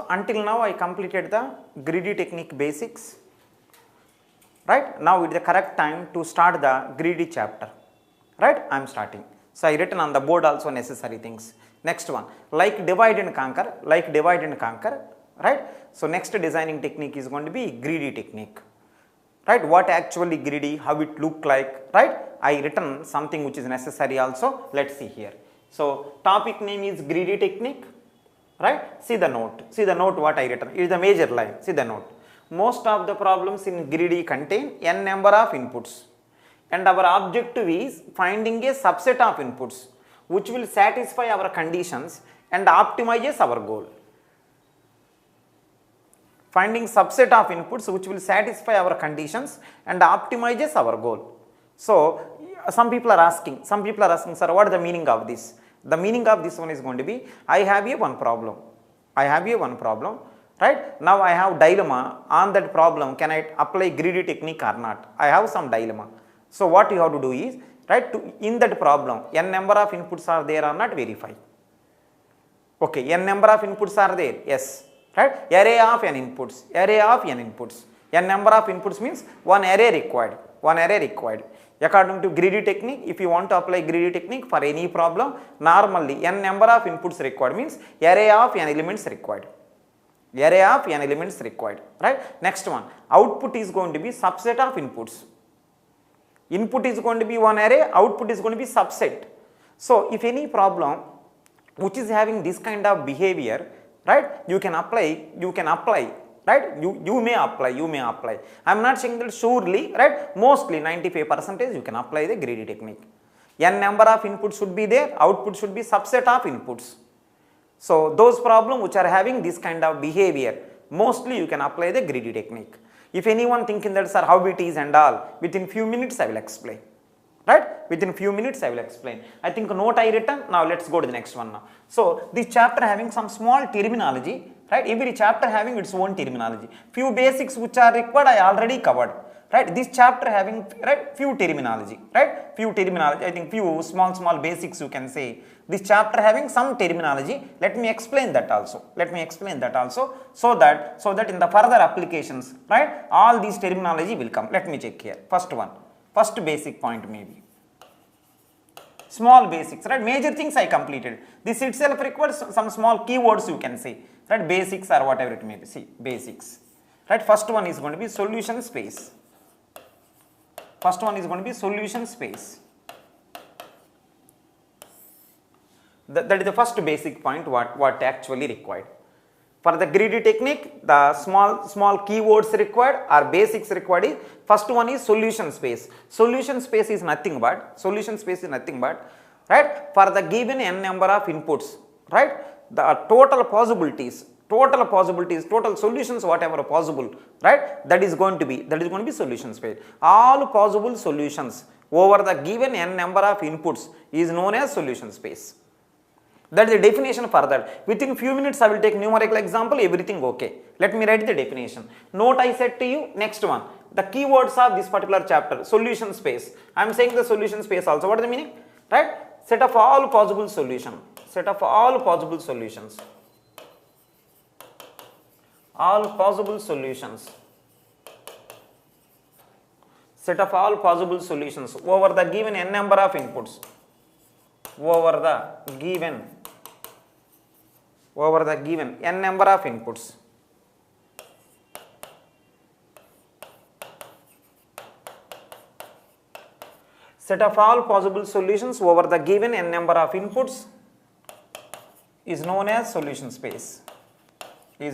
Until now I completed the greedy technique basics, right? Now it is the correct time to start the greedy chapter, right? I am starting. So I written on the board also necessary things. Next one, like divide and conquer, right? So next designing technique is going to be greedy technique, right? What actually greedy, how it look like, right? I written something which is necessary also. Let's see here. So topic name is greedy technique, right? See the note what I written. It is the major line. See the note. Most of the problems in greedy contain n number of inputs, and our objective is finding a subset of inputs which will satisfy our conditions and optimizes our goal. Finding subset of inputs which will satisfy our conditions and optimizes our goal. So some people are asking, sir, what is the meaning of this? The meaning of this one is going to be, I have one problem, right? Now I have dilemma on that problem, can I apply greedy technique or not? I have some dilemma. So what you have to do is, right, in that problem, n number of inputs are there or not, verify. Okay, n number of inputs are there, yes, right? Array of n inputs, n number of inputs means one array required. According to greedy technique, if you want to apply greedy technique for any problem, normally n number of inputs required means array of n elements required. Right? Next one, output is going to be subset of inputs. Input is going to be one array, output is going to be subset. So if any problem which is having this kind of behavior, right, you can apply, right, you may apply. I am not saying that surely, right, mostly 95% you can apply the greedy technique. N number of inputs should be there, output should be subset of inputs. So those problems which are having this kind of behavior, mostly you can apply the greedy technique. If anyone thinking that, sir, how it is and all, within few minutes I will explain. Right? Within few minutes I will explain. I think note I written. Now let's go to the next one now. So this chapter having some small terminology, right? Every chapter having its own terminology. Few basics which are required I already covered. Right? This chapter having, right, few terminology. Right? Few terminology. I think few small basics you can say. This chapter having some terminology. Let me explain that also. So that in the further applications, right, all these terminology will come. Let me check here. First basic point maybe. Small basics, right? Major things I completed. This itself requires some small keywords you can say. Right? Basics or whatever it may be. See, basics. Right? First one is going to be solution space. That is the first basic point what actually required. For the greedy technique, the small keywords required or basics required is, first one is solution space. Solution space is nothing but, right, for the given n number of inputs, right, the total possibilities, total solutions whatever possible, right, that is going to be solution space. All possible solutions over the given n number of inputs is known as solution space. That is the definition for that. Within few minutes I will take numerical example, everything okay. Let me write the definition. Note I said to you, next one. The keywords of this particular chapter, solution space. I am saying the solution space also. What is the meaning? Right? Set of all possible solutions. All possible solutions over the given n number of inputs. Over the given n number of inputs. Set of all possible solutions over the given n number of inputs is known as solution space. That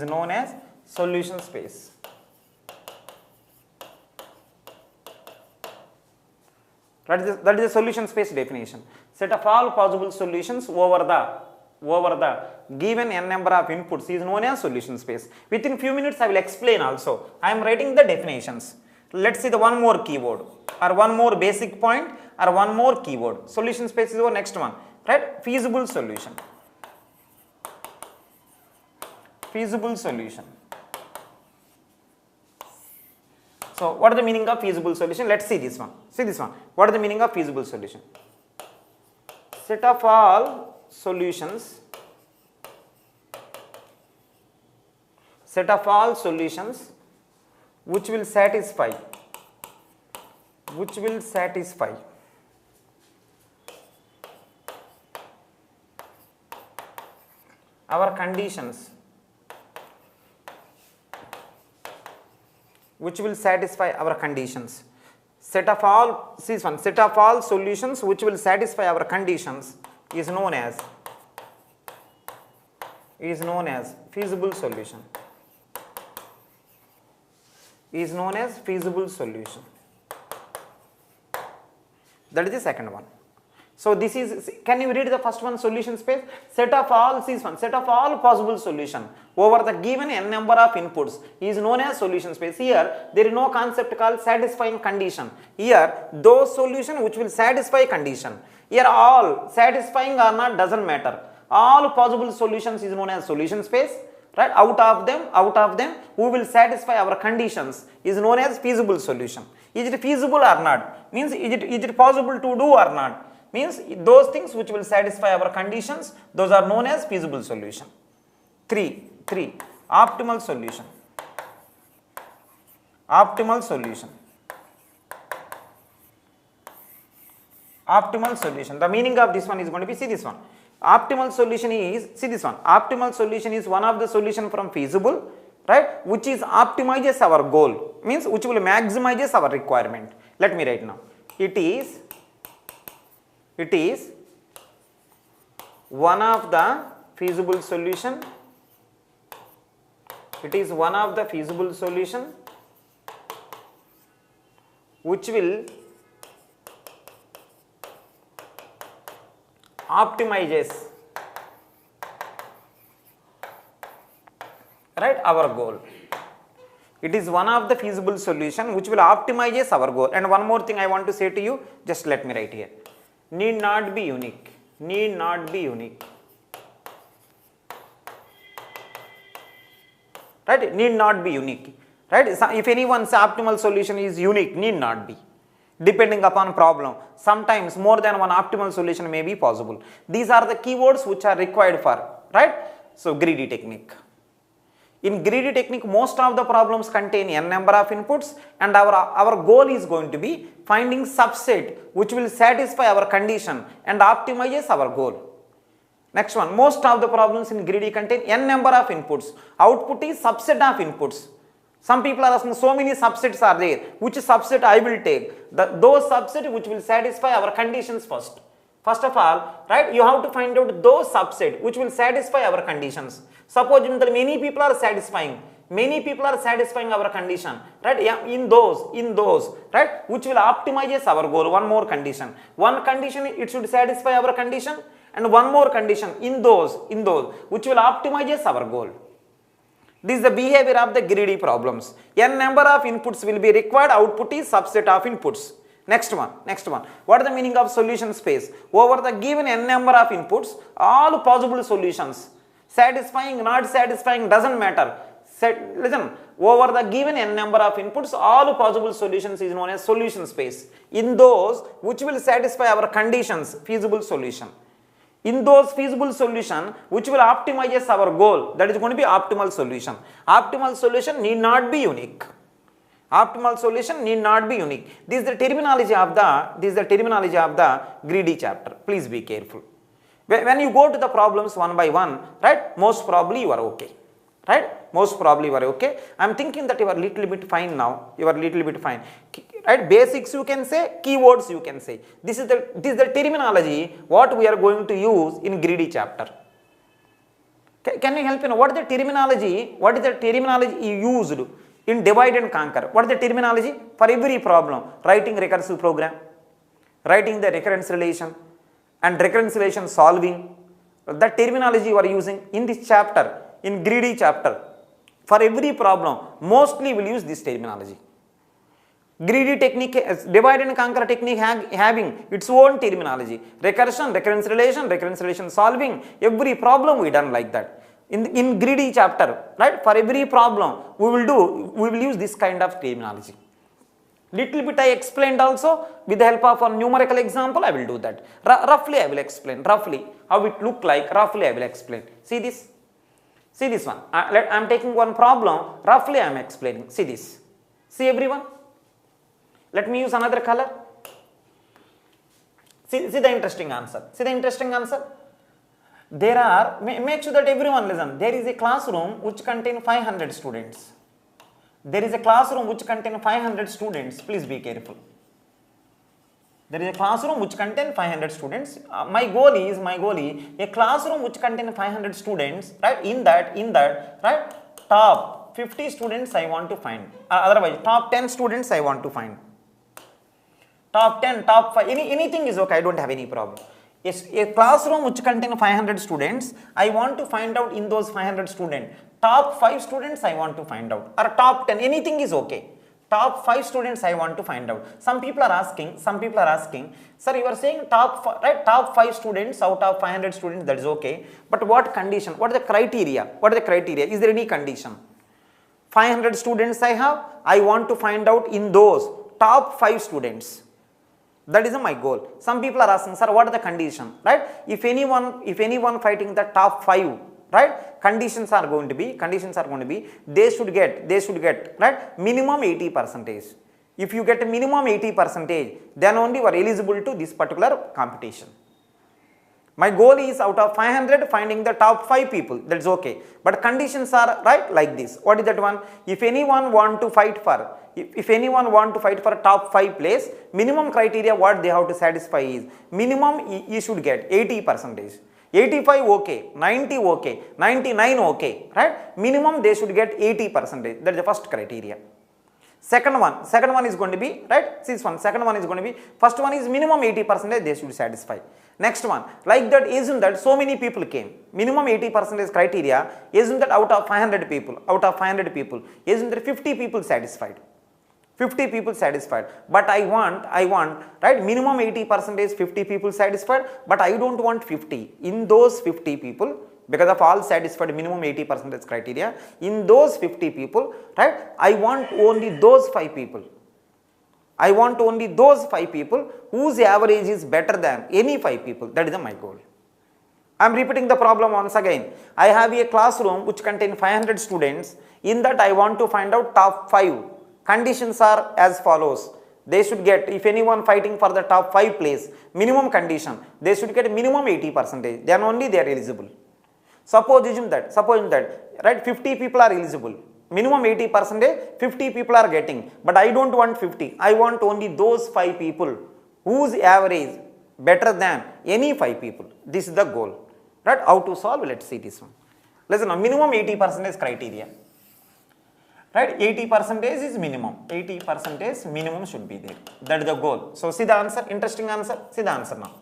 is the solution space definition. Set of all possible solutions over the given n number of inputs is known as solution space. Within few minutes I will explain also. I am writing the definitions. Let's see the one more keyword or one more basic point or one more keyword. Solution space is our next one, right? Feasible solution. So what is the meaning of feasible solution? Let's see this one. What is the meaning of feasible solution? Set of all solutions set of all solutions which will satisfy our conditions, set of all solutions which will satisfy our conditions is known as feasible solution, that is the second one. So this is, can you read the first one, solution space? Set of all possible solution over the given n number of inputs is known as solution space. Here there is no concept called satisfying condition. Here those solution which will satisfy condition. Here all satisfying or not doesn't matter. All possible solutions is known as solution space. Right? Out of them who will satisfy our conditions is known as feasible solution. Is it feasible or not? Means is it possible to do or not? Means those things which will satisfy our conditions, those are known as feasible solution. 3. Optimal solution. The meaning of this one is going to be, see this one. Optimal solution is one of the solution from feasible, right, which is optimizes our goal, means which will maximizes our requirement. Let me write now. It is one of the feasible solution. Which will optimizes, right, our goal. It is one of the feasible solution which will optimizes our goal. And one more thing I want to say to you, just let me write here. Need not be unique. Right? Need not be unique. Right? So if anyone's optimal solution is unique, need not be. Depending upon problem, sometimes more than one optimal solution may be possible. These are the keywords which are required for, right? So greedy technique. In greedy technique, most of the problems contain n number of inputs, and our goal is going to be finding subset which will satisfy our condition and optimizes our goal. Next one, most of the problems in greedy contain n number of inputs. Output is subset of inputs. Some people are asking, so many subsets are there, which subset I will take? Those subsets which will satisfy our conditions first. First of all, right, you have to find out those subset which will satisfy our conditions. Suppose many people are satisfying our condition, right? Yeah, in those, right, which will optimizes our goal. One more condition. One condition, it should satisfy our condition, and one more condition in those which will optimizes our goal. This is the behavior of the greedy problems. N number of inputs will be required, output is subset of inputs. Next one. What is the meaning of solution space? Over the given n number of inputs, all possible solutions, satisfying, not satisfying, doesn't matter. Listen, over the given n number of inputs, all possible solutions is known as solution space. In those which will satisfy our conditions, feasible solution. In those feasible solution which will optimizes our goal, that is going to be optimal solution. Optimal solution need not be unique. This is the terminology of the greedy chapter. Please be careful. When you go to the problems one by one, right, most probably you are okay. Right? I am thinking that you are little bit fine now. Right? Basics you can say, keywords you can say. This is the terminology what we are going to use in greedy chapter. Can you help me know what is the terminology? What is the terminology used in divide and conquer? What is the terminology for every problem? Writing recursive program, writing the recurrence relation, and recurrence relation solving. The terminology you are using in this chapter, in greedy chapter, for every problem, mostly will use this terminology. Greedy technique, divide and conquer technique having its own terminology. Recursion, recurrence relation solving, every problem we done like that. In greedy chapter, right, for every problem we will use this kind of terminology. Little bit I explained also with the help of a numerical example. I will do that. Roughly I will explain, roughly how it look like, roughly I will explain. See this. See this one. I am taking one problem. Roughly I am explaining. See this. See everyone. Let me use another color. See the interesting answer. See the interesting answer. There are, make sure that everyone listen. There is a classroom which contains 500 students. There is a classroom which contains 500 students. Please be careful. There is a classroom which contains 500 students. My goal is a classroom which contains 500 students, right? In that, right? Top 50 students I want to find. Otherwise, top 10 students I want to find. Top 10, top 5, anything is okay. I don't have any problem. Yes, a classroom which contains 500 students, I want to find out in those 500 students. Top 5 students I want to find out. Or top 10, anything is okay. Top 5 students I want to find out. Some people are asking, sir, you are saying top 5 students out of 500 students, that is okay. But what condition? What is the criteria? Is there any condition? 500 students I have, I want to find out in those top 5 students. That is my goal. Some people are asking, sir, what is the condition? Right? If anyone fighting the top 5, right? Conditions are going to be, they should get, right? Minimum 80%. If you get a minimum 80%, then only you are eligible to this particular competition. My goal is out of 500 finding the top 5 people, that's okay. But conditions are right like this. What is that one? If anyone want to fight for, top 5 place, minimum criteria what they have to satisfy is, minimum you should get 80%. 85 okay, 90 okay, 99 okay, right? Minimum they should get 80%. That is the first criteria. Second one is going to be, right? See this one. Second one is going to be, first one is minimum 80% they should satisfy. Next one, like that, assume that so many people came. Minimum 80% criteria, assume that out of 500 people, assume that 50 people satisfied. 50 people satisfied. But I want, right? Minimum 80% 50 people satisfied, but I don't want 50. In those 50 people, because of all satisfied minimum 80% criteria, in those 50 people, right? I want only those 5 people. Whose average is better than any 5 people. That is my goal. I am repeating the problem once again. I have a classroom which contains 500 students. In that I want to find out top 5. Conditions are as follows. They should get, if anyone fighting for the top 5 place, minimum condition, they should get minimum 80%. Then only they are eligible. Suppose that, right, 50 people are eligible. Minimum 80%, 50 people are getting. But I don't want 50. I want only those 5 people whose average better than any 5 people. This is the goal. Right? How to solve? Let's see this one. Listen, minimum 80% criteria. Right? 80% is minimum. 80% minimum should be there. That is the goal. So see the answer. Interesting answer. See the answer now.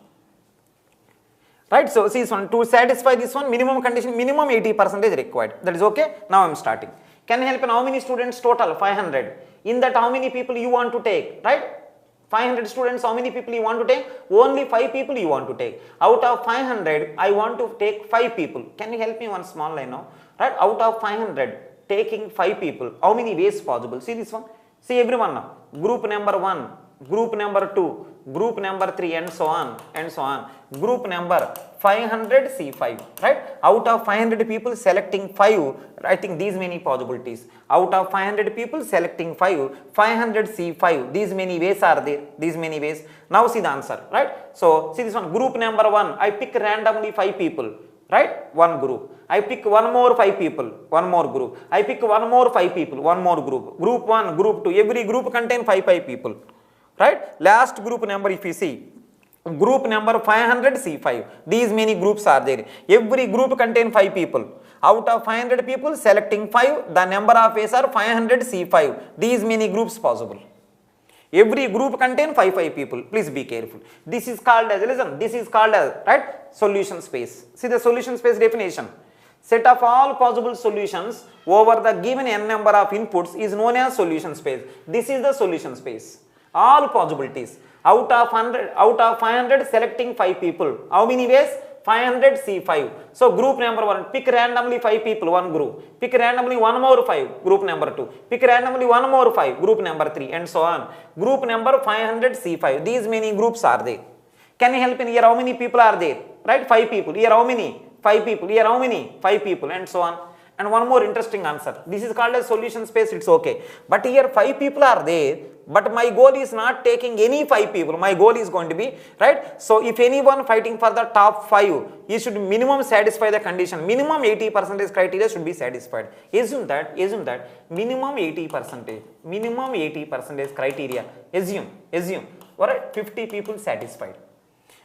Right? So see this one. To satisfy this one, minimum condition, minimum 80% is required. That is okay. Now I am starting. Can help in how many students total? 500. In that how many people you want to take? Right? 500 students, how many people you want to take? Only 5 people you want to take. Out of 500, I want to take 5 people. Can you help me one small line now? Right? Out of 500, taking 5 people, how many ways possible? See this one. See everyone now. Group number 1, group number 2, group number 3, and so on, and so on. Group number 500 C5, right? Out of 500 people selecting 5, I think these many possibilities. Out of 500 people selecting 5, 500 C5, these many ways are there, these many ways. Now see the answer, right? So see this one, group number 1, I pick randomly 5 people. Right? One group. I pick one more 5 people, one more group. I pick one more 5 people, one more group. Group 1, group 2, every group contain 5 people. Right? Last group number if you see, group number 500 C5. These many groups are there. Every group contain 5 people. Out of 500 people selecting 5, the number of ways are 500 C5. These many groups possible. Every group contain 5 people. Please be careful. This is called as, listen, this is called as, right, solution space. See the solution space definition. Set of all possible solutions over the given n number of inputs is known as solution space. This is the solution space. All possibilities. Out of 500 selecting 5 people. How many ways? 500 C5. So group number 1, pick randomly 5 people, one group. Pick randomly one more 5, group number 2. Pick randomly one more 5, group number 3, and so on. Group number 500 C5. These many groups are there. Can you help in here? How many people are there? Right? 5 people. Here how many? 5 people. Here how many? 5 people, and so on. And one more interesting answer. This is called as solution space, it's okay. But here 5 people are there, but my goal is not taking any 5 people. My goal is going to be, right? So if anyone fighting for the top 5, he should minimum satisfy the condition. Minimum 80% criteria should be satisfied. Assume that minimum 80%, minimum 80% criteria. Assume, alright, 50 people satisfied.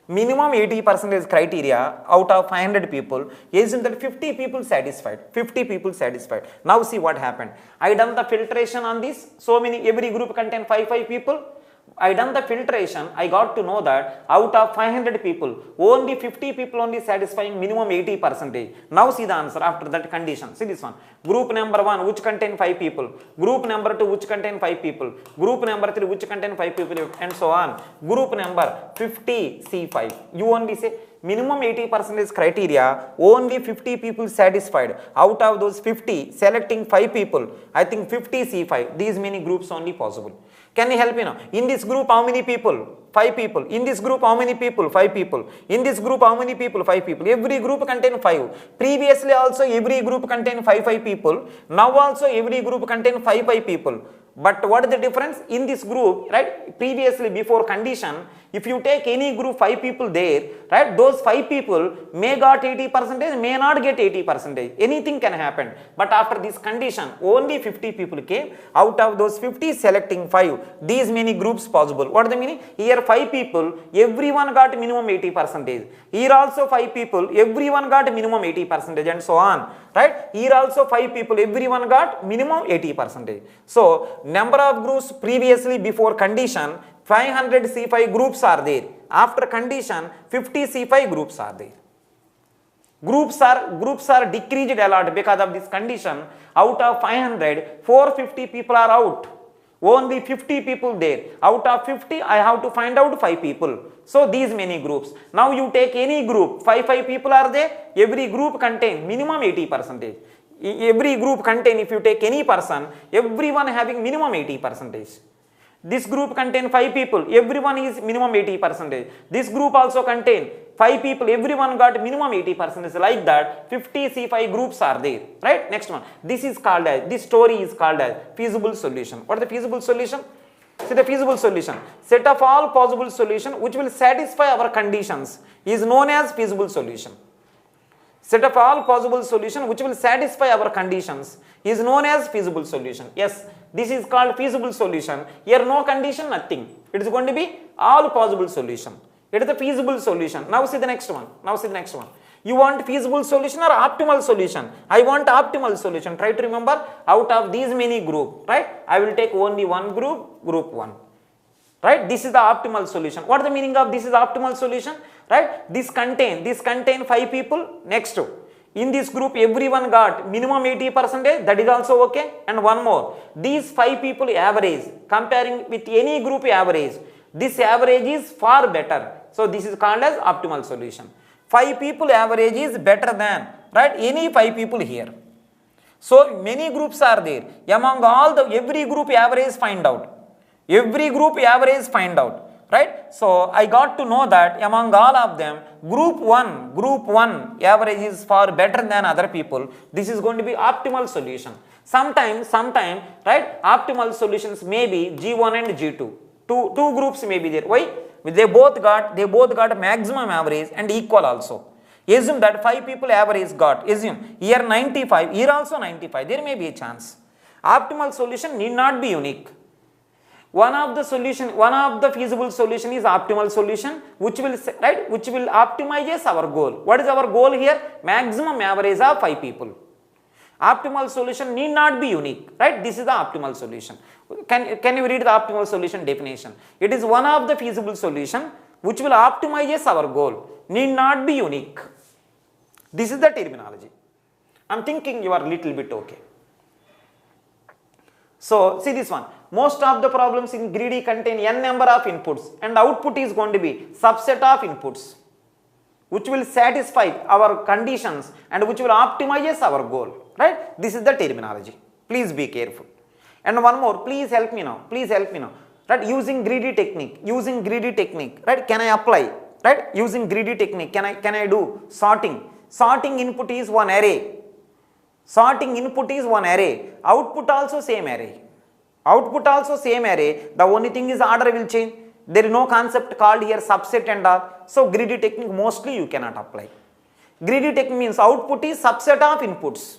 Minimum 80% criteria out of 500 people, assume that 50 people satisfied. 50 people satisfied. Now see what happened. I done the filtration on this. So many, every group contain 5 people. I done the filtration. I got to know that out of 500 people, only 50 people only satisfying minimum 80%. Now see the answer after that condition. See this one. Group number 1 which contain 5 people. Group number 2 which contain 5 people. Group number 3 which contain 5 people, and so on. Group number 50 C5. You only say minimum 80% criteria, only 50 people satisfied. Out of those 50, selecting 5 people, I think 50 C5. These many groups only possible. Can you help me now? In this group, how many people? 5 people. In this group, how many people? 5 people. In this group, how many people? 5 people. Every group contain 5. Previously also, every group contain 5 people. Now also, every group contain 5 people. But what is the difference? In this group, right, previously before condition, if you take any group 5 people there, right, those 5 people may got 80%, may not get 80%. Anything can happen. But after this condition, only 50 people came. Out of those 50, selecting 5. These many groups possible. What is the meaning? Here 5 people, everyone got minimum 80%. Here also 5 people, everyone got minimum 80%, and so on. Right? Here also 5 people, everyone got minimum 80%. So, number of groups previously before condition, 500 C5 groups are there. After condition, 50 C5 groups are there. Groups are decreased a lot because of this condition. Out of 500, 450 people are out. Only 50 people there. Out of 50, I have to find out 5 people. So these many groups. Now you take any group, 5 people are there. Every group contain minimum 80%. Every group contain, if you take any person, everyone having minimum 80%. This group contain 5 people, everyone is minimum 80%. This group also contain 5 people, everyone got minimum 80%. Like that, 50 C5 groups are there. Right? Next one. This story is called as feasible solution. What is the feasible solution? See the feasible solution. Set of all possible solutions which will satisfy our conditions is known as feasible solution. Set of all possible solutions which will satisfy our conditions is known as feasible solution. Yes, this is called feasible solution. Here no condition, nothing. It is going to be all possible solution. It is the feasible solution. Now see the next one. You want feasible solution or optimal solution? I want optimal solution. Try to remember, out of these many groups, right? I will take only one group, group 1. Right? This is the optimal solution. What is the meaning of this is optimal solution? Right? This contain 5 people. Next, in this group everyone got minimum 80%. That is also okay. And one more. These 5 people average, comparing with any group average, this average is far better. So this is called as optimal solution. 5 people average is better than, right, any 5 people here. So many groups are there. Among all every group average find out. Every group average find out, right? So I got to know that among all of them, group 1 average is far better than other people. This is going to be optimal solution. Sometime, right? Optimal solutions may be G1 and G2. Two groups may be there. Why? They both got maximum average and equal also. Assume that 5 people average got. Assume here 95, here also 95. There may be a chance. Optimal solution need not be unique. One of the feasible solution is optimal solution, which will optimize our goal. What is our goal here? Maximum average of 5 people. Optimal solution need not be unique, right? This is the optimal solution. Can you read the optimal solution definition? It is one of the feasible solution which will optimize our goal. Need not be unique. This is the terminology. I am thinking you are little bit okay. So see this one. Most of the problems in greedy contain n number of inputs and output is going to be subset of inputs which will satisfy our conditions and which will optimize our goal. Right? This is the terminology. Please be careful. And one more, please help me now. Right? Using greedy technique, right? Can I apply? Right? Using greedy technique, can I do sorting? Sorting input is one array. Sorting input is one array, output also same array. Output also same array, the only thing is order will change. There is no concept called here subset and all. So greedy technique mostly you cannot apply. Greedy technique means output is subset of inputs.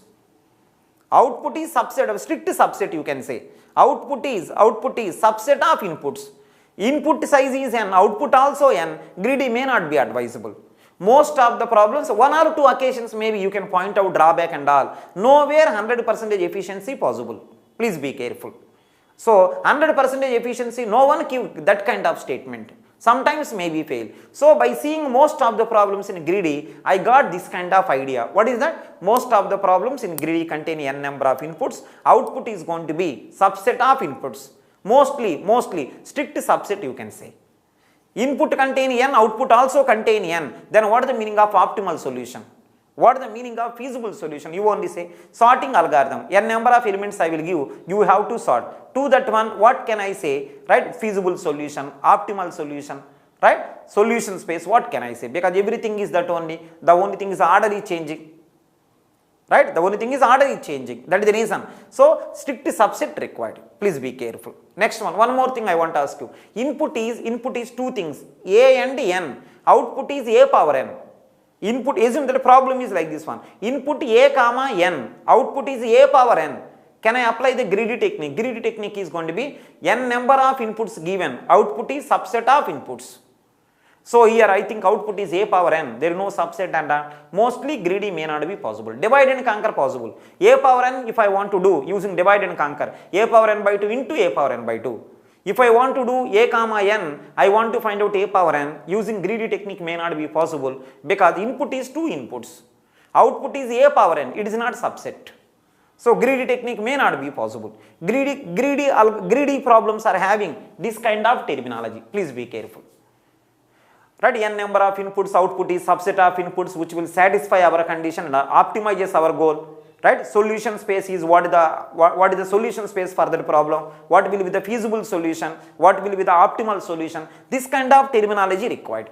Output is subset of, strict subset you can say. Output is subset of inputs. Input size is n, output also n. Greedy may not be advisable. Most of the problems, one or two occasions maybe you can point out drawback and all. Nowhere 100% efficiency possible. Please be careful. So 100% efficiency, no one give that kind of statement. Sometimes maybe fail. So by seeing most of the problems in greedy, I got this kind of idea. What is that? Most of the problems in greedy contain n number of inputs. Output is going to be subset of inputs. Mostly strict subset you can say. Input contain n, output also contain n. Then what is the meaning of optimal solution? What is the meaning of feasible solution? You only say sorting algorithm. N number of elements I will give. You have to sort. To that one, what can I say? Right? Feasible solution, optimal solution, right? Solution space, what can I say? Because everything is that only. The only thing is order is changing. Right? The only thing is order is changing. That is the reason. So strict subset required. Please be careful. Next one. One more thing I want to ask you. Input is two things. A and n. Output is a power n. Input, isn't that problem is like this one. Input a comma n. Output is a power n. Can I apply the greedy technique? Greedy technique is going to be n number of inputs given. Output is subset of inputs. So here I think output is a power n. There is no subset and mostly greedy may not be possible. Divide and conquer possible. A power n if I want to do using divide and conquer. A power n by 2 into a power n by 2. If I want to do a comma n, I want to find out a power n, using greedy technique may not be possible because input is two inputs. Output is a power n, it is not subset. So greedy technique may not be possible. Greedy problems are having this kind of terminology. Please be careful. Right, n number of inputs, output is subset of inputs which will satisfy our condition and optimizes our goal. Right, solution space is what is the solution space for that problem, what will be the feasible solution, what will be the optimal solution. This kind of terminology required.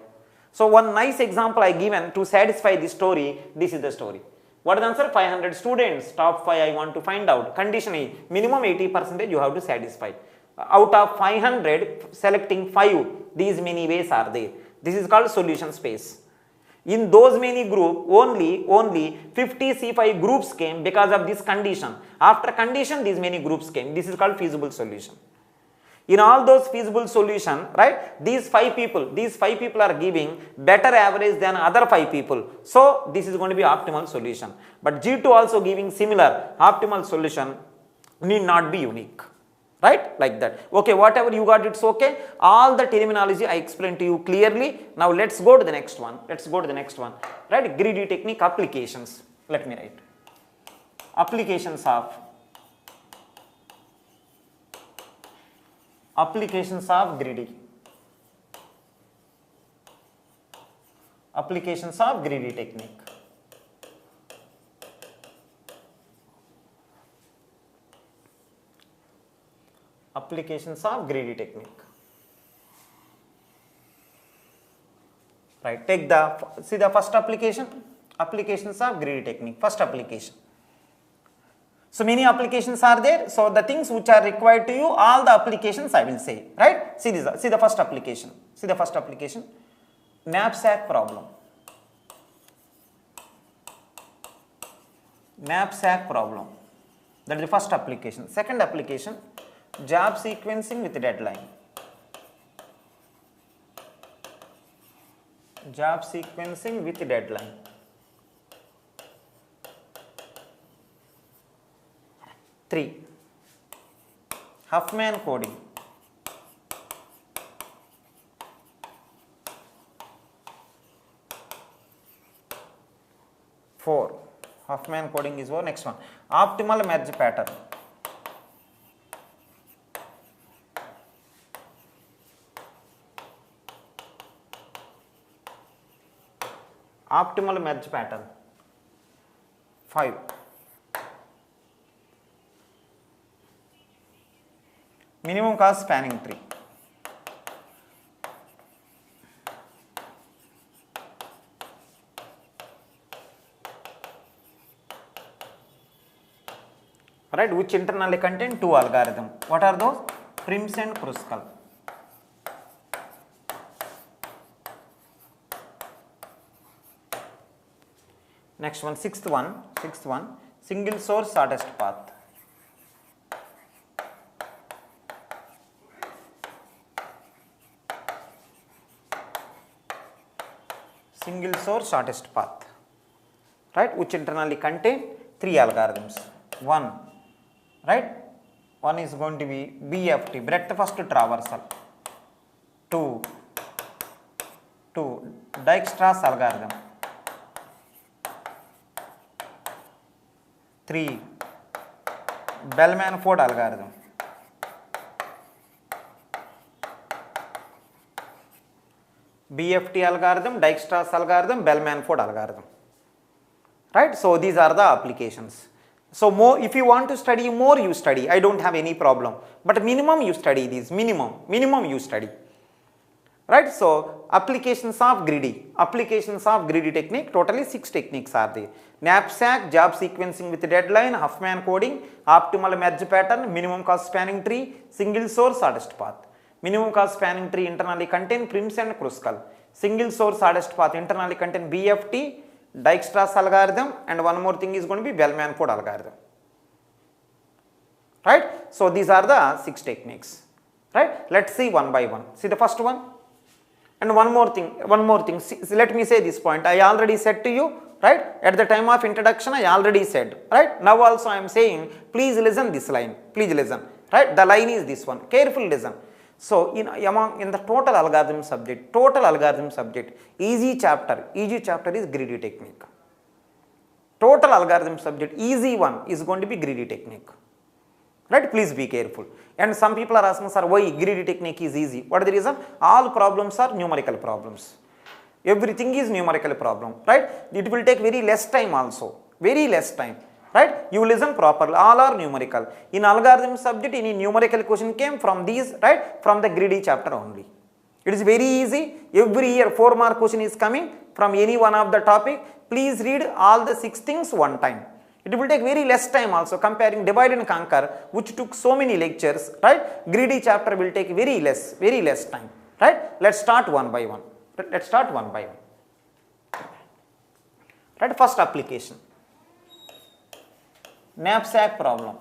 So one nice example I given to satisfy this story. This is the story. What is the answer? 500 students, top 5 I want to find out. Condition is minimum 80% you have to satisfy. Out of 500 selecting 5, these many ways are there. This is called solution space. In those many groups, only 50 C5 groups came because of this condition. After condition, these many groups came. This is called feasible solution. In all those feasible solution, right, these five people are giving better average than other 5 people. So this is going to be optimal solution. But G2 also giving similar optimal solution need not be unique. Right, like that. Okay, whatever you got, it's okay. All the terminology I explained to you clearly. Now let's go to the next one. Right, greedy technique applications. Let me write. Applications of greedy. Applications of greedy technique. Applications of greedy technique. Right, take see the first application. Applications of greedy technique. First application. So many applications are there. So the things which are required to you, all the applications I will say. Right? See the first application. Knapsack problem. Knapsack problem. That is the first application. Second application, job sequencing with deadline. Job sequencing with deadline. Three, Huffman coding. Four, Huffman coding is what? Next one, optimal merge pattern. Optimal merge pattern. 5. Minimum cost spanning tree. right, which internally contain two algorithm. What are those? Prim's and Kruskal. Next one, sixth one, single source shortest path. Single source shortest path, right, which internally contain three algorithms. One, right, one is going to be BFT, breadth first traversal. Two, Dijkstra's algorithm. 3, Bellman-Ford algorithm. BFT algorithm, Dijkstra's algorithm, Bellman-Ford algorithm. Right? So these are the applications. So more, if you want to study more, you study. I don't have any problem. But minimum you study these. Minimum you study. Right? So applications of greedy technique, totally 6 techniques are there. Knapsack, job sequencing with deadline, Huffman coding, optimal merge pattern, minimum cost spanning tree, single source shortest path. Minimum cost spanning tree internally contain Prim's and Kruskal. Single source shortest path internally contain BFT, Dijkstra's algorithm, and one more thing is going to be Bellman-Ford algorithm. Right? So these are the 6 techniques. Right? Let's see one by one. See the first one. And one more thing, see, let me say this point, I already said to you, right, at the time of introduction I already said, right, now also I am saying, please listen this line, please listen, right, the line is this one, carefully listen. So, in the total algorithm subject, easy chapter is greedy technique. Total algorithm subject, easy one is going to be greedy technique. Right? Please be careful. And some people are asking, sir, why greedy technique is easy? What is the reason? All problems are numerical problems. Everything is numerical problem. Right? It will take very less time also. Very less time. Right? You listen properly. All are numerical. In algorithm subject, any numerical question came from these, right? From the greedy chapter only. It is very easy. Every year 4 mark question is coming from any one of the topic. Please read all the 6 things one time. It will take very less time also, comparing divide and conquer, which took so many lectures, right? Greedy chapter will take very less time, right? Let's start one by one. Right, first application. Knapsack problem.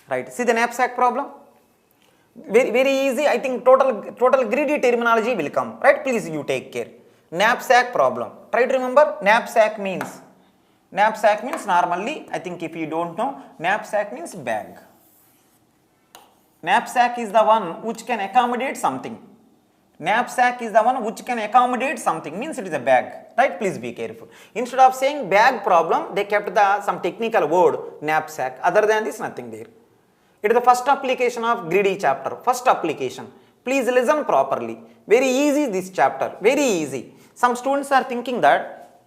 Right, see the knapsack problem? Very easy. I think total greedy terminology will come, right? Please you take care. Knapsack problem. Try to remember, knapsack means normally, I think if you don't know, knapsack means bag. Knapsack is the one which can accommodate something. Knapsack is the one which can accommodate something, means it is a bag, right? Please be careful. Instead of saying bag problem, they kept some technical word, knapsack. Other than this, nothing there. It is the first application of greedy chapter. First application. Please listen properly. Very easy this chapter. Very easy. Some students are thinking that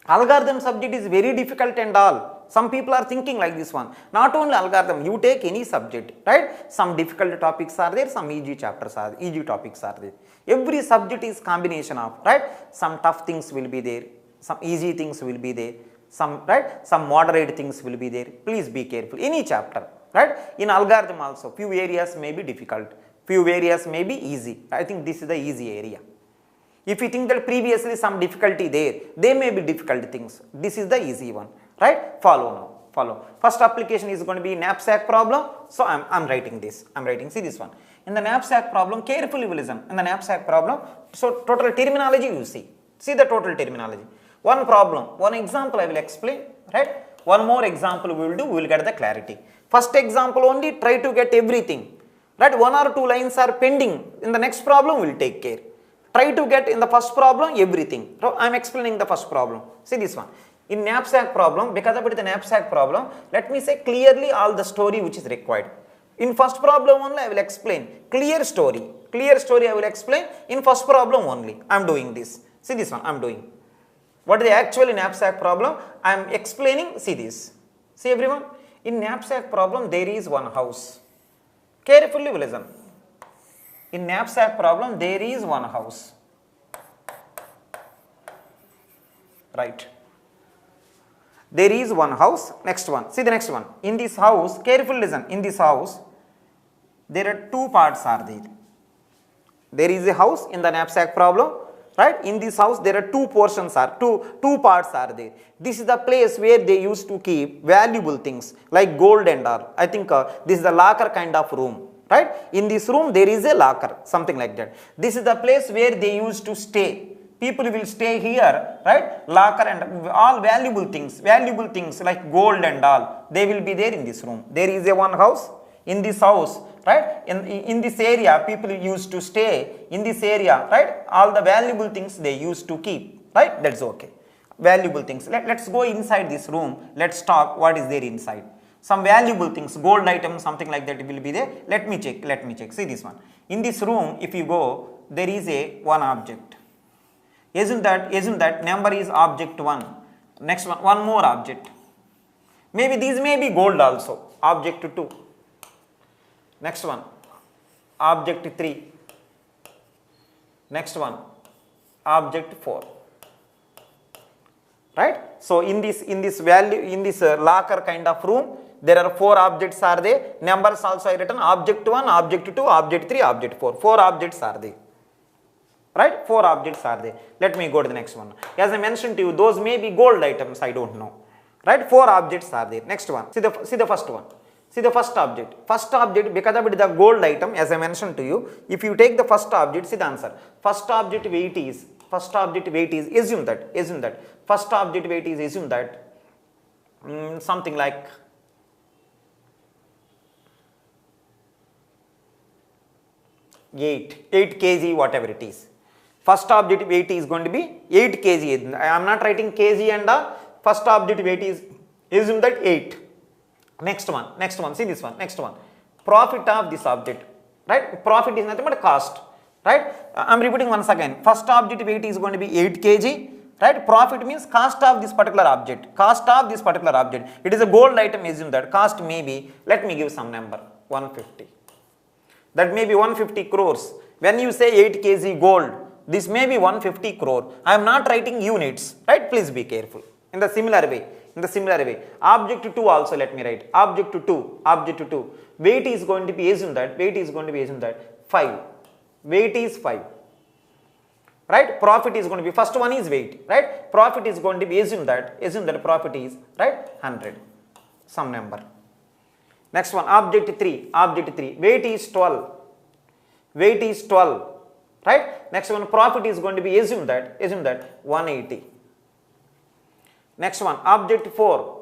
algorithm subject is very difficult and all. Some people are thinking like this one. Not only algorithm, you take any subject, right? Some difficult topics are there, some easy topics are there. Every subject is combination of, right? Some tough things will be there, some easy things will be there, some moderate things will be there. Please be careful. Any chapter, right? In algorithm also, few areas may be difficult, few areas may be easy. I think this is the easy area. If you think that previously some difficulty there, they may be difficult things. This is the easy one, right? Follow now. Follow. First application is going to be knapsack problem. So I'm writing this. See this one. In the knapsack problem, carefully listen. In the knapsack problem, so total terminology you see. See the total terminology. One problem, one example I will explain, right? One more example we will do, we will get the clarity. First example only, try to get everything, right? 1 or 2 lines are pending. In the next problem, we will take care. Try to get in the first problem everything. So I am explaining the first problem. See this one. In knapsack problem, because of it is a knapsack problem, let me say clearly all the story which is required. In first problem only I will explain. Clear story I will explain in first problem only. I am doing this. See this one I am doing. What is the actual knapsack problem? I am explaining. See this. See everyone. In knapsack problem there is one house. Carefully listen. In knapsack problem there is one house. Right. There is one house. Next one. See the next one. In this house, careful listen. In this house, there are two parts are there. There is a house in the knapsack problem, right? In this house, there are two portions are, two parts are there. This is the place where they used to keep valuable things like gold and all. I think this is the locker kind of room, right? In this room, there is a locker, something like that. This is the place where they used to stay. People will stay here, right? Locker and all valuable things like gold and all, they will be there in this room. There is a one house. In this house, right? In this area, people used to stay. In this area, right? All the valuable things they used to keep, right? That's okay. Valuable things. Let's go inside this room. Let's talk what is there inside. Some valuable things, gold items, something like that will be there. Let me check. See this one. In this room, if you go, there is a one object. Isn't that number is object 1. Next one more object. Maybe these may be gold also. Object 2. Next one, object 3. Next one, object 4. Right? So in this locker kind of room, there are 4 objects are there. Numbers also I written object 1, object 2, object 3, object 4. 4 objects are there. Right? 4 objects are there. Let me go to the next one. As I mentioned to you, those may be gold items. I don't know. Right? 4 objects are there. Next one. See the first one. See the first object. First object, because of it is the gold item, as I mentioned to you, if you take the first object, see the answer. First object weight is, assume that. First object weight is, assume that something like 8 kg, whatever it is. First object weight is going to be 8 kg. I am not writing kg and first object weight is, assume that 8. Next one, see this one, next one. Profit of this object, right? Profit is nothing but cost, right? I am repeating once again. First object weight is going to be 8 kg, right? Profit means cost of this particular object. It is a gold item, assume that. Cost may be, let me give some number, 150. That may be 150 crores. When you say 8 kg gold, this may be 150 crore. I am not writing units, right? Please be careful. In the similar way, object 2 also let me write. Object 2. Weight is going to be, assume that. 5. Weight is 5. Right? Profit is going to be, first one is weight. Right? Profit is going to be, assume that profit is, right? 100. Some number. Next one, object 3. Weight is 12. Right? Next one, profit is going to be, assume that 180. Next one, object 4.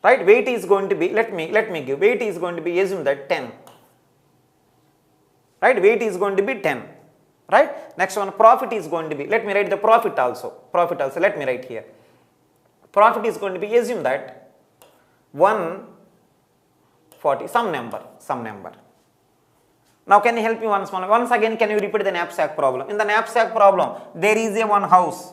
Right? Weight is going to be, let me give, weight is going to be, assume that 10. Right? Weight is going to be 10. Right? Next one, profit is going to be, let me write the profit also, let me write here. Profit is going to be, assume that 140, some number. Now can you help me once again, can you repeat the knapsack problem? In the knapsack problem, there is a one house.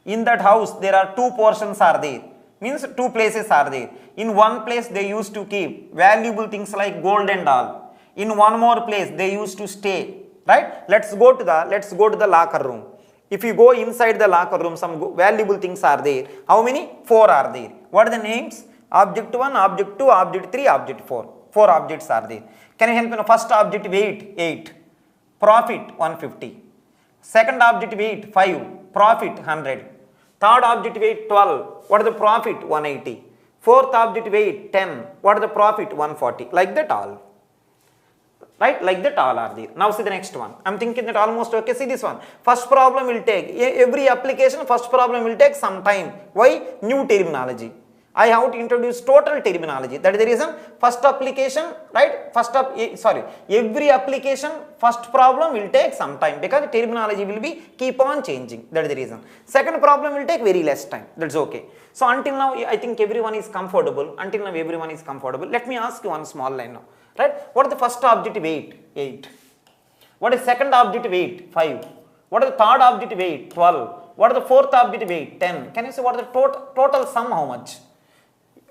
In that house, there are 2 portions are there. Means 2 places are there. In one place, they used to keep valuable things like gold and all. In one more place, they used to stay. Right? Let's go to the locker room. If you go inside the locker room, some valuable things are there. How many? 4 are there. What are the names? Object 1, object 2, object 3, object 4. 4 objects are there. Can you help me? First object weight 8. Profit 150. Second object weight 5. Profit 100. Third object weight 12. What is the profit? 180. Fourth object weight 10. What is the profit? 140. Like that all. Right? Like that all are there. Now see the next one. I am thinking that almost okay. See this one. First problem will take, every application first problem will take some time. Why? New terminology. I have to introduce total terminology. That is the reason first application, right? Every application first problem will take some time because terminology will be keep on changing. That is the reason. Second problem will take very less time. That's okay. So until now, I think everyone is comfortable. Let me ask you one small line now. Right? What is the first object weight? 8. What is second object weight? 5. What is the third object weight? 12. What is the fourth object weight? 10. Can you say what is the total sum? How much?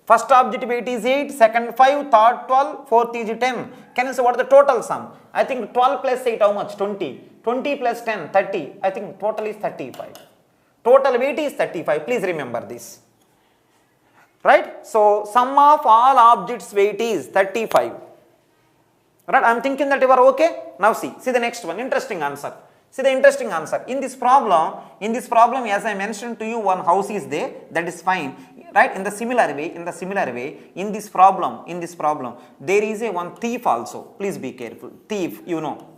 First object weight is 8, second 5, third 12, fourth is 10. Can you say what is the total sum? I think 12 plus 8 how much? 20. 20 plus 10, 30. I think total is 35. Total weight is 35. Please remember this. right? So sum of all objects weight is 35. Right, I am thinking that you are okay. Now see the next one, interesting answer. See the interesting answer. In this problem, as I mentioned to you, one house is there, that is fine. Right, in the similar way, in this problem, there is a one thief also. Please be careful. Thief, you know.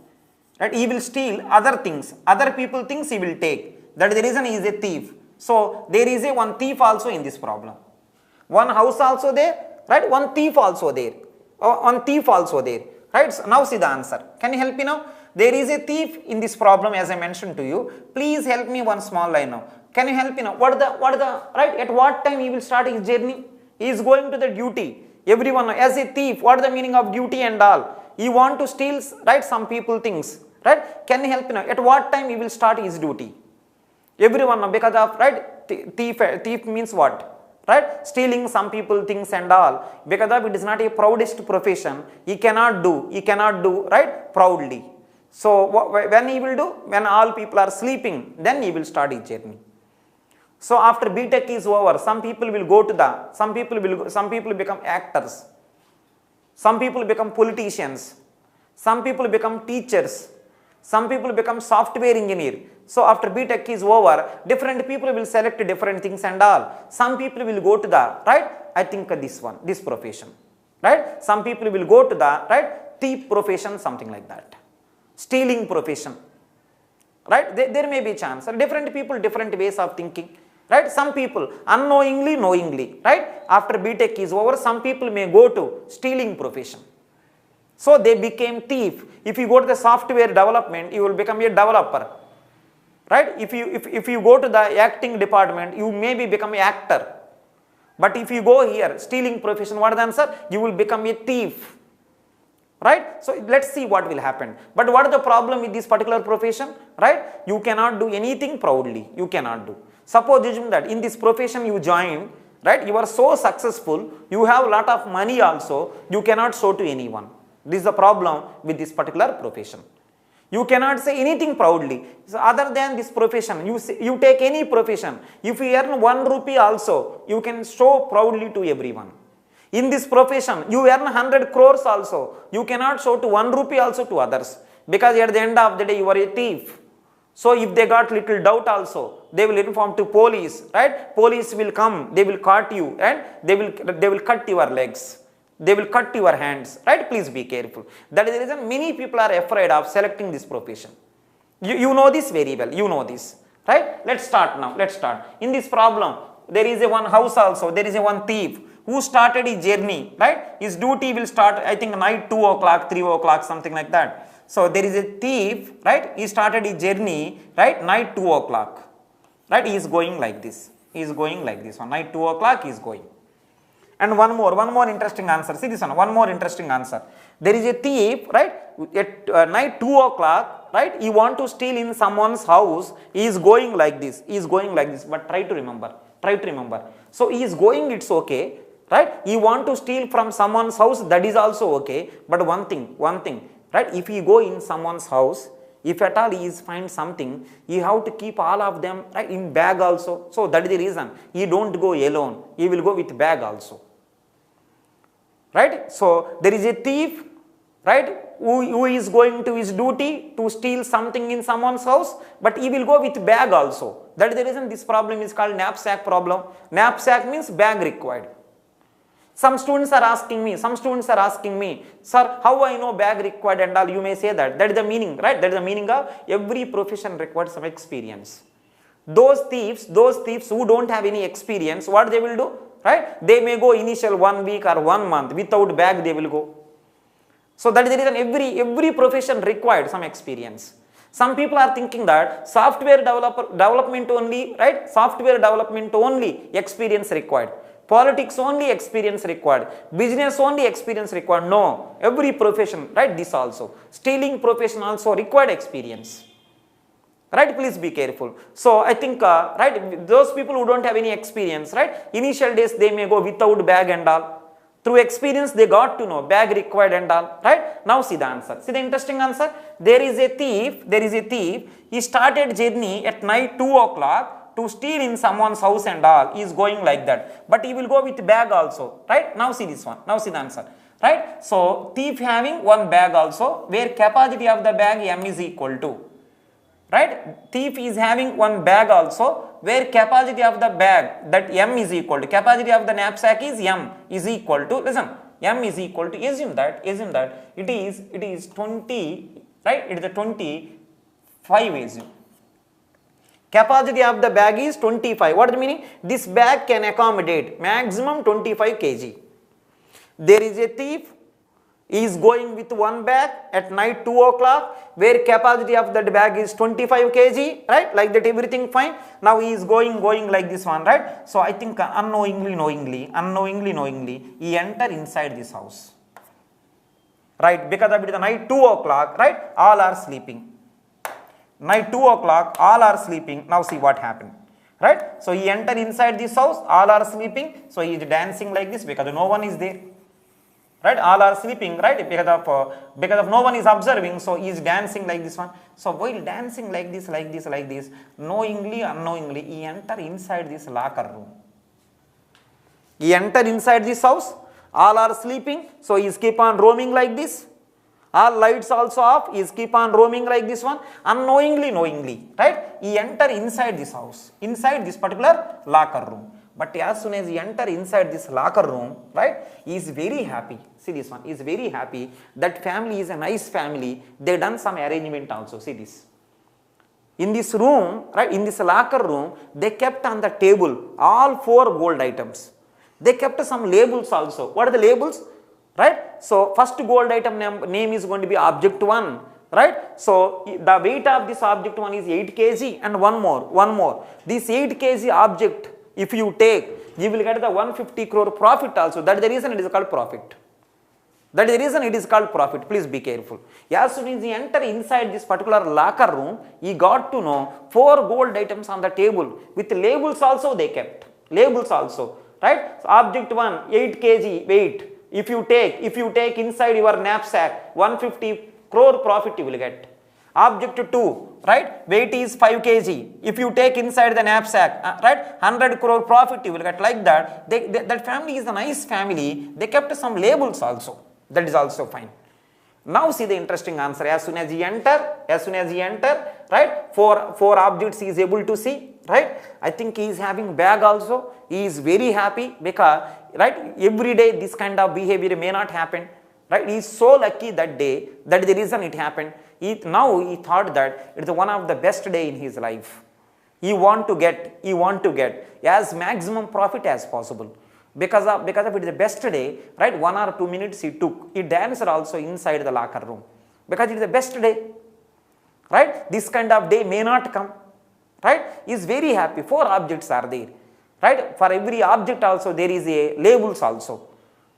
Right, he will steal other things, other people things he will take. That is the reason he is a thief. So there is a one thief also in this problem. One house also there, right? One thief also there. One thief also there. Right? So now see the answer. Can you help me now? There is a thief in this problem as I mentioned to you. Please help me one small line now. Can you help me now? What are the right? At what time he will start his journey? He is going to the duty. Everyone as a thief. What is the meaning of duty and all? He want to steal, right? Some people things. Right? Can you help me now? At what time he will start his duty? Everyone because of right? Thief means what? Right, stealing some people things and all, because of it is not a proudest profession. He cannot do right proudly. So when he will do? When all people are sleeping, then he will start his journey. So after BTech is over, some people will go to some people become actors, some people become politicians, some people become teachers, some people become software engineer. So after BTech is over, different people will select different things and all. Some people will go to right, I think this profession, right? Some people will go to right, thief profession, something like that. Stealing profession, right? There may be chance. Different people, different ways of thinking, right? Some people unknowingly, knowingly, right? After BTech is over, some people may go to stealing profession. So they became thief. If you go to the software development, you will become a developer. Right? If you go to the acting department, you maybe become an actor. But if you go here, stealing profession, what is the answer? You will become a thief. Right? So let's see what will happen. But what is the problem with this particular profession? Right? You cannot do anything proudly. You cannot do. Suppose assume that in this profession you join, right? You are so successful, you have a lot of money also, you cannot show to anyone. This is the problem with this particular profession. You cannot say anything proudly. So other than this profession, you take any profession. If you earn 1 rupee also, you can show proudly to everyone. In this profession, you earn 100 crores also. You cannot show to 1 rupee also to others. Because at the end of the day, you are a thief. So if they got little doubt also, they will inform to police, right? Police will come, they will cut you and they will cut your legs. They will cut your hands, right? Please be careful. That is the reason many people are afraid of selecting this profession. You know this very well. You know this, right? Let's start now. Let's start. In this problem, there is a one house also. There is a one thief who started his journey, right? His duty will start, I think, night 2 o'clock, 3 o'clock, something like that. So there is a thief, right? He started his journey, right? Night 2 o'clock, right? He is going like this. He is going like this. On night 2 o'clock, he is going. And one more interesting answer. See this one more interesting answer. There is a thief, right? At night 2 o'clock, right? He want to steal in someone's house. He is going like this. He is going like this. But try to remember. So he is going, it's okay, right? He want to steal from someone's house. That is also okay. But one thing, right? If he go in someone's house, if at all he is find something, you have to keep all of them, right, in bag also. So that is the reason. He don't go alone. He will go with bag also. Right? So there is a thief, right, who is going to his duty to steal something in someone's house, but he will go with bag also. That is the reason this problem is called knapsack problem. Knapsack means bag required. Some students are asking me, sir, how I know bag required and all? You may say that. That is the meaning, right? That is the meaning of every profession requires some experience. Those thieves who don't have any experience, what they will do? Right? They may go initial 1 week or 1 month without bag they will go. So that is the reason every profession required some experience. Some people are thinking that software development only, right? Software development only experience required. Politics only experience required. Business only experience required. No, every profession, right? This also. Stealing profession also required experience. Right, please be careful. So I think, right, those people who don't have any experience, right, initial days they may go without bag and all. Through experience they got to know bag required and all, right. Now see the answer. See the interesting answer. There is a thief, he started journey at night 2 o'clock, to steal in someone's house and all, he is going like that. But he will go with bag also, right? Now see this one, now see the answer, right? So thief having one bag also, where capacity of the bag m is equal to, right? Thief is having one bag also, where capacity of the bag, that m is equal to, capacity of the knapsack is m is equal to, listen, m is equal to, assume that it is 20, right? It is a 25, assume. Capacity of the bag is 25. What is the meaning? This bag can accommodate maximum 25 kg. There is a thief, he is going with one bag at night 2 o'clock, where capacity of that bag is 25 kg, right? Like that, everything fine. Now he is going like this one, right? So I think unknowingly, he enter inside this house, right? Because of it is the night 2 o'clock, right? All are sleeping. Night 2 o'clock, all are sleeping. Now see what happened, right? So he enter inside this house, all are sleeping. So he is dancing like this because no one is there, right? All are sleeping, right? Because of no one is observing, so he is dancing like this one. So while dancing like this, knowingly, unknowingly, he enter inside this locker room. He enter inside this house, all are sleeping, so he is keep on roaming like this. All lights also off, he is keep on roaming like this one, knowingly, right? He enter inside this house, inside this particular locker room. But as soon as he enter inside this locker room, right, he is very happy. See this one, he is very happy. That family is a nice family. They done some arrangement also. See this. In this room, right, in this locker room, they kept on the table all 4 gold items. They kept some labels also. What are the labels? Right? So first gold item name is going to be object 1. Right? So the weight of this object 1 is 8 kg and one more. This 8 kg object, if you take, you will get the 150 crore profit also. That is the reason it is called profit. That is the reason it is called profit. Please be careful. As soon as he enter inside this particular locker room, he got to know 4 gold items on the table with labels also they kept. Labels also. Right? So object 1, 8 kg weight. If you take inside your knapsack, 150 crore profit you will get. Object 2, right? Weight is 5 kg. If you take inside the knapsack, right? 100 crore profit you will get. Like that. That family is a nice family. They kept some labels also. That is also fine. Now see the interesting answer. As soon as he enter, right? Four objects he is able to see, right? I think he is having bag also. He is very happy because, right, every day this kind of behavior may not happen, right? He is so lucky that day. That is the reason it happened. Now he thought that it is one of the best day in his life. He want to get as maximum profit as possible. Because of it is the best day, right? 1 or 2 minutes he took. He danced also inside the locker room. Because it is the best day, right? This kind of day may not come, right? He is very happy. 4 objects are there, right? For every object also there is a labels also.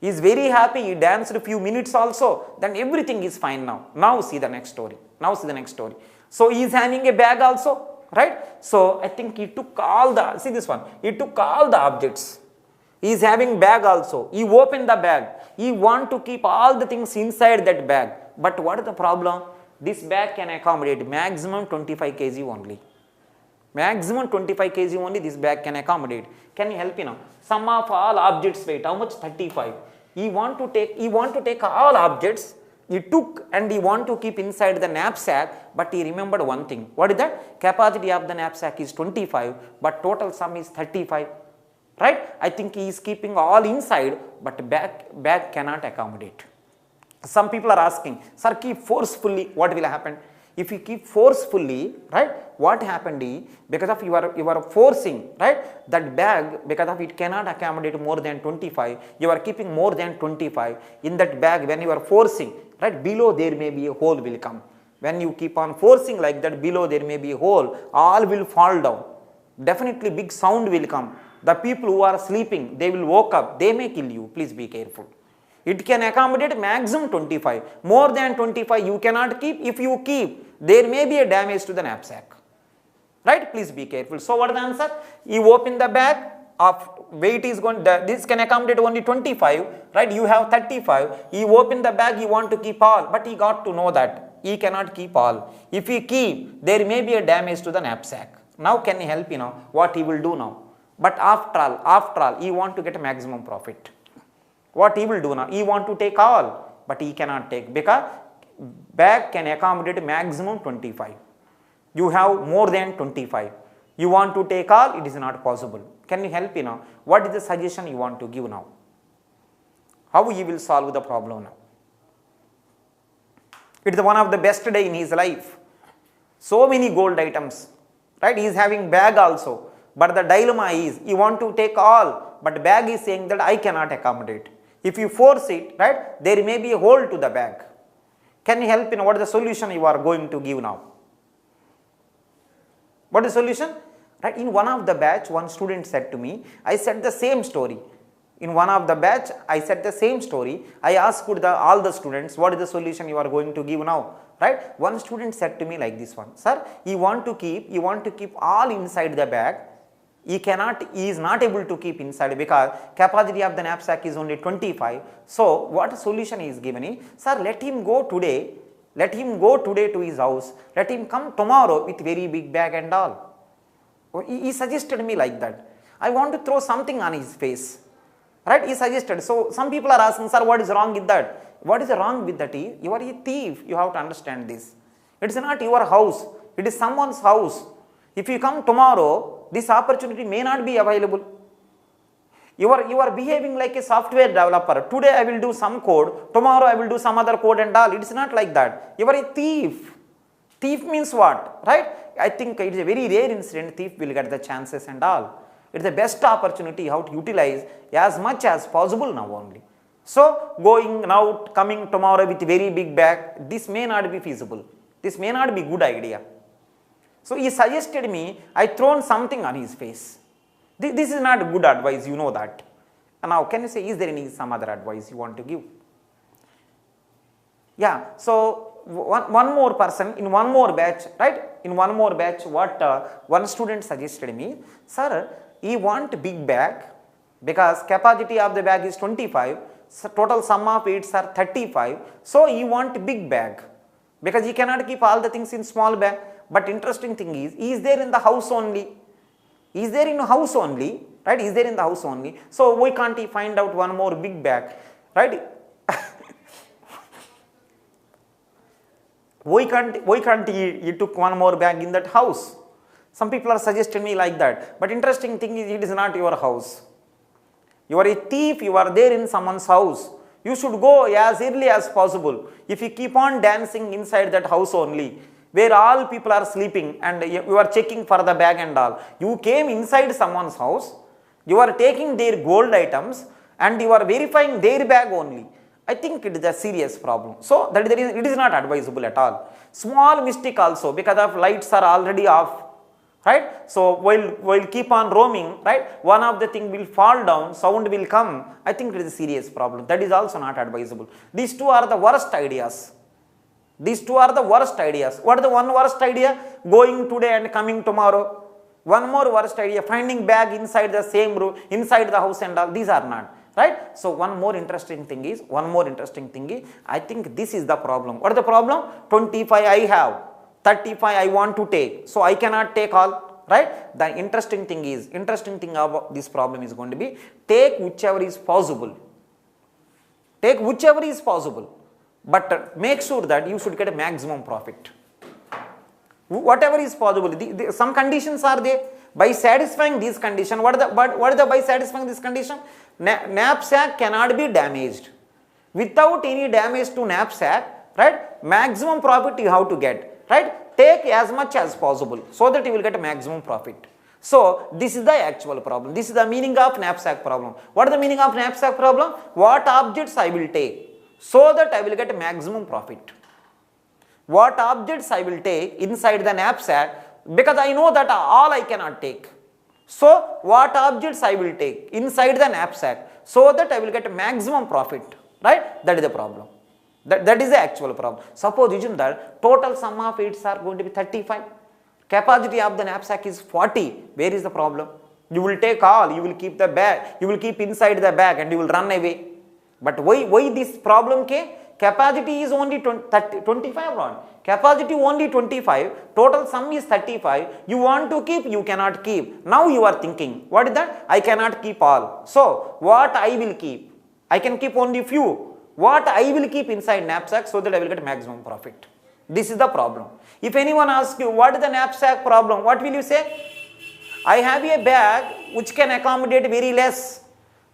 He is very happy. He danced a few minutes also. Then everything is fine now. Now see the next story. So he is having a bag also, right? So I think he took all the, see this one. He took all the objects. He is having bag also. He opened the bag. He want to keep all the things inside that bag. But what is the problem? This bag can accommodate maximum 25 kg only. Maximum 25 kg only this bag can accommodate. Can you help me now? Sum of all objects weight, how much? 35. He want to take all objects. He took and he want to keep inside the knapsack, but he remembered one thing. What is that? Capacity of the knapsack is 25, but total sum is 35. Right? I think he is keeping all inside, but bag cannot accommodate. Some people are asking, sir, keep forcefully, what will happen? If you keep forcefully, right, what happened is, because of you are forcing, right, that bag, because of it cannot accommodate more than 25, you are keeping more than 25, in that bag when you are forcing, right, below there may be a hole will come. When you keep on forcing like that, below there may be a hole, all will fall down. Definitely big sound will come. The people who are sleeping, they will wake up, they may kill you. Please be careful. It can accommodate maximum 25. More than 25 you cannot keep. If you keep, there may be a damage to the knapsack. Right? Please be careful. So what is the answer? You open the bag, of weight is going, this can accommodate only 25, right? You have 35. You open the bag, you want to keep all, but he got to know that he cannot keep all. If he keep, there may be a damage to the knapsack. Now can you help what he will do now? But after all, he want to get a maximum profit. What he will do now? He want to take all, but he cannot take because bag can accommodate maximum 25. You have more than 25. You want to take all, it is not possible. Can you help What is the suggestion you want to give now? How he will solve the problem now? It is one of the best day in his life. So many gold items, right? He is having bag also, but the dilemma is he want to take all, but bag is saying that I cannot accommodate. If you force it, right, there may be a hole to the bag. Can you help what is the solution you are going to give now? What is the solution? Right, in one of the batch, one student said to me, I said the same story. In one of the batch, I said the same story. I asked all the students, what is the solution you are going to give now? Right? One student said to me like this one, sir, you want to keep all inside the bag. He is not able to keep inside because capacity of the knapsack is only 25. So what solution is given is, sir, let him go today to his house. Let him come tomorrow with very big bag and all. He suggested me like that. I want to throw something on his face. Right? He suggested. So some people are asking, sir, what is wrong with that? What is wrong with that? You are a thief. You have to understand this. It is not your house. It is someone's house. If you come tomorrow, this opportunity may not be available. You are behaving like a software developer. Today I will do some code. Tomorrow I will do some other code and all. It is not like that. You are a thief. Thief means what? Right? I think it is a very rare incident thief will get the chances and all. It is the best opportunity how to utilize as much as possible now only. So going now, coming tomorrow with very big bag, this may not be feasible. This may not be good idea. So he suggested me, I thrown something on his face. This is not good advice, you know that. And now can you say, is there some other advice you want to give? Yeah, so one more person in one more batch, right? In one more batch, what one student suggested me, sir, he want big bag because capacity of the bag is 25, so total sum of weights are 35, so he want big bag because he cannot keep all the things in small bag. But interesting thing is, he is there in the house only. He is there in the house only, right? He is there in the house only. So why can't he find out one more big bag, right? Why can't he took one more bag in that house? Some people are suggesting me like that. But interesting thing is, it is not your house. You are a thief, you are there in someone's house. You should go as early as possible. If you keep on dancing inside that house only, where all people are sleeping and you are checking for the bag and all, you came inside someone's house, you are taking their gold items and you are verifying their bag only. I think it is a serious problem. So that it is not advisable at all. Small mistake also, because of lights are already off, right? So while keep on roaming, right, one of the thing will fall down, sound will come. I think it is a serious problem. That is also not advisable. These two are the worst ideas. These two are the worst ideas. What is the one worst idea? Going today and coming tomorrow. One more worst idea, finding bag inside the same room, inside the house and all. These are not. Right? So one more interesting thing is, I think this is the problem. What is the problem? 25 I have, 35 I want to take. So I cannot take all. Right? The interesting thing about this problem is going to be, take whichever is possible. Take whichever is possible. But make sure that you should get a maximum profit. Whatever is possible. Some conditions are there. By satisfying these conditions, what is the by satisfying this condition? Knapsack cannot be damaged. Without any damage to knapsack, right, maximum profit you have to get. Right? Take as much as possible so that you will get a maximum profit. So this is the actual problem. This is the meaning of knapsack problem. What is the meaning of knapsack problem? What objects I will take so that I will get a maximum profit. What objects I will take inside the knapsack, because I know that all I cannot take. So what objects I will take inside the knapsack so that I will get a maximum profit. Right? That is the problem. That is the actual problem. Suppose assume that total sum of weights are going to be 35. Capacity of the knapsack is 40. Where is the problem? You will take all, you will keep the bag, you will keep inside the bag and you will run away. But why this problem came? Capacity is only 25 rod. Capacity only 25. Total sum is 35. You want to keep, you cannot keep. Now you are thinking, what is that? I cannot keep all. So what I will keep? I can keep only few. What I will keep inside knapsack so that I will get maximum profit. This is the problem. If anyone asks you, what is the knapsack problem? What will you say? I have a bag which can accommodate very less,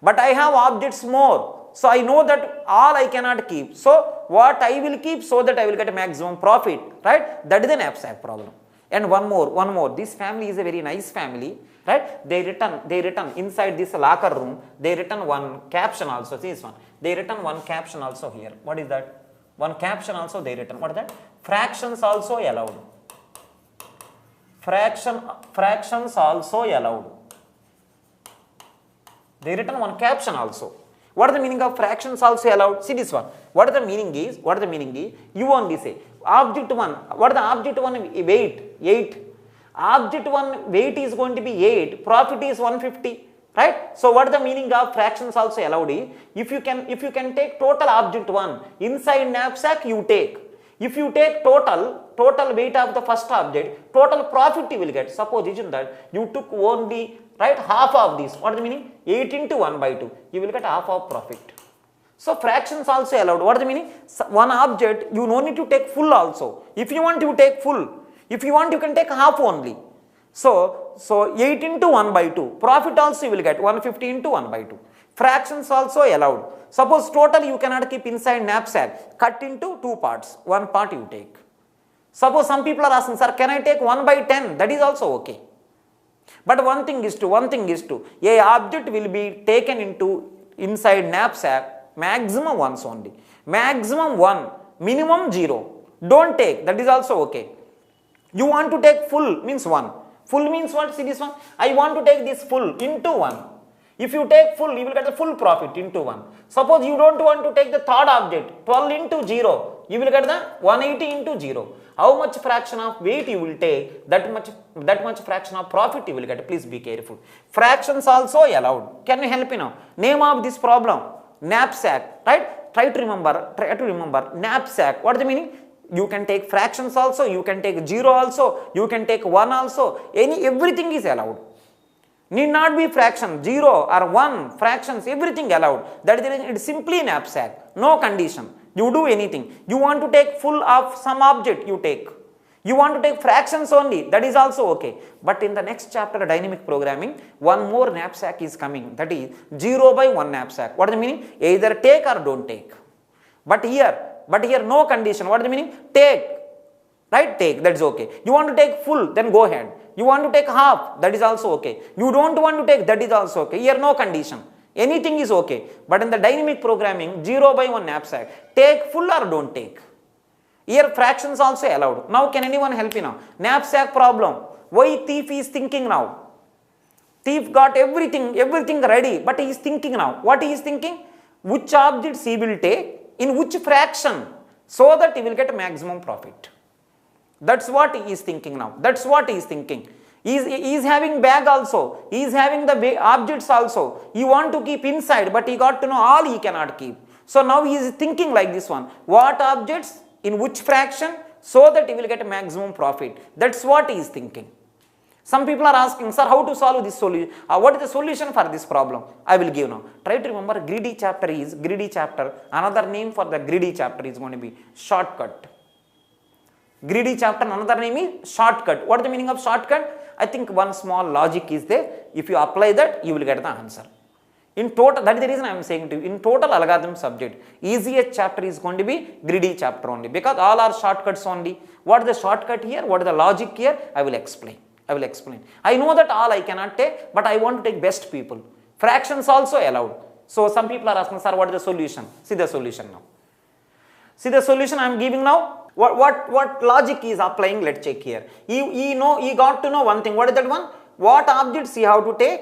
but I have objects more. So I know that all I cannot keep. So what I will keep so that I will get a maximum profit, right? That is the knapsack problem. And one more. This family is a very nice family, right? They written inside this locker room, they written one caption also. See this one. They written one caption also here. What is that? One caption also they written. What is that? Fractions also allowed. Fractions also allowed. They written one caption also. What is the meaning of fractions also allowed? See this one. What is the meaning is? You only say object 1. What is the object 1 weight? 8. Object 1 weight is going to be 8. Profit is 150. Right? So what is the meaning of fractions also allowed? If you can take total object 1 inside knapsack, you take. If you take total weight of the first object, total profit you will get. Suppose isn't that you took only, right, half of this. What is the meaning? 8 into 1 by 2. You will get half of profit. So fractions also allowed. What is the meaning? One object you no need to take full also. If you want, you take full. If you want, you can take half only. So 8 into 1 by 2. Profit also you will get 150 into 1 by 2. Fractions also allowed. Suppose total you cannot keep inside knapsack. Cut into 2 parts. 1 part you take. Suppose some people are asking, sir, can I take 1 by 10? That is also okay. But one thing is to, a object will be taken into inside knapsack maximum once only. Maximum 1, minimum 0. Don't take, that is also okay. You want to take full means 1. Full means what? See this one. I want to take this full into 1. If you take full, you will get the full profit into 1. Suppose you don't want to take the third object, 12 into 0. You will get the 180 into 0. How much fraction of weight you will take, that much fraction of profit you will get. Please be careful. Fractions also allowed. Can you help me now? Name of this problem, knapsack, right? Try to remember knapsack. What is the meaning? You can take fractions also, you can take 0 also, you can take 1 also. Everything is allowed. Need not be fraction, 0 or 1, fractions, everything allowed. That is, it is simply knapsack, no condition. You do anything. You want to take full of some object, you take. You want to take fractions only, that is also okay. But in the next chapter, dynamic programming, one more knapsack is coming. That is 0 by 1 knapsack. What is the meaning? Either take or don't take. But here no condition. What is the meaning? Take. Right? Take. That is okay. You want to take full, then go ahead. You want to take half, that is also okay. You don't want to take, that is also okay. Here no condition. Anything is okay. But in the dynamic programming, 0 by 1 knapsack, take full or don't take. Here fractions also allowed. Now can anyone help me now? Knapsack problem. Why thief is thinking now? Thief got everything ready, but he is thinking now. What he is thinking? Which objects he will take, in which fraction, so that he will get maximum profit. That's what he is thinking now. That's what he is thinking. He is having bag also. He is having the objects also. He want to keep inside, but he got to know all he cannot keep. So now he is thinking like this one. What objects, in which fraction, so that he will get a maximum profit. That's what he is thinking. Some people are asking, sir, how to solve this solution? What is the solution for this problem? I will give now. Try to remember, greedy chapter. Another name for the greedy chapter is going to be shortcut. Greedy chapter, another name is shortcut. What is the meaning of shortcut? I think one small logic is there. If you apply that, you will get the answer. In total, that is the reason I am saying to you, in total algorithm subject, easiest chapter is going to be greedy chapter only, because all are shortcuts only. What is the shortcut here? What is the logic here? I will explain. I know that all I cannot take, but I want to take best people. Fractions also allowed. So some people are asking, sir, what is the solution? See the solution now. See the solution I am giving now. What logic is applying? Let's check here. He got to know one thing. What is that one? What objects he have to take,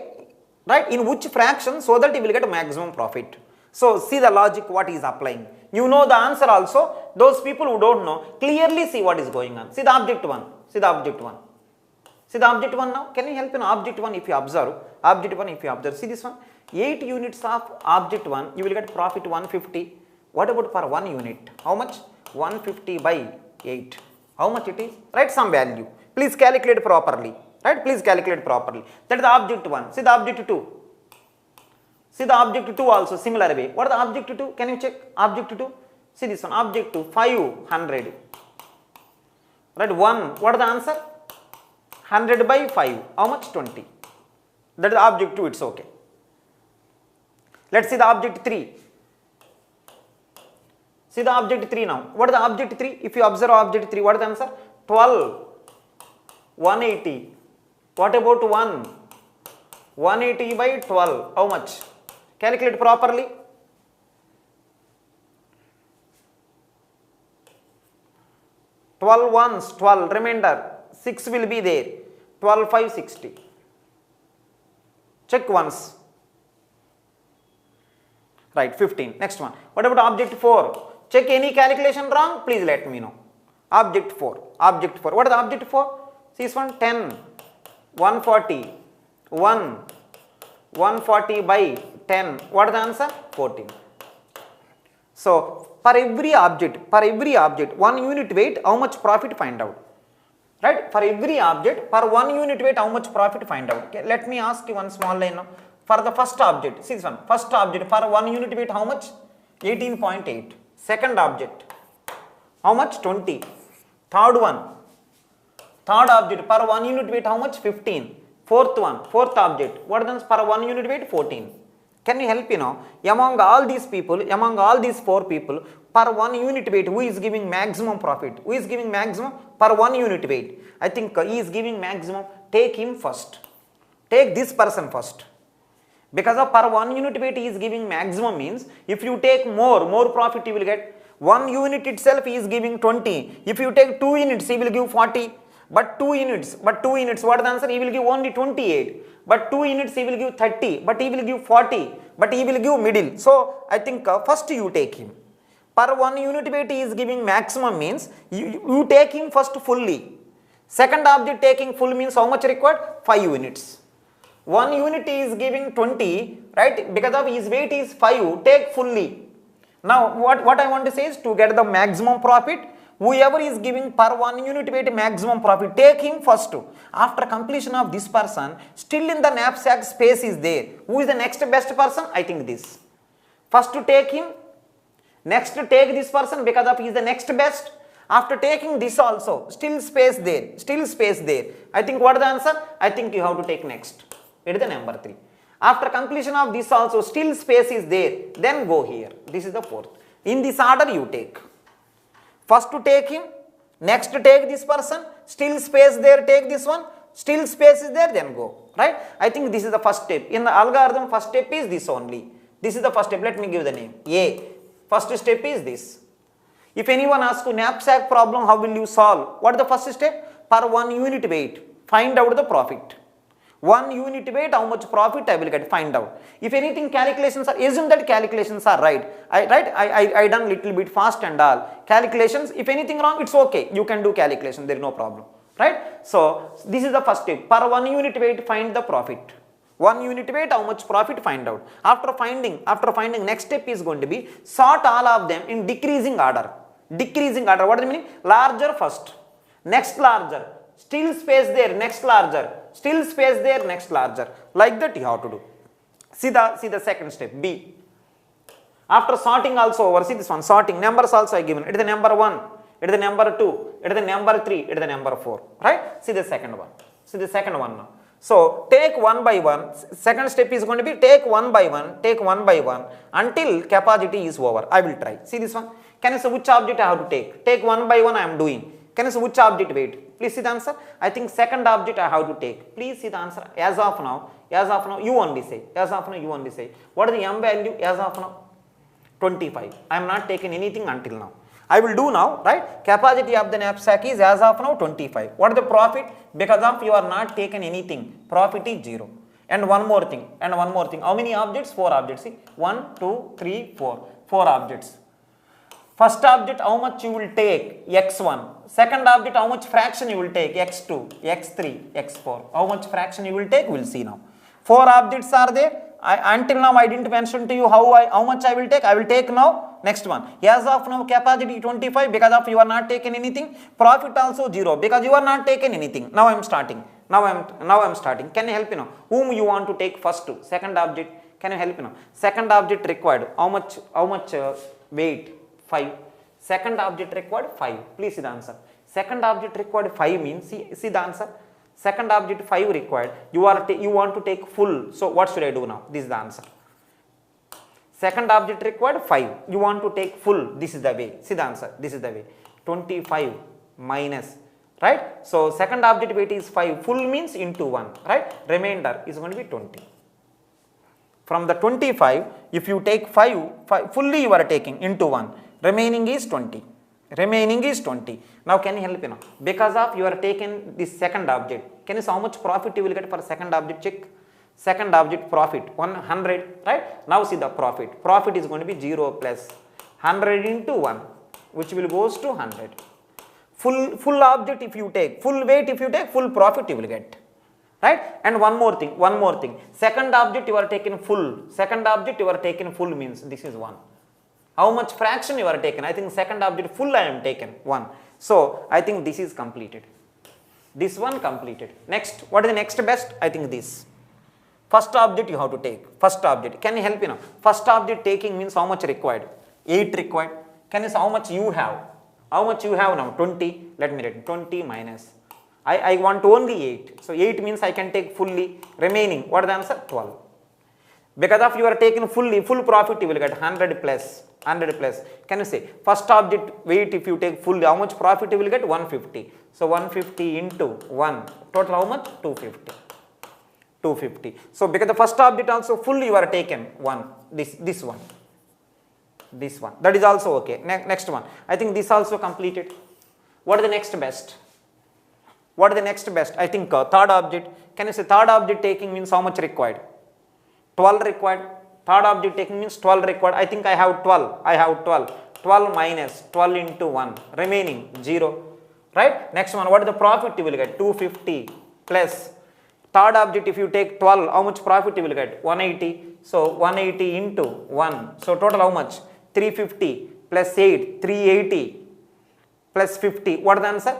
right? In which fraction, so that he will get a maximum profit. So see the logic what he is applying. You know the answer also. Those people who don't know, clearly see what is going on. See the object 1. See the object 1. See the object 1 now. Can you help in object 1 if you observe? Object 1 if you observe. See this one. 8 units of object 1, you will get profit 150. What about per 1 unit? How much? 150 by 8. How much it is? Write some value. Please calculate properly. Right? Please calculate properly. That is the object 1. See the object 2. See the object 2 also similar way. What is the object 2? Can you check? Object 2. See this one. Object 2. 500. Right? 1. What is the answer? 100 by 5. How much? 20. That is the object 2. It's okay. Let's see the object 3. See the object 3 now. What is the object 3? If you observe object 3, what is the answer? 12. 180. What about 1? 180 by 12. How much? Calculate properly. 12 ones, 12. Remainder. 6 will be there. 12 5 60. Check once. Right, 15. Next one. What about object 4? Check any calculation wrong, please let me know. Object 4. Object 4. What is the object 4? See this one. 10. 140. 1. 140 by 10. What is the answer? 14. So, for every object, 1 unit weight, how much profit find out? Right? For every object, per 1 unit weight, how much profit find out? Okay, let me ask you one small line now. For the first object, see this one. First object, for 1 unit weight, how much? 18.8. Second object, how much? 20. Third one, third object, per 1 unit weight, how much? 15. Fourth one, fourth object, what is per 1 unit weight? 14. Can you help among all these people, among all these 4 people, per 1 unit weight, who is giving maximum profit? Who is giving maximum? Per 1 unit weight. I think he is giving maximum. Take him first. Take this person first. Because of per 1 unit weight he is giving maximum means, if you take more profit you will get. 1 unit itself he is giving 20. If you take 2 units he will give 40. But 2 units, what is the answer? He will give only 28. But 2 units he will give 30. But he will give 40. But he will give middle. So I think first you take him. Per 1 unit weight he is giving maximum means, you take him first fully. Second object taking full means how much required? 5 units. 1 unit is giving 20, right? Because of his weight is 5, take fully. Now what I want to say is, to get the maximum profit, whoever is giving per 1 unit weight maximum profit, take him first. After completion of this person, still in the knapsack space is there. Who is the next best person? I think this. First to take him, next to take this person because of he is the next best. After taking this also, still space there, still space there. I think what is the answer? I think you have to take next. It is the number 3. After completion of this also, still space is there, then go here. This is the 4th. In this order you take. First to take him, next to take this person, still space there, take this one, still space is there, then go. Right? I think this is the first step. In the algorithm, first step is this only. This is the first step. Let me give the name. A. First step is this. If anyone asks you knapsack problem, how will you solve? What is the first step? Per 1 unit weight, find out the profit. 1 unit weight, how much profit I will get, find out. If anything calculations are, assume that calculations are right. I done little bit fast and all. Calculations, if anything wrong, it's okay. You can do calculation, there is no problem. Right? So, this is the first step. Per 1 unit weight, find the profit. 1 unit weight, how much profit, find out. After finding, next step is going to be sort all of them in decreasing order. Decreasing order, what does it mean? Larger first, next larger, still space there, next larger, still space there, next larger. Like that you have to do. See the second step, B. After sorting also over, see this one, sorting, numbers also I given. It is the number 1, it is the number 2, it is the number 3, it is the number 4. Right? See the second one. See the second one now. So, take 1 by 1, second step is going to be take 1 by 1, take 1 by 1 until capacity is over. I will try. See this one. Can you say which object I have to take? Take 1 by 1 I am doing. Can you say which object weight? Please see the answer. I think second object I have to take. Please see the answer. As of now, you only say. As of now, you only say. What is the m value as of now? 25. I am not taking anything until now. I will do now, right? Capacity of the knapsack is as of now 25. What is the profit? Because of you are not taken anything. Profit is 0. And one more thing. How many objects? 4 objects. See, 1, 2, 3, 4. 4 objects. First object, how much you will take? X1. Second object, how much fraction you will take? X2, X3, X4. How much fraction you will take? We will see now. 4 objects are there. Until now I didn't mention to you how much I will take. I will take now Next one, as of now capacity 25 because of you are not taken anything. Profit also 0 because you are not taken anything. Now I am starting. Now I am starting. Can you help me now? Whom you want to take first to? Second object. Can you help me now? Second object required. How much weight? 5. Second object required 5. Please see the answer. Second object required 5 means see the answer. Second object 5 required. You want to take full. So what should I do now? This is the answer. Second object required 5. You want to take full. This is the way. See the answer. This is the way. 25 minus. Right? So second object weight is 5. Full means into 1. Right? Remainder is going to be 20. From the 25, if you take 5 fully you are taking into 1. Remaining is 20. Remaining is 20. Now can you help me now? Because of you are taken this second object. Can you see how much profit you will get for second object? Check. Second object profit 100, right? Now see the profit. Profit is going to be 0 plus 100 into 1, which will goes to 100. Full object if you take, full weight if you take, full profit you will get, right? And one more thing. Second object you are taken full. Second object you are taken full means this is 1. How much fraction you are taken? I think second object full I am taken 1. So I think this is completed. This one completed. Next, what is the next best? I think this. First object you have to take. First object. Can you help me now? First object taking means how much required? 8 required. Can you say how much you have? How much you have now? 20. Let me write 20 minus. I want only 8. So 8 means I can take fully. Remaining. What is the answer? 12. Because of you are taken fully, full profit you will get 100 plus. 100 plus. Can you say first object weight if you take fully, how much profit you will get? 150. So 150 into 1. Total how much? 250. 250. So because the first object also fully you are taken 1. This one. This one. That is also okay. Next one. I think this also completed. What is the next best? What is the next best? I think third object. Can you say third object taking means how much required? 12 required. Third object taking means 12 required. I think I have 12. I have 12. 12 minus 12 into 1. Remaining 0. Right? Next one. What is the profit you will get? 250 plus. Third object if you take 12, how much profit you will get? 180. So 180 into 1. So total how much? 350 plus 8. 380 plus 50. What is the answer?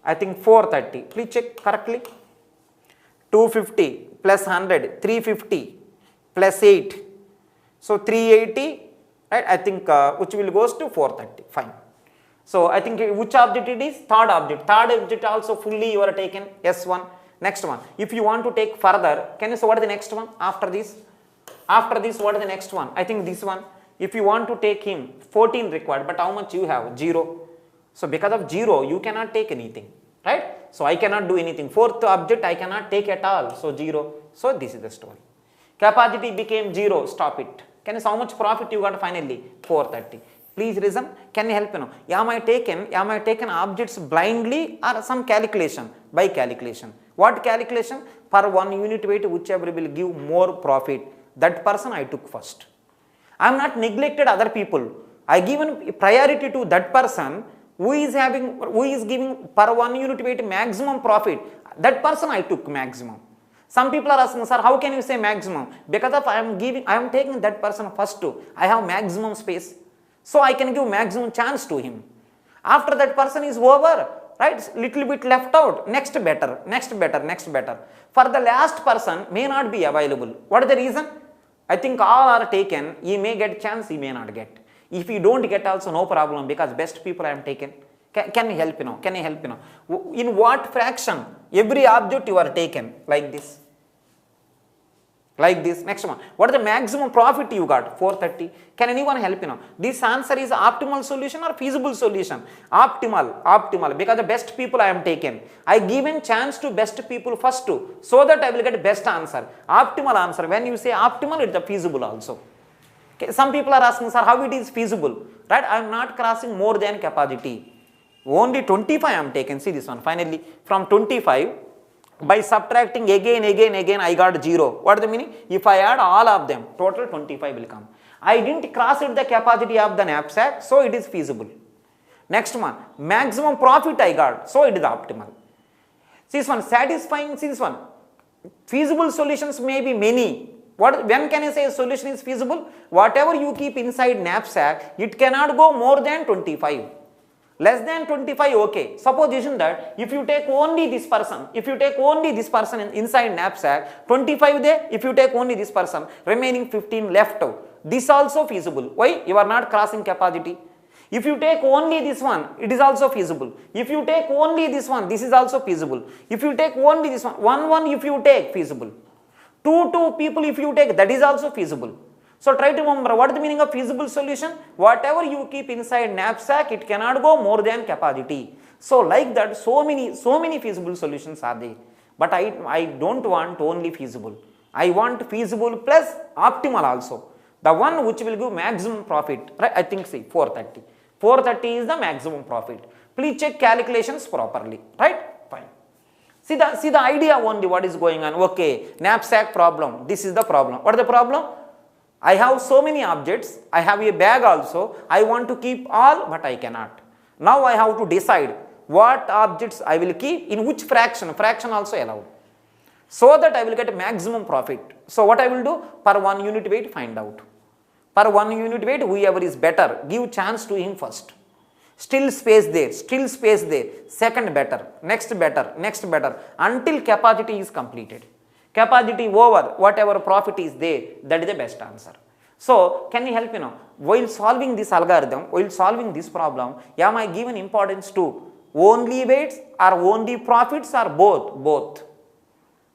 I think 430. Please check correctly. 250 plus 100. 350 plus 8. So 380. Right? I think which will goes to 430. Fine. So I think which object it is? Third object. Third object also fully you are taken S1. Next one. If you want to take further, can you say what is the next one after this? After this, what is the next one? I think this one. If you want to take him, 14 required, but how much you have? 0. So because of 0, you cannot take anything, right? So I cannot do anything. Fourth object, I cannot take at all. So 0. So this is the story. Capacity became 0. Stop it. Can you say how much profit you got finally? 430. Please reason. Can you help me now? Am I taken objects blindly or some calculation? By calculation. What calculation? Per 1 unit weight, whichever will give more profit. That person I took first. I am not neglected other people. I given priority to that person who is giving per 1 unit weight maximum profit. That person I took maximum. Some people are asking, sir, how can you say maximum? Because of I am taking that person first too. I have maximum space. So I can give maximum chance to him. After that person is over, right? Little bit left out. Next better. For the last person may not be available. What is the reason? I think all are taken. He may get chance, he may not get. If you don't get also no problem because best people I am taken. Can you help me now? Can you help me now? In what fraction? Every object you are taken like this. Like this. Next one. What is the maximum profit you got? 430. Can anyone help you now? This answer is optimal solution or feasible solution? Optimal. Because the best people I am taken. I given chance to best people first too. So that I will get best answer. Optimal answer. When you say optimal, it's a feasible also. Okay. Some people are asking, sir, how it is feasible? Right? I am not crossing more than capacity. Only 25 I am taken. See this one. Finally, from 25. By subtracting again, I got 0. What is the meaning? If I add all of them, total 25 will come. I didn't cross it the capacity of the knapsack, so it is feasible. Next one, maximum profit I got, so it is optimal. See this one, satisfying, see this one. Feasible solutions may be many, When can I say a solution is feasible? Whatever you keep inside knapsack, it cannot go more than 25. Less than 25, okay. Supposition that if you take only this person, inside knapsack, 25 there, if you take only this person, remaining 15 left. This also feasible. Why? You are not crossing capacity. If you take only this one, it is also feasible. If you take only this one, this is also feasible. If you take only this one, if you take, feasible. Two people if you take, that is also feasible. So try to remember what is the meaning of feasible solution. Whatever you keep inside knapsack, it cannot go more than capacity. So like that, so many feasible solutions are there. But I don't want only feasible. I want feasible plus optimal also. The one which will give maximum profit, right? I think see 430. 430 is the maximum profit. Please check calculations properly, right? Fine. See the idea only what is going on. Okay, knapsack problem. This is the problem. What is the problem? I have so many objects. I have a bag also. I want to keep all, but I cannot. Now I have to decide what objects I will keep in which fraction. Fraction also allowed. So that I will get maximum profit. So what I will do? Per 1 unit weight find out. Per 1 unit weight, whoever is better, give chance to him first. Still space there, second better, next better, until capacity is completed. Capacity over, whatever profit is there, that is the best answer. So, can you help me now? While solving this algorithm, while solving this problem, am I given importance to only weights or only profits or both? Both.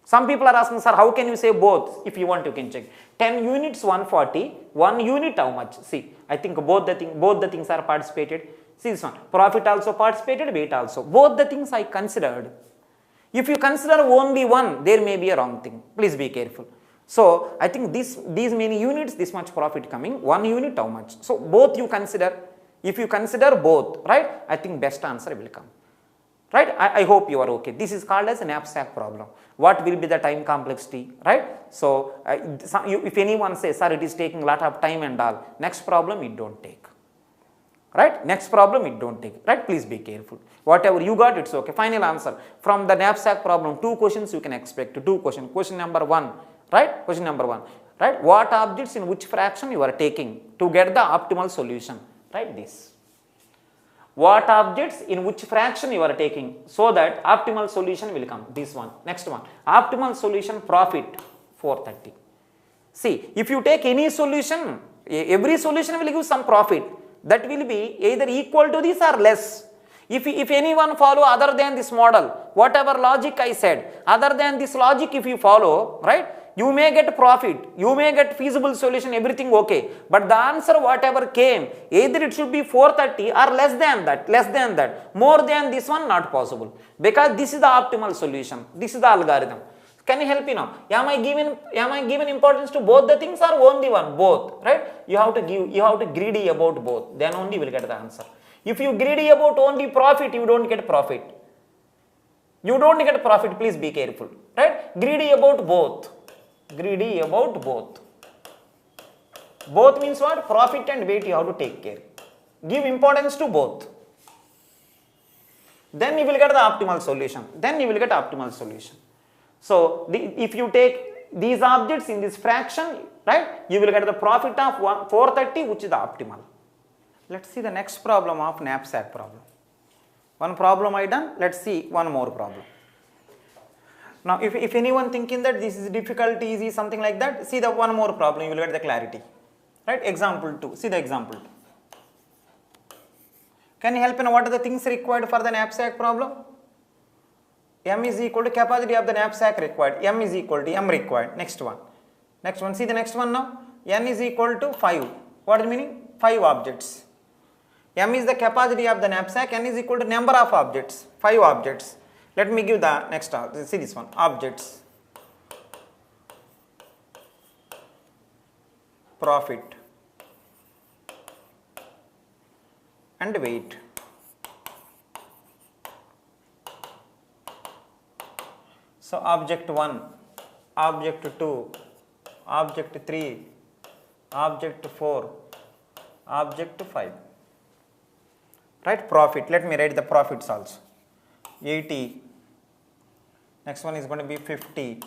Some people are asking, sir, how can you say both? If you want, you can check. 10 units 140, 1 unit how much? See, I think both the things are participated. See this one, profit also participated, weight also. Both the things I considered. If you consider only one, there may be a wrong thing. Please be careful. So, I think these many units, this much profit coming, 1 unit how much? So, both you consider. If you consider both, right, I think best answer will come. Right? I hope you are okay. This is called as a knapsack problem. What will be the time complexity, right? So, if anyone says, sir, it is taking a lot of time and all, next problem it don't take. Right? Next problem it don't take. Right? Please be careful. Whatever you got, it's okay. Final answer. From the knapsack problem, 2 questions you can expect. 2 questions. Question number 1. Right? Question number 1. Right? What objects in which fraction you are taking to get the optimal solution? Right? This. What objects in which fraction you are taking so that optimal solution will come. This one. Next one. Optimal solution profit 430. See, if you take any solution, every solution will give some profit. That will be either equal to this or less. If anyone follow other than this model, whatever logic I said, other than this logic if you follow, right, you may get profit, you may get feasible solution, everything okay. But the answer whatever came, either it should be 430 or less than that. More than this one not possible. Because this is the optimal solution. This is the algorithm. Can you help me now? Am I given importance to both the things or only one? Both, right? You have to greedy about both. Then only you will get the answer. If you greedy about only profit, you don't get profit. You don't get profit, please be careful. Right? Greedy about both. Greedy about both. Both means what? Profit and weight you have to take care. Give importance to both. Then you will get the optimal solution. So, if you take these objects in this fraction, right, you will get the profit of 430, which is the optimal. Let's see the next problem of knapsack problem. One problem I done, let's see one more problem. Now, if anyone thinking that this is difficult, easy, something like that, see the one more problem, you will get the clarity. Right, example 2, see the example 2. Can you help me know what are the things required for the knapsack problem? M is equal to capacity of the knapsack required. M is equal to M required. Next one. See the next one now. N is equal to 5. What is the meaning? 5 objects. M is the capacity of the knapsack. N is equal to number of objects. 5 objects. Let me give the next. See this one. Objects. Profit. And weight. So, object 1, object 2, object 3, object 4, object 5. Right, profit. Let me write the profits also. 80. Next one is going to be 50.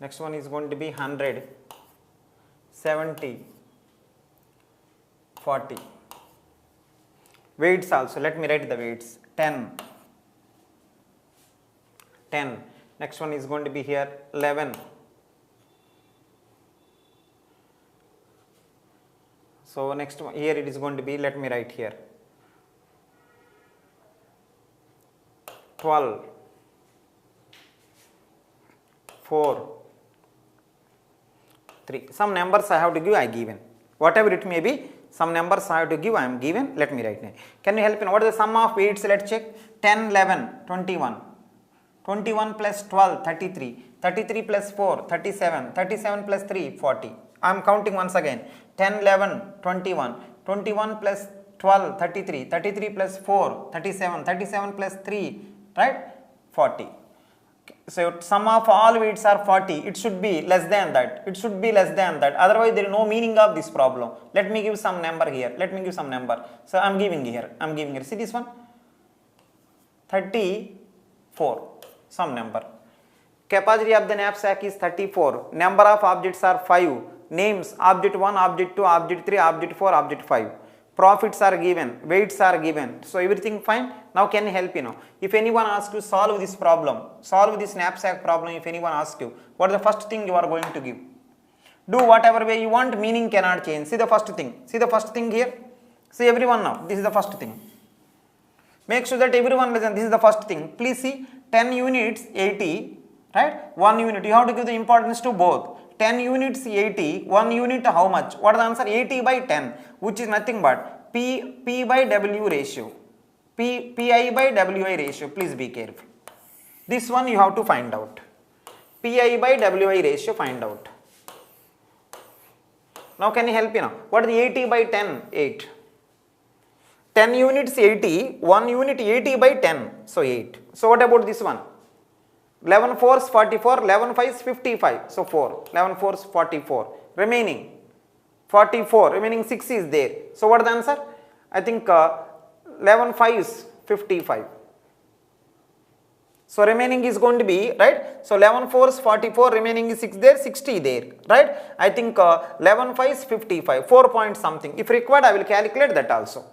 Next one is going to be 100, 70, 40. Weights also, let me write the weights. 10, 10. Next one is going to be here 11. So next one here it is going to be, let me write here 12, 4, 3. Some numbers I have to give, I given. Whatever it may be, some numbers I have to give, I am given. Let me write now. Can you help me? What is the sum of weights? Let's check. 10, 11, 21. 21 plus 12, 33. 33 plus 4, 37. 37 plus 3, 40. I am counting once again. 10, 11, 21. 21 plus 12, 33. 33 plus 4, 37. 37 plus 3, right? 40. So sum of all weights are 40. It should be less than that. It should be less than that. Otherwise, there is no meaning of this problem. Let me give some number here. Let me give some number. So I am giving here. I am giving here. See this one? 34. Some number. Capacity of the knapsack is 34. Number of objects are 5. Names: object 1, object 2, object 3, object 4, object 5. Profits are given. Weights are given. So everything fine. Now can you help you now? If anyone asks you solve this problem, solve this knapsack problem, if anyone asks you, what is the first thing you are going to give? Do whatever way you want, meaning cannot change. See the first thing. See the first thing here. See everyone now. This is the first thing. Make sure that everyone listen. This is the first thing. Please see 10 units 80, right? 1 unit. You have to give the importance to both. 10 units 80, 1 unit how much? What is the answer? 80 by 10, which is nothing but P by W ratio. Pi by Wi ratio. Please be careful. This one you have to find out. Pi by Wi ratio find out. Now can you help me now? What is the 80 by 10? 8. 10 units 80, 1 unit 80 by 10. So 8. So what about this one? 11 4s 44, 11 5s 55. So 4. 11 4s 44. Remaining 44. Remaining 6 is there. So what is the answer? I think 11 5s 55. So remaining is going to be, right? So 11 4s 44. Remaining is 6 there, 60 there, right? I think 11 5s 55. 4 point something. If required, I will calculate that also.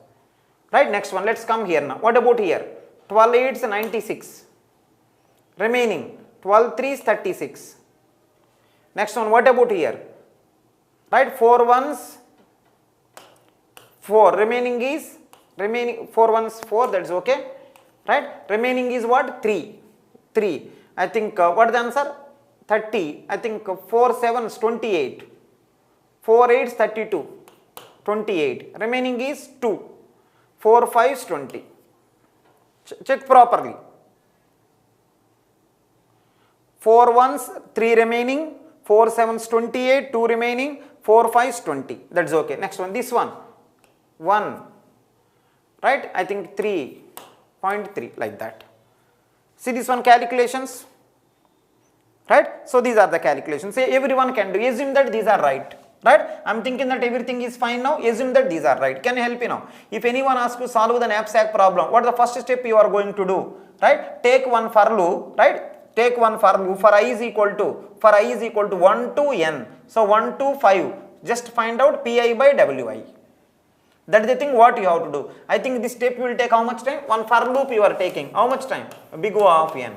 Right? Next one. Let's come here now. What about here? 12 8s 96. Remaining 12 3s 36. Next one, what about here? Right, 4 1s 4. Remaining 4 1s 4. That's okay. Right? Remaining is what? 3. 3. I think what is the answer? 30. I think 4 7s 28. 4 8s 32. 28. Remaining is 2. 4 5s 20. Check properly. 4 1s 3 remaining, 4 7s 28, 2 remaining, 4 5s 20. That's okay. Next one, this one 1, right? I think 3.3 like that. See this one calculations, right? So these are the calculations. Say everyone can do. Assume that these are right. Right? I am thinking that everything is fine now. Assume that these are right. Can you help me now? If anyone asks you solve the knapsack problem, what is the first step you are going to do? Right? Take one for loop, right? Take one for loop for I is equal to 1 to n. So 1 to 5. Just find out Pi by Wi. That is the thing what you have to do. I think this step will take how much time? One for loop you are taking. How much time? Big O of n.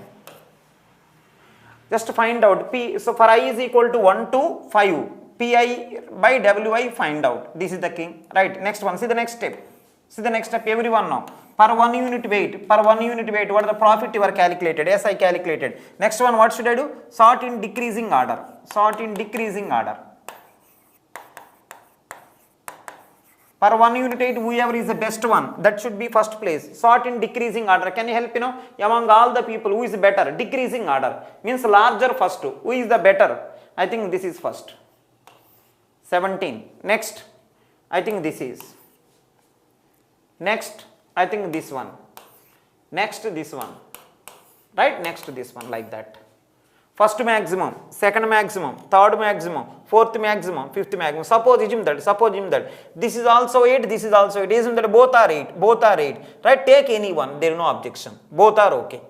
Just find out P. So for I is equal to 1 to 5. Pi by Wi find out. This is the king. Right. Next one. See the next step. See the next step. Everyone now. Per 1 unit weight. Per 1 unit weight. What is the profit you are calculated? Yes, I calculated. Next one. What should I do? Sort in decreasing order. Sort in decreasing order. Per 1 unit weight, whoever is the best one, that should be first place. Sort in decreasing order. Can you help among all the people, who is better? Decreasing order means larger first. Who is the better? I think this is first. 17. Next, I think this is. Next, I think this one. Next, this one. Right? Next, this one, like that. First maximum, second maximum, third maximum, fourth maximum, fifth maximum. Suppose assume that. This is also 8, this is also 8. Assume that both are 8. Right? Take any one, there is no objection. Both are okay.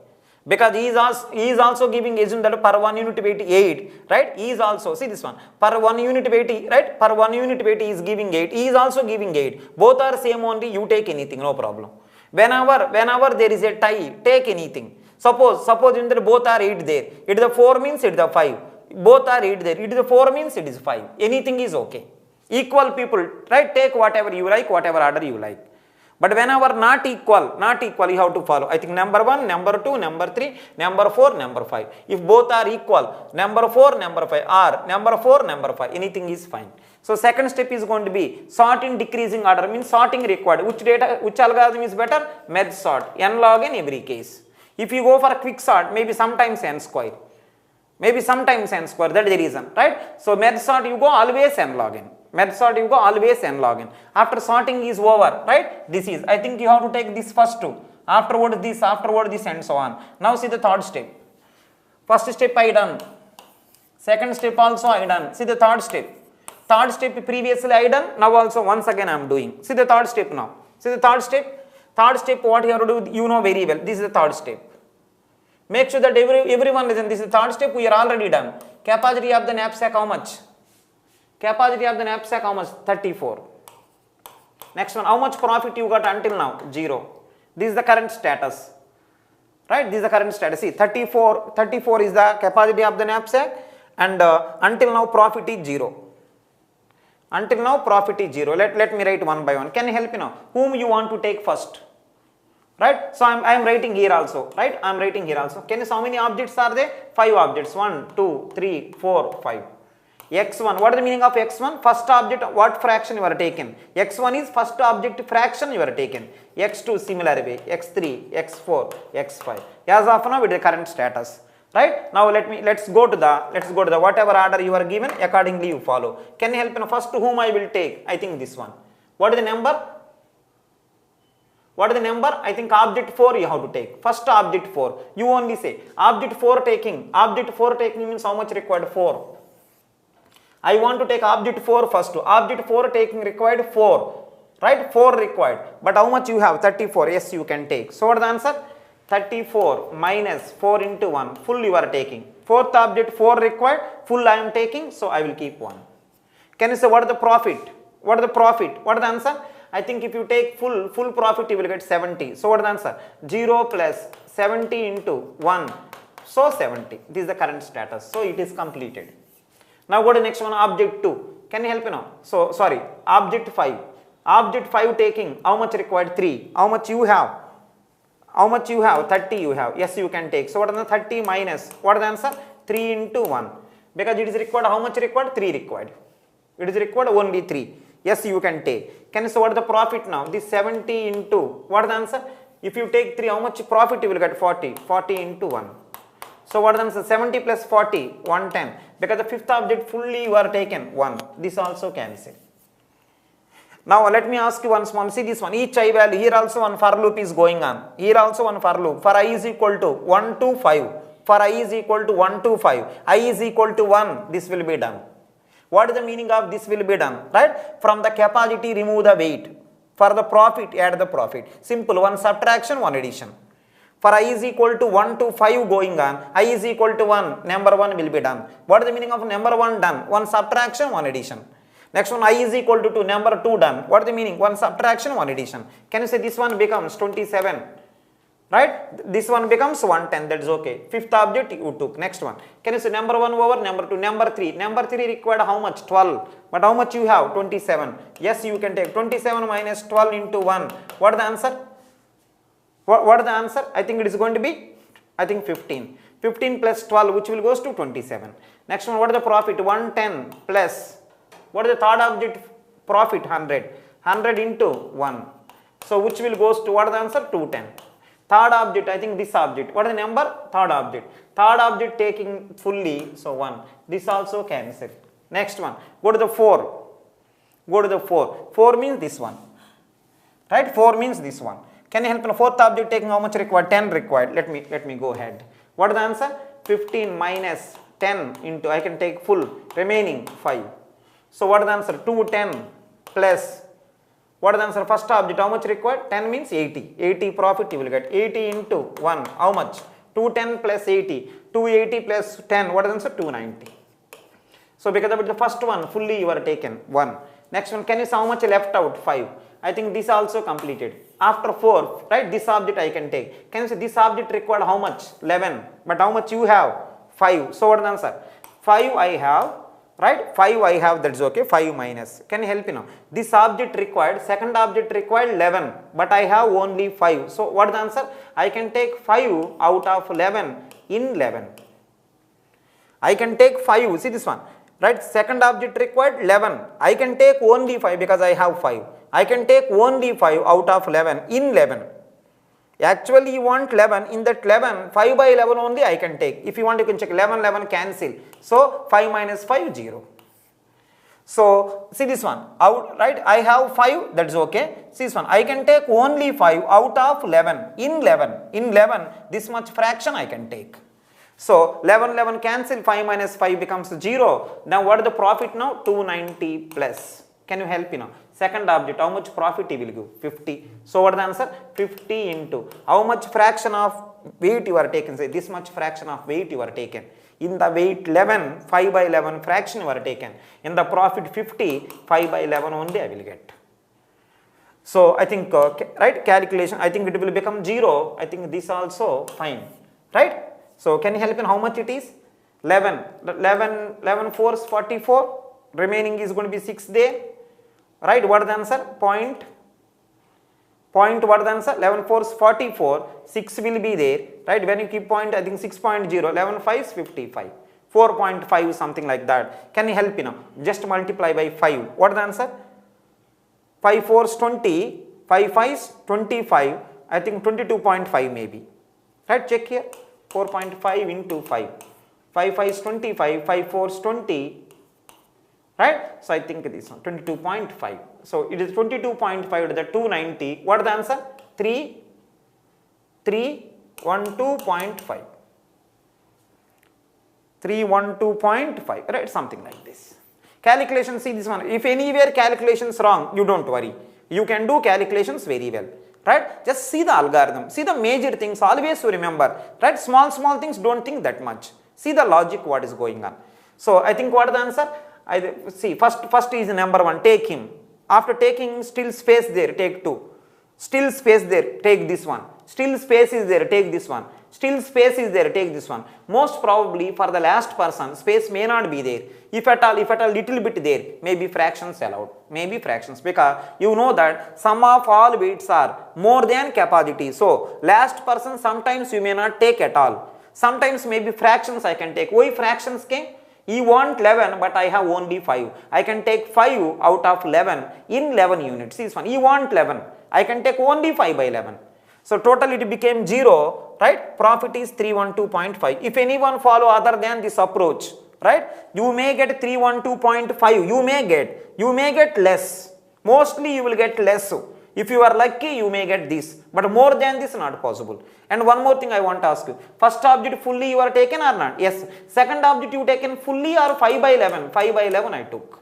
because he is also giving, assume that per 1 unit weight 8, right? He is also, see this one, per 1 unit weight, right? Per 1 unit weight he is giving 8, he is also giving 8. Both are same only, you take anything, no problem. Whenever there is a tie, take anything. Suppose in that both are 8 there. It is the 4 means it is the 5. Both are 8 there. It is the 4 means it is 5. Anything is okay. Equal people, right? Take whatever you like, whatever order you like. But whenever not equal, you have to follow. I think number 1, number 2, number 3, number 4, number 5. If both are equal, number 4, number 5, or number 4, number 5, anything is fine. So second step is going to be sort in decreasing order, means sorting required. Which algorithm is better? Merge sort, n log in every case. If you go for quick sort, maybe sometimes n square. Maybe sometimes n square, that is the reason, right? So merge sort you go always n log n. Merge sort you go always n log n. After sorting is over, right? This is, I think you have to take this first two. Afterward this and so on. Now see the third step. First step I done. Second step also I done. See the third step. Third step previously I done. Now also once again I am doing. See the third step now. See the third step. Third step what you have to do, you know very well. This is the third step. Make sure that everyone listen. This is the third step we are already done. Capacity of the knapsack how much? Capacity of the knapsack how much? 34. Next one, how much profit you got until now? 0. This is the current status. Right? This is the current status. See, 34 is the capacity of the knapsack, and until now profit is 0. Until now profit is 0. Let me write one by one. Can you help me now? Whom you want to take first? Right? So I am writing here also. Right? I am writing here also. Can you see how many objects are there? 5 objects. 1, 2, 3, 4, 5. x1, what is the meaning of x1? First object, what fraction you are taken? x1 is first object fraction you are taken. x2 similar way, x3, x4, x5. As of now, with the current status. Right? Now let's go to the whatever order you are given, accordingly you follow. Can you help me? First whom I will take? I think this one. What is the number? What is the number? I think object 4 you have to take. First object 4. You only say object 4 taking. Object 4 taking means how much required? 4. I want to take object 4 first. Object 4 taking required 4. Right? 4 required. But how much you have? 34. Yes, you can take. So what is the answer? 34 minus 4 into 1. Full you are taking. Fourth object 4 required. Full I am taking. So I will keep 1. Can you say what is the profit? What is the profit? What is the answer? I think if you take full profit, you will get 70. So what is the answer? 0 plus 70 into 1. So 70. This is the current status. So it is completed. Now go to the next one, object 2. Can you help me now? So sorry, object 5. Object 5 taking how much required? 3. How much you have? How much you have? 30 you have. Yes, you can take. So what is the 30 minus? What is the answer? 3 into 1. Because it is required, how much required? 3 required. It is required only 3. Yes, you can take. Can you say what is the profit now? This 70 into, what is the answer? If you take 3, how much profit you will get? 40. 40 into 1. So what is the answer? 70 plus 40, 110. Because the fifth object fully you are taken, 1. This also cancel. Now let me ask you one small, see this one, each I value, here also one for loop is going on. Here also one for loop. For I is equal to 1 to 5. For I is equal to 1 to 5. I is equal to 1. This will be done. What is the meaning of this will be done? Right? From the capacity, remove the weight. For the profit, add the profit. Simple. One subtraction, one addition. For I is equal to 1 to 5 going on, I is equal to 1, number 1 will be done. What is the meaning of number 1 done? One subtraction, one addition. Next one, I is equal to 2, number 2 done. What is the meaning? One subtraction, one addition. Can you say this one becomes 27? Right? This one becomes 110, that is okay. Fifth object you took. Next one. Can you say number 1 over number 2, number 3? Number 3 required how much? 12. But how much you have? 27. Yes, you can take 27 minus 12 into 1. What is the answer? What is the answer? I think it is going to be, I think 15. 15 plus 12, which will goes to 27. Next one, what is the profit? 110 plus, what is the third object profit? 100. 100 into 1. So which will goes to, what is the answer? 210. Third object, I think this object. What is the number? Third object. Third object taking fully, so 1. This also cancel. Next one, go to the 4. Go to the 4. 4 means this one. Right? 4 means this one. Can you help me? The fourth object taking how much required? 10 required. Let me go ahead. What is the answer? 15 minus 10 into, I can take full, remaining 5. So what is the answer? 210 plus, what is the answer? First object, how much required? 10 means 80. 80 profit you will get. 80 into 1, how much? 210 plus 80. 280 plus 10, what is the answer? 290. So because of the first one, fully you are taken 1. Next one, can you see how much left out? 5. I think this also completed. After 4, right, this object I can take. Can you see this object required how much? 11. But how much you have? 5. So what is the answer? 5 I have, right? 5 I have, that's okay. 5 minus. Can you help me now? This object required, second object required 11. But I have only 5. So what is the answer? I can take 5 out of 11 in 11. I can take 5. See this one. Right, second object required 11. I can take only 5 because I have 5. I can take only 5 out of 11 in 11. Actually you want 11, in that 11, 5 by 11 only I can take. If you want you can check 11, 11 cancel. So 5 minus 5, 0. So see this one, out, right, I have 5, that's okay. See this one, I can take only 5 out of 11 in 11. In 11, this much fraction I can take. So 11, 11 cancel, 5 minus 5 becomes 0. Now what is the profit now? 290 plus. Can you help me now? Second object, how much profit he will give? 50. So what is the answer? 50 into how much fraction of weight you are taken? Say this much fraction of weight you are taken. In the weight 11, 5 by 11 fraction you are taken. In the profit 50, 5 by 11 only I will get. So I think, right, calculation, I think it will become 0. I think this also fine, right? So can you help in how much it is? 11, 4 is 44, remaining is going to be 6 there, right? What is the answer? Point, what is the answer? 11, 4 is 44, 6 will be there, right? When you keep point, I think 6.0, 11, 5 is 55, 4.5 something like that. Can you help me now? Just multiply by 5. What is the answer? 5, 4 is 20, 5, 5 is 25, I think 22.5 maybe, right? Check here. 4.5 into 5. 5, 5 is 25, 5, 4 is 20, right? So I think this one, 22.5. So it is 22.5 to the 290. What is the answer? 312.5. 312.5, right? Something like this. Calculation, see this one. If anywhere calculations wrong, you don't worry. You can do calculations very well. Right? Just see the algorithm, see the major things, always remember, right? Small things, don't think that much. See the logic, what is going on. So I think what is the answer? I see, first is number 1, take him. After taking, still space there, take 2. Still space there, take this one. Still space is there, take this one. Still space is there, take this one. Most probably for the last person, space may not be there. If at all little bit there, maybe fractions allowed. Maybe fractions, because you know that sum of all weights are more than capacity. So last person sometimes you may not take at all. Sometimes maybe fractions I can take. Why fractions came? You want 11 but I have only 5. I can take 5 out of 11 in 11 units. See this one, you want 11. I can take only 5 by 11. So total it became 0, right? Profit is 312.5. If anyone follow other than this approach, right? You may get 312.5. You may get less. Mostly you will get less. If you are lucky, you may get this. But more than this, not possible. And one more thing I want to ask you. First object fully you are taken or not? Yes. Second object you taken fully or 5 by 11? 5 by 11 I took.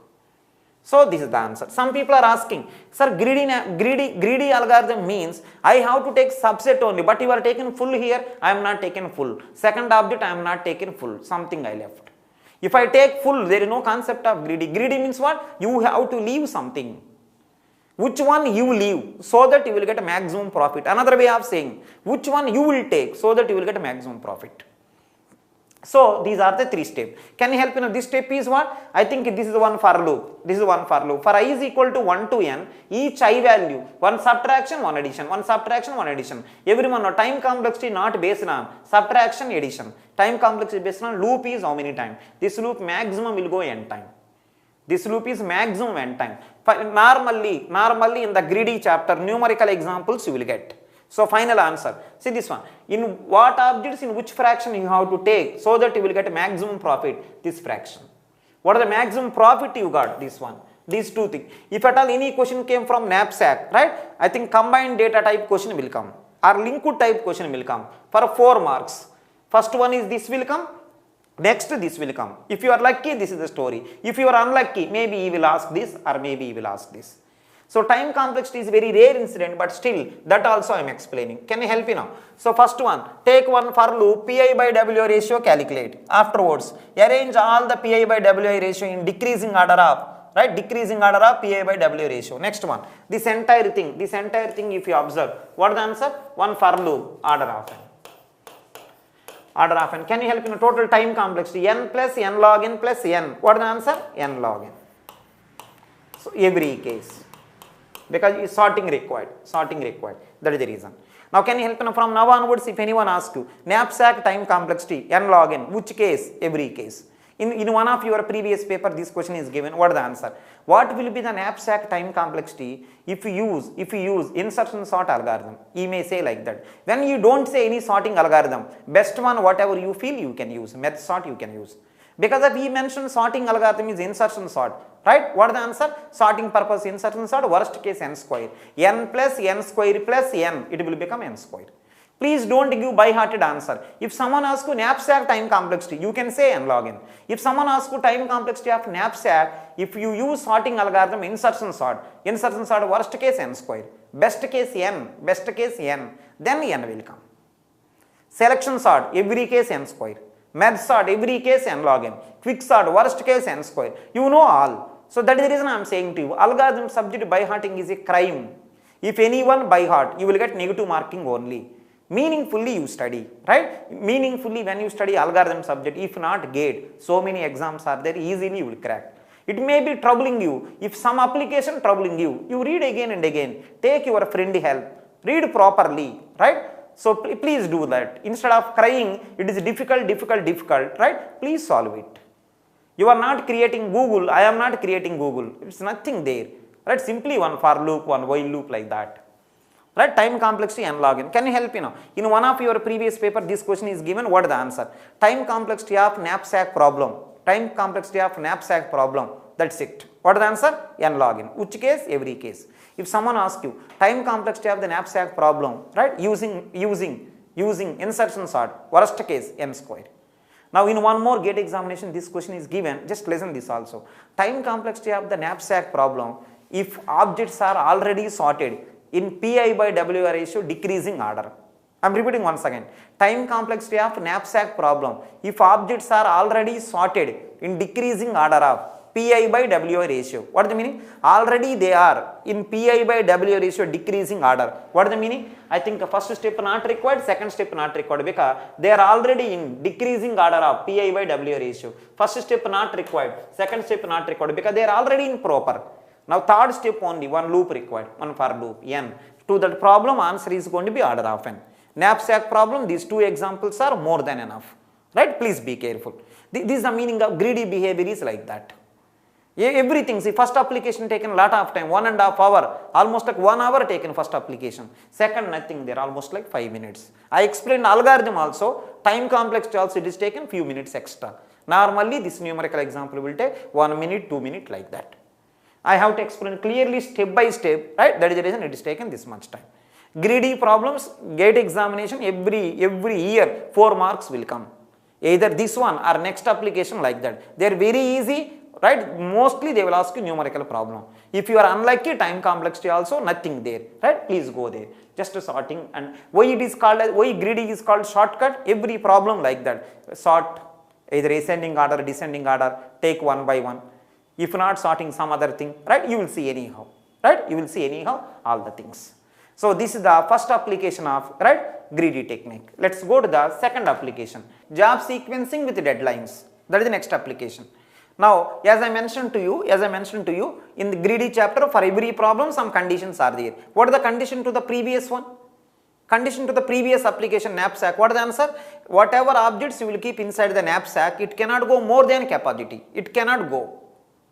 So this is the answer. Some people are asking, sir, greedy algorithm means I have to take subset only, but you are taken full here, I am not taken full. Second object I am not taken full, something I left. If I take full, there is no concept of greedy. Greedy means what? You have to leave something. Which one you leave so that you will get a maximum profit. Another way of saying, which one you will take so that you will get a maximum profit. So these are the 3 steps. Can you help me? This step is what? I think this is one for loop. This is one for loop. For I is equal to 1 to n, each I value, one subtraction, one addition, one subtraction, one addition. Everyone know time complexity not based on subtraction, addition. Time complexity based on loop is how many times. This loop maximum will go n time. This loop is maximum n time. Normally in the greedy chapter, numerical examples you will get. So final answer, see this one, in what objects in which fraction you have to take so that you will get a maximum profit, this fraction. What is the maximum profit you got? This one, these 2 things. If at all any question came from knapsack, right, I think combined data type question will come or linked type question will come for 4 marks. First one is this will come, next this will come. If you are lucky, this is the story. If you are unlucky, maybe he will ask this or maybe he will ask this. So time complexity is very rare incident, but still that also I am explaining. Can I help you now? So first one, take one for loop, Pi by Wi ratio calculate. Afterwards, arrange all the Pi by Wi ratio in decreasing order of, right, decreasing order of Pi by W ratio. Next one, this entire thing if you observe, what is the answer? One for loop, order of n. Order of n. Can you help in a total time complexity? N plus n log n plus n. What is the answer? N log n. So every case, because sorting required, that is the reason. Now can you help me from now onwards, if anyone asks you, knapsack time complexity, n log n, which case? Every case. In one of your previous paper, this question is given, what is the answer? What will be the knapsack time complexity if you use insertion sort algorithm? You may say like that. When you don't say any sorting algorithm, best one whatever you feel you can use, method sort you can use. Because if we mentioned sorting algorithm is insertion sort, right? What is the answer? Sorting purpose insertion sort, worst case n square. N plus n square plus n, it will become n square. Please don't give by-hearted answer. If someone asks you knapsack time complexity, you can say n log n. If someone asks you time complexity of knapsack, if you use sorting algorithm insertion sort worst case n square, best case n, then n will come. Selection sort, every case n square. Merge sort, every case n log n. Quick sort, worst case n square. You know all. So that is the reason I am saying to you, algorithm subject by-hearting is a crime. If anyone by-heart, you will get negative marking only. Meaningfully you study, right? Meaningfully when you study algorithm subject, if not GATE, so many exams are there, easily you will crack. It may be troubling you. If some application troubling you, you read again and again. Take your friend help. Read properly, right? So please do that. Instead of crying, it is difficult, right? Please solve it. You are not creating Google. I am not creating Google. It's nothing there, right? Simply one for loop, one while loop like that. Right, time complexity n log n. Can you help now? In one of your previous paper, this question is given. What is the answer? Time complexity of knapsack problem. Time complexity of knapsack problem. That's it. What is the answer? N log n. Which case? Every case. If someone asks you time complexity of the knapsack problem, right? Using insertion sort, worst case n square. Now in one more GATE examination, this question is given. Just listen this also. Time complexity of the knapsack problem if objects are already sorted in Pi by W ratio decreasing order. I am repeating once again. Time complexity of knapsack problem if objects are already sorted in decreasing order of Pi by W ratio. What is the meaning? Already they are in Pi by W ratio decreasing order. What is the meaning? I think the first step not required, second step not required, because they are already in decreasing order of Pi by W ratio. First step not required, second step not required, because they are already in proper. Now third step only, one loop required, one for loop, n. To that problem answer is going to be order of n. Knapsack problem, these two examples are more than enough, right? Please be careful. This is the meaning of greedy behavior is like that. Everything, see, first application taken a lot of time, 1.5 hours, almost like 1 hour taken first application. Second nothing there, almost like 5 minutes. I explained algorithm also, time complexity also it is taken few minutes extra. Normally this numerical example will take 1 minute, 2 minutes like that. I have to explain clearly step by step, right? That is the reason it is taken this much time. Greedy problems, GATE examination, every year 4 marks will come. Either this one or next application like that. They are very easy, right? Mostly they will ask you numerical problem. If you are unlucky, time complexity also nothing there, right? Please go there. Just sorting, and why it is called, why greedy is called shortcut? Every problem like that. Sort either ascending order, descending order, take one by one. If not sorting some other thing, right, you will see anyhow, right, you will see anyhow all the things. So this is the first application of, right, greedy technique. Let's go to the second application, job sequencing with deadlines. That is the next application. Now as I mentioned to you in the greedy chapter, for every problem some conditions are there. What is the condition to the previous one? Condition to the previous application knapsack, what is the answer? Whatever objects you will keep inside the knapsack, it cannot go more than capacity, it cannot go.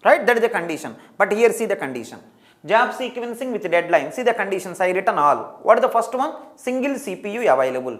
Right, that is the condition. But here see the condition. Job sequencing with deadline. See the conditions I written all. What is the first one? Single CPU available.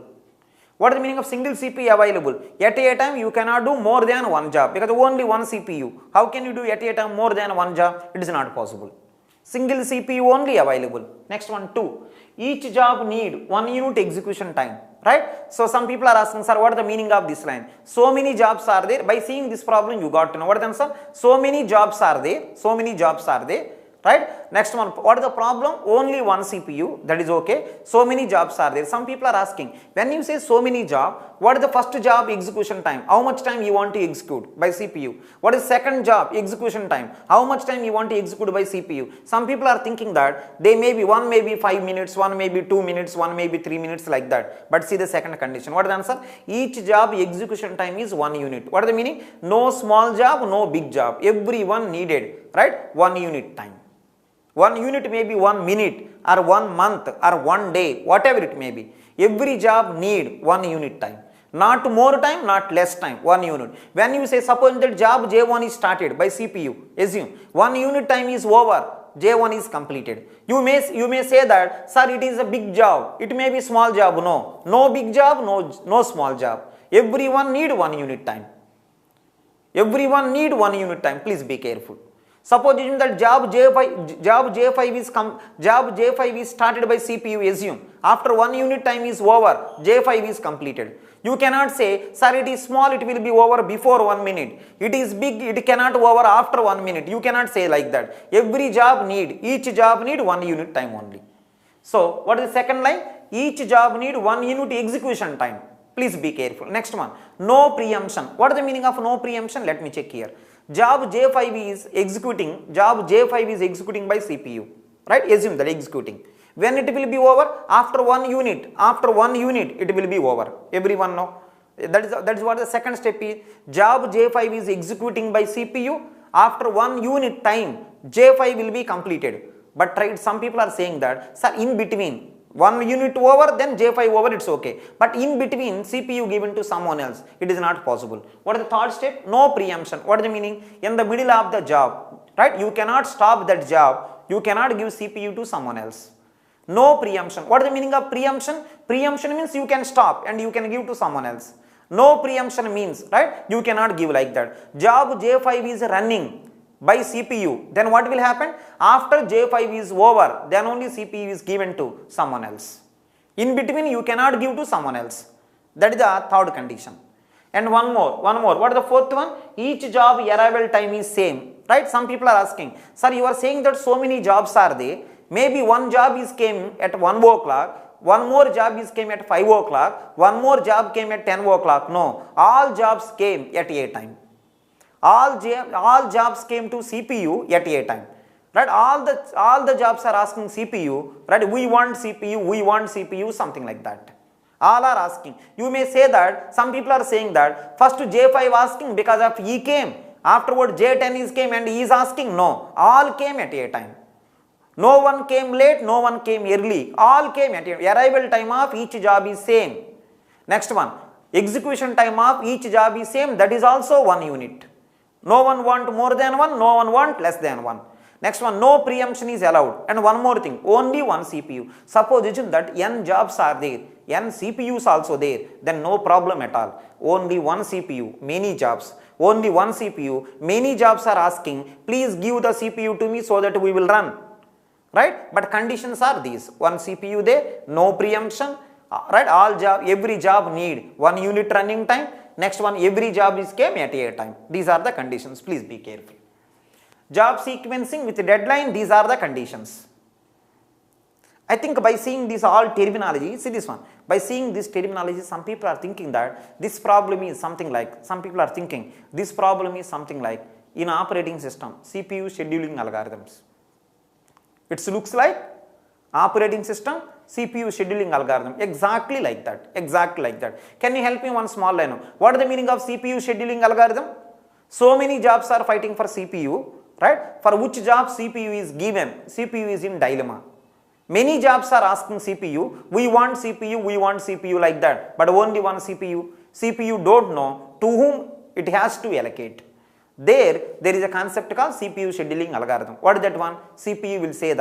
What is the meaning of single CPU available? At a time you cannot do more than one job because only one CPU. How can you do at a time more than one job? It is not possible. Single CPU only available. Next one, 2. Each job need 1 unit execution time. Right? So some people are asking, sir, what is the meaning of this line? So many jobs are there. By seeing this problem, you got to know what is the answer. So many jobs are there. right? Next one, what is the problem? Only one CPU, that is okay. So many jobs are there. Some people are asking, when you say so many job, what is the first job execution time? How much time you want to execute by CPU? What is second job execution time? How much time you want to execute by CPU? Some people are thinking that they may be, one may be 5 minutes, one may be 2 minutes, one may be 3 minutes, like that. But see the second condition. What is the answer? Each job execution time is 1 unit. What is the meaning? No small job, no big job. Everyone needed, right? 1 unit time. 1 unit may be 1 minute or 1 month or 1 day, whatever it may be. Every job need 1 unit time. Not more time, not less time, 1 unit. When you say, suppose that job J1 is started by CPU, assume 1 unit time is over, J1 is completed. You may say that, sir, it is a big job, it may be small job. No big job, no small job. Everyone need 1 unit time. Everyone need 1 unit time. Please be careful. Suppose that job J5 is started by CPU, assume after 1 unit time is over, J5 is completed. You cannot say, sir, it is small, it will be over before 1 minute. It is big, it cannot over after 1 minute. You cannot say like that. Each job need 1 unit time only. So what is the second line? Each job need 1 unit execution time. Please be careful. Next one, no preemption. What is the meaning of no preemption? Let me check here. Job J5 is executing by CPU, right? Assume that executing. When it will be over? After 1 unit. After 1 unit it will be over. Everyone know? That is what the second step is. Job J5 is executing by CPU. After 1 unit time, J5 will be completed. But right, some people are saying that, sir, in between 1 unit over, then J5 over, it's okay. But in between, CPU given to someone else, it is not possible. What is the third step? No preemption. What is the meaning? In the middle of the job, right? You cannot stop that job. You cannot give CPU to someone else. No preemption. What is the meaning of preemption? Preemption means you can stop and you can give to someone else. No preemption means, right, you cannot give like that. Job J5 is running by CPU, then what will happen? After J5 is over, then only CPU is given to someone else. In between, you cannot give to someone else. That is the third condition. And one more. What is the fourth one? Each job arrival time is same, right? Some people are asking, sir, you are saying that so many jobs are there. Maybe one job is came at 1 o'clock, one more job is came at 5 o'clock, one more job came at 10 o'clock. No, all jobs came at a time. All jobs came to CPU at a time, right? All the jobs are asking CPU, right? We want CPU, something like that. All are asking. You may say that, some people are saying that first J5 asking because of E came, afterward J10 is came and E is asking. No, all came at a time. No one came late, no one came early. All came at a time. Arrival time of each job is same. Next one, execution time of each job is same. That is also 1 unit. No one want more than 1, no one want less than 1. Next one, no preemption is allowed. And one more thing, only one CPU. Suppose that n jobs are there, n CPUs also there, then no problem at all. Only one CPU, many jobs. Only one CPU, many jobs are asking, please give the CPU to me so that we will run. Right? But conditions are these. One CPU there, no preemption. Right? Every job need 1 unit running time. Next one, every job is came at a time. These are the conditions. Please be careful. Job sequencing with deadline, these are the conditions. I think by seeing this all terminology, see this one, by seeing this terminology, some people are thinking that this problem is something like, in operating system, CPU scheduling algorithms. It looks like operating system, CPU scheduling algorithm, exactly like that. Can you help me one small line? What is the meaning of CPU scheduling algorithm? So many jobs are fighting for CPU, right? For which job CPU is given, CPU is in dilemma. Many jobs are asking CPU, we want CPU like that, but only one CPU don't know to whom it has to allocate. There is a concept called CPU scheduling algorithm. What is that one? CPU will say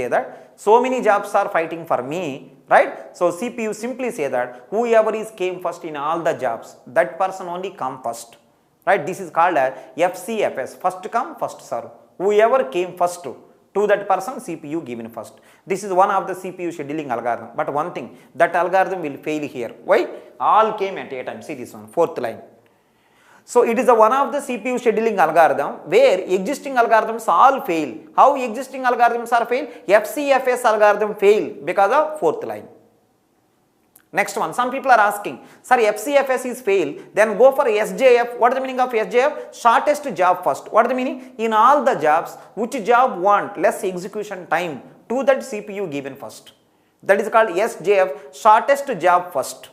that so many jobs are fighting for me, right? So CPU simply say that whoever is came first in all the jobs, that person only come first, right? This is called as FCFS, first come first serve. Whoever came first to that person, CPU given first. This is one of the CPU scheduling algorithm. But one thing, that algorithm will fail here. Why? All came at a time. See this one, fourth line. So it is a one of the CPU scheduling algorithm where existing algorithms all fail. How existing algorithms are fail? FCFS algorithm fail because of fourth line. Next one, some people are asking, sir, FCFS is fail, then go for SJF. What is the meaning of SJF? Shortest job first. What is the meaning? In all the jobs, which job want less execution time to that CPU given first. That is called SJF, shortest job first.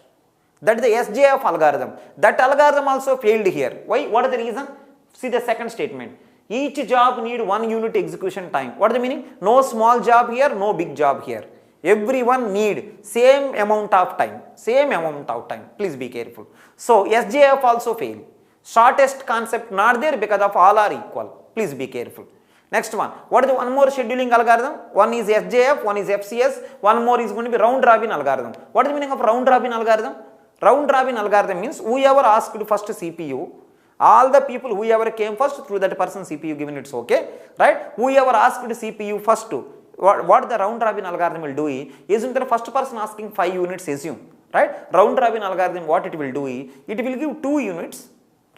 That is the SJF algorithm. That algorithm also failed here. Why? What is the reason? See the second statement. Each job need 1 unit execution time. What is the meaning? No small job here, no big job here. Everyone need same amount of time. Same amount of time. Please be careful. So SJF also fail. Shortest concept not there because of all are equal. Please be careful. Next one. What is the one more scheduling algorithm? One is SJF, one is FCS, one more is going to be round robin algorithm. What is the meaning of round robin algorithm? Round robin algorithm means whoever asked first CPU, all the people whoever came first through that person CPU given, it's okay, right? Whoever asked CPU first, what the round robin algorithm will do is the first person asking 5 units assume, right? Round robin algorithm what it will do is it will give 2 units,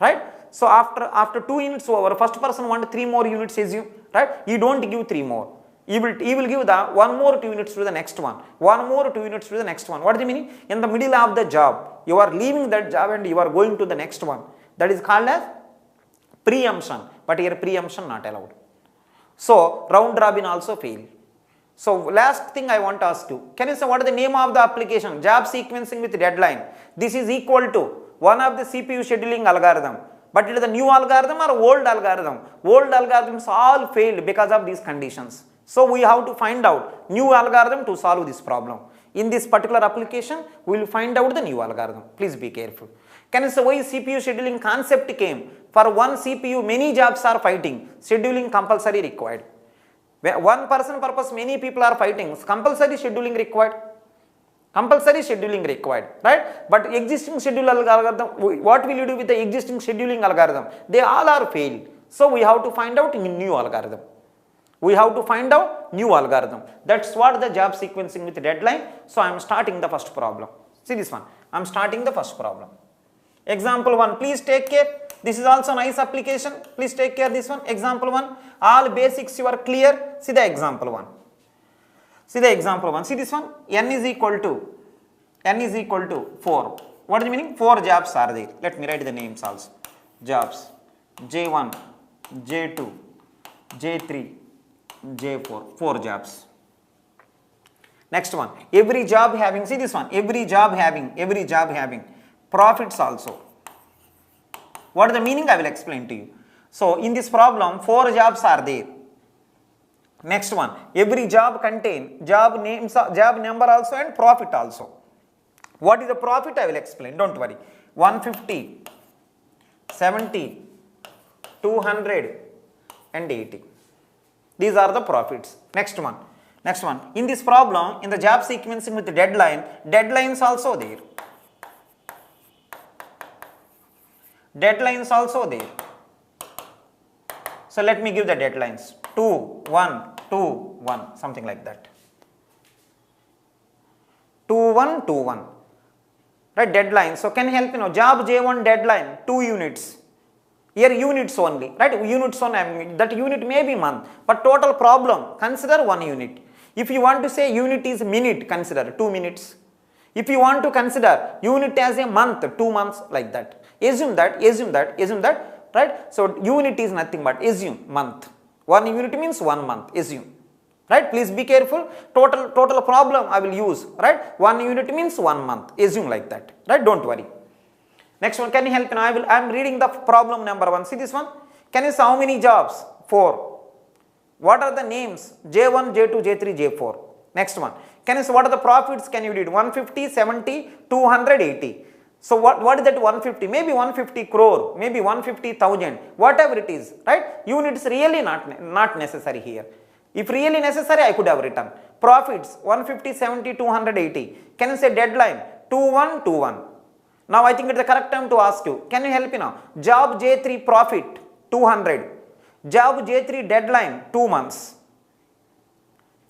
right? So after 2 units over, first person want 3 more units assume, right? You don't give 3 more. He will give the 1 more 2 units to the next one, 1 more 2 units to the next one. What is the meaning? In the middle of the job, you are leaving that job and you are going to the next one. That is called as preemption, but here preemption not allowed. So round robin also fail. So last thing I want to ask you, can you say what is the name of the application? Job sequencing with deadline. This is equal to one of the CPU scheduling algorithm. But it is a new algorithm or old algorithm? Old algorithms all failed because of these conditions. So we have to find out new algorithm to solve this problem. In this particular application, we will find out the new algorithm. Please be careful. Can you say why CPU scheduling concept came? For one CPU, many jobs are fighting. Scheduling compulsory required. One person purpose, many people are fighting. Compulsory scheduling required. Compulsory scheduling required, right? But existing schedule algorithm, what will you do with the existing scheduling algorithm? They all are failed. So we have to find out new algorithm. We have to find out new algorithm. That's what the job sequencing with deadline. So I am starting the first problem. See this one. I am starting the first problem. Example 1. Please take care. This is also nice application. Please take care this one. Example 1. All basics you are clear. See the example 1. See the example 1. See this one. N is equal to 4. What is the meaning? 4 jobs are there. Let me write the names also. Jobs. J1, J2, J3, J4. 4 jobs. Next one. Every job having, see this one. Every job having profits also. What is the meaning? I will explain to you. So in this problem, 4 jobs are there. Next one. Every job contain job names, job number also and profit also. What is the profit? I will explain. Don't worry. 150, 70, 200 and 80. These are the profits. Next one. In this problem, in the job sequencing with the deadline, deadlines also there. Deadlines also there. So let me give the deadlines. 2, 1, 2, 1, something like that. 2, 1, 2, 1. Right, deadline. So can you help job J1 deadline 2 units. Here units only, right? Units only. That unit may be month, but total problem consider 1 unit. If you want to say unit is minute, consider 2 minutes. If you want to consider unit as a month, 2 months, like that. Assume that, right? So unit is nothing but assume month. 1 unit means 1 month, assume. Right? Please be careful. Total problem I will use, right? 1 unit means 1 month, assume like that, right? Don't worry. Next one, can you help me? I am reading the problem number 1. See this one. Can you say how many jobs? 4. What are the names? J1, J2, J3, J4. Next one. Can you say what are the profits? Can you read 150, 70, 280? So what is that 150? Maybe 150 crore, maybe 150,000, whatever it is, right? Units really not necessary here. If really necessary, I could have written. Profits 150, 70, 280. Can you say deadline? 2121. Now I think it's the correct time to ask you. Can you help me now? Job J3 profit 200. Job J3 deadline 2 months.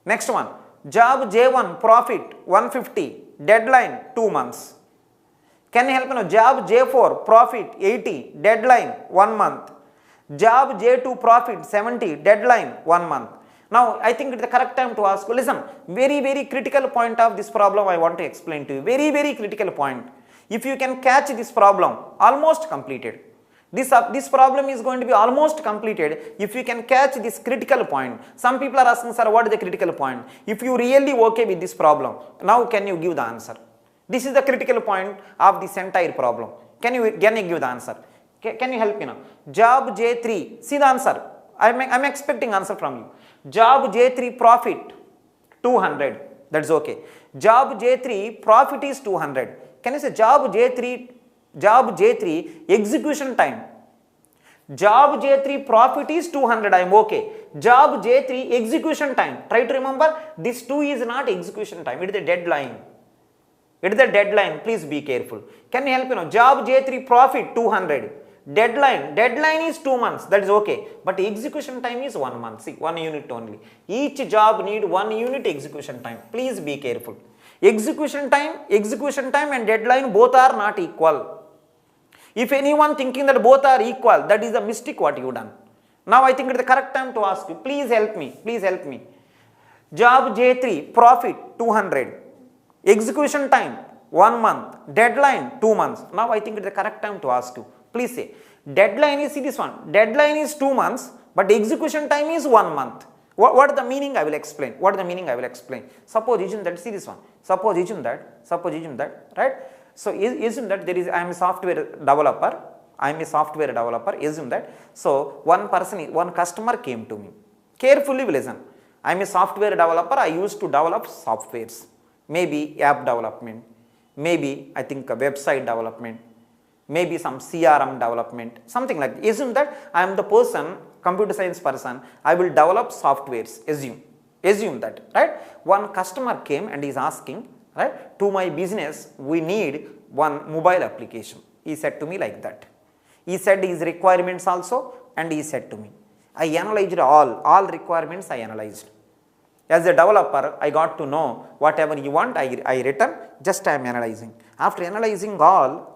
Next one. Job J1 profit 150. Deadline 2 months. Can you help me now? Job J4, profit 80, deadline 1 month. Job J2, profit 70, deadline 1 month. Now, I think it's the correct time to ask you, listen, very critical point of this problem I want to explain to you. Very critical point. If you can catch this problem, almost completed. This problem is going to be almost completed if you can catch this critical point. Some people are asking, sir, what is the critical point? If you really okay with this problem, now can you give the answer? This is the critical point of this entire problem. Can you give the answer? Can you help me now? Job J3, see the answer. I'm expecting answer from you. Job J3 profit 200, that's okay. Job J3 profit is 200. Can you say Job J3 execution time? Job J3 profit is 200, I am okay. Job J3 execution time, try to remember, this 2 is not execution time, it is the deadline. It is the deadline, please be careful. Can you help me now? Job J3 profit 200, deadline is 2 months, that is okay. But execution time is 1 month, see, 1 unit only. Each job need 1 unit execution time, please be careful. Execution time and deadline both are not equal. If anyone thinking that both are equal, that is the mistake what you done. Now I think it is the correct time to ask you, please help me. Job J3 profit 200, execution time 1 month, deadline 2 months. Now I think it is the correct time to ask you, please say, deadline is, see this one, deadline is 2 months, but execution time is 1 month. What is the meaning? I will explain. Suppose assume that, see this one, suppose assume that, right? So assume that I am a software developer, assume that. So one customer came to me. Carefully listen. I am a software developer, I used to develop softwares. Maybe app development, maybe I think a website development, maybe some CRM development, something like that. Assume that I am the person, computer science person, I will develop softwares, assume that, right? One customer came and is asking, right, to my business we need one mobile application. He said to me like that. He said his requirements also, and he said to me, I analyzed all requirements, I analyzed. As a developer, I got to know whatever you want, I written, just I am analyzing. After analyzing all,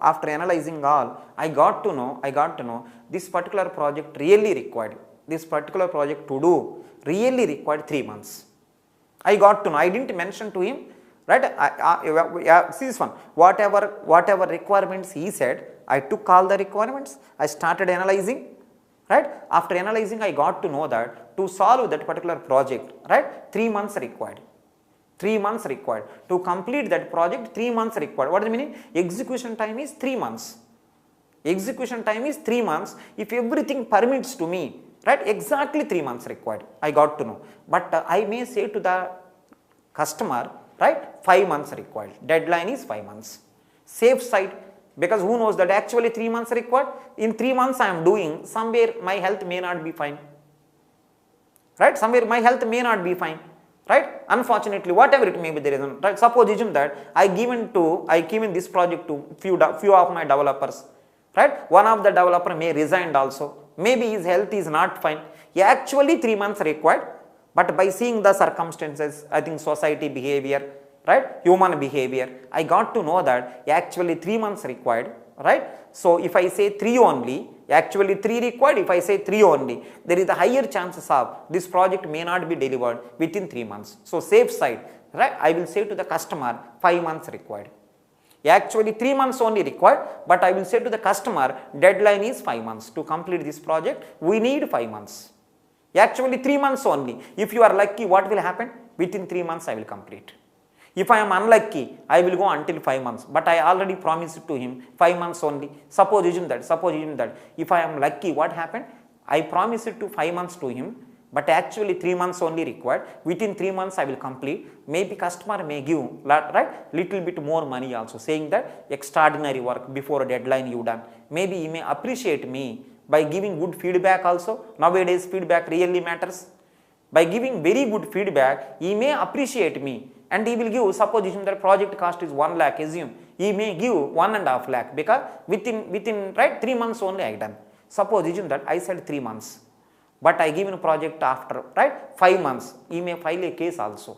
I got to know this particular project really required, this particular project to do really required 3 months. I got to know, I didn't mention to him, right? See this one, whatever requirements he said, I took all the requirements, I started analyzing, right? After analyzing, I got to know that to solve that particular project, right, 3 months required. 3 months required. To complete that project, 3 months required. What is the meaning? Execution time is 3 months. Execution time is 3 months. If everything permits to me, right, exactly 3 months required. I got to know. But I may say to the customer, right, 5 months required. Deadline is 5 months. Safe side. Because who knows that actually 3 months required? In 3 months I am doing, somewhere my health may not be fine. Right? Somewhere my health may not be fine. Right? Unfortunately, whatever it may be the reason. Right? Suppose assume that I given this project to few of my developers. Right? One of the developer may resign also. Maybe his health is not fine. Actually 3 months required. But by seeing the circumstances, I think society behavior, right, human behavior, I got to know that actually 3 months required, right? So if I say 3 only, actually 3 required, if I say 3 only, there is a higher chances of this project may not be delivered within 3 months. So safe side, right, I will say to the customer 5 months required. Actually 3 months only required, but I will say to the customer deadline is 5 months. To complete this project, we need 5 months. Actually 3 months only. If you are lucky, what will happen? Within 3 months I will complete. If I am unlucky, I will go until 5 months. But I already promised to him 5 months only. Suppose assume that. If I am lucky, what happened? I promised to 5 months to him, but actually 3 months only required. Within 3 months I will complete. Maybe customer may give, right, little bit more money also, saying that extraordinary work before a deadline you done. Maybe he may appreciate me by giving good feedback also. Nowadays feedback really matters. By giving very good feedback, he may appreciate me and he will give, suppose the project cost is 1 lakh, assume, he may give 1.5 lakh because within right 3 months only I done. Suppose assume that I said 3 months, but I given a project after right 5 months, he may file a case also.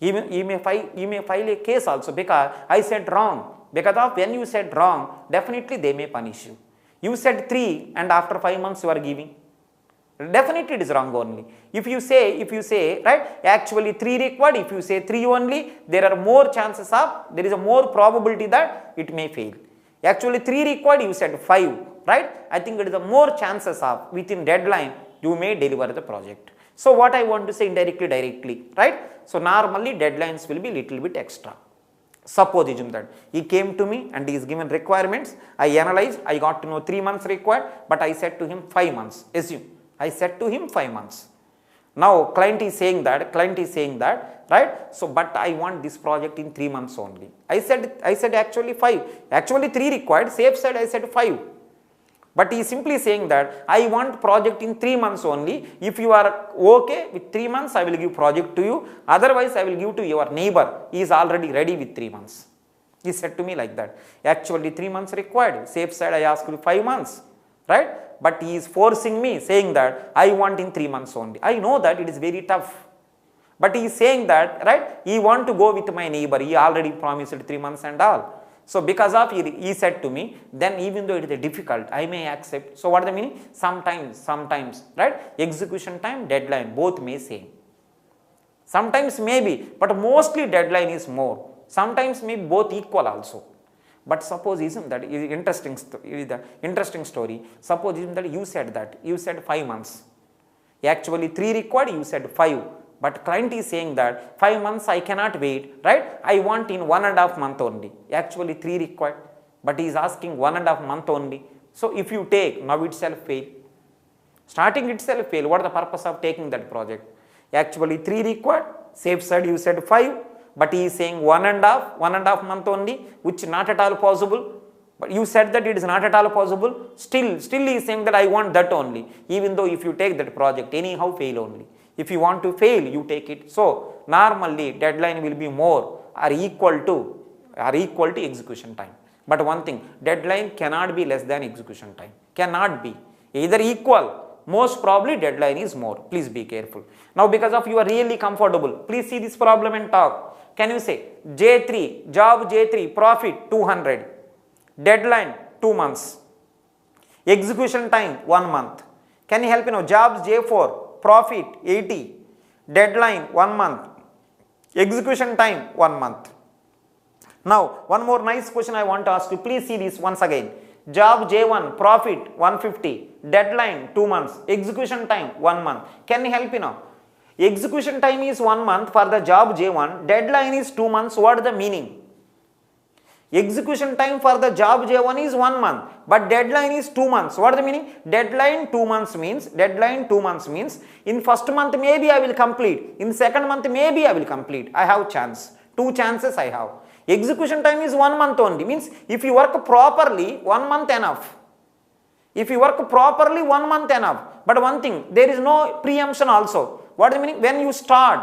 He may file a case also because I said wrong. Because of when you said wrong, definitely they may punish you. You said 3 and after 5 months you are giving. Definitely it is wrong only. If you say, right, actually 3 required, if you say 3 only, there are more chances of, there is a more probability that it may fail. Actually 3 required, you said 5, right? I think it is a more chances of within deadline you may deliver the project. So what I want to say indirectly, directly, right? So normally deadlines will be little bit extra. Suppose assume that he came to me and he is given requirements, I analyzed, I got to know 3 months required, but I said to him 5 months, assume. I said to him 5 months. Now client is saying that, right? So, but I want this project in 3 months only. I said actually 5, actually 3 required, safe side I said 5. But he is simply saying that I want project in 3 months only. If you are okay with 3 months, I will give project to you. Otherwise, I will give to your neighbor. He is already ready with 3 months. He said to me like that. Actually 3 months required. Safe side I asked you 5 months. Right? But he is forcing me, saying that I want in 3 months only. I know that it is very tough. But he is saying that, right, he want to go with my neighbor. He already promised 3 months and all. So because of he said to me, then even though it is difficult, I may accept. So what is the meaning? Sometimes, right? Execution time, deadline, both may same. Sometimes maybe, but mostly deadline is more. Sometimes maybe both equal also. But suppose isn't that is interesting story. Suppose isn't that you said 5 months. Actually 3 required, you said 5. But client is saying that 5 months I cannot wait, right? I want in 1.5 month only. Actually 3 required, but he is asking 1.5 month only. So if you take, now itself fail. Starting itself fail. What is the purpose of taking that project? Actually 3 required, safe side you said 5, but he is saying 1.5 month only, which not at all possible. But you said that it is not at all possible. Still he is saying that I want that only. Even though if you take that project, anyhow fail only. If you want to fail, you take it. So normally deadline will be more or equal to execution time. But one thing, deadline cannot be less than execution time. Cannot be. Either equal, most probably deadline is more. Please be careful. Now because of you are really comfortable, please see this problem and talk. Can you say J3, job J3, profit 200, deadline 2 months, execution time 1 month. Can you help me now? Jobs J4, profit 80, deadline 1 month, execution time 1 month. Now one more nice question I want to ask you. Please see this once again. Job J1, profit 150, deadline 2 months, execution time 1 month. Can you help me now? Execution time is 1 month for the job J1, deadline is 2 months. What is the meaning? Execution time for the job J1 is 1 month, but deadline is 2 months. What is the meaning? Deadline 2 months means in first month maybe I will complete, in second month maybe I will complete. I have chance, 2 chances I have. Execution time is 1 month only, means if you work properly 1 month enough. If you work properly 1 month enough. But one thing, there is no preemption also. What is the meaning? When you start,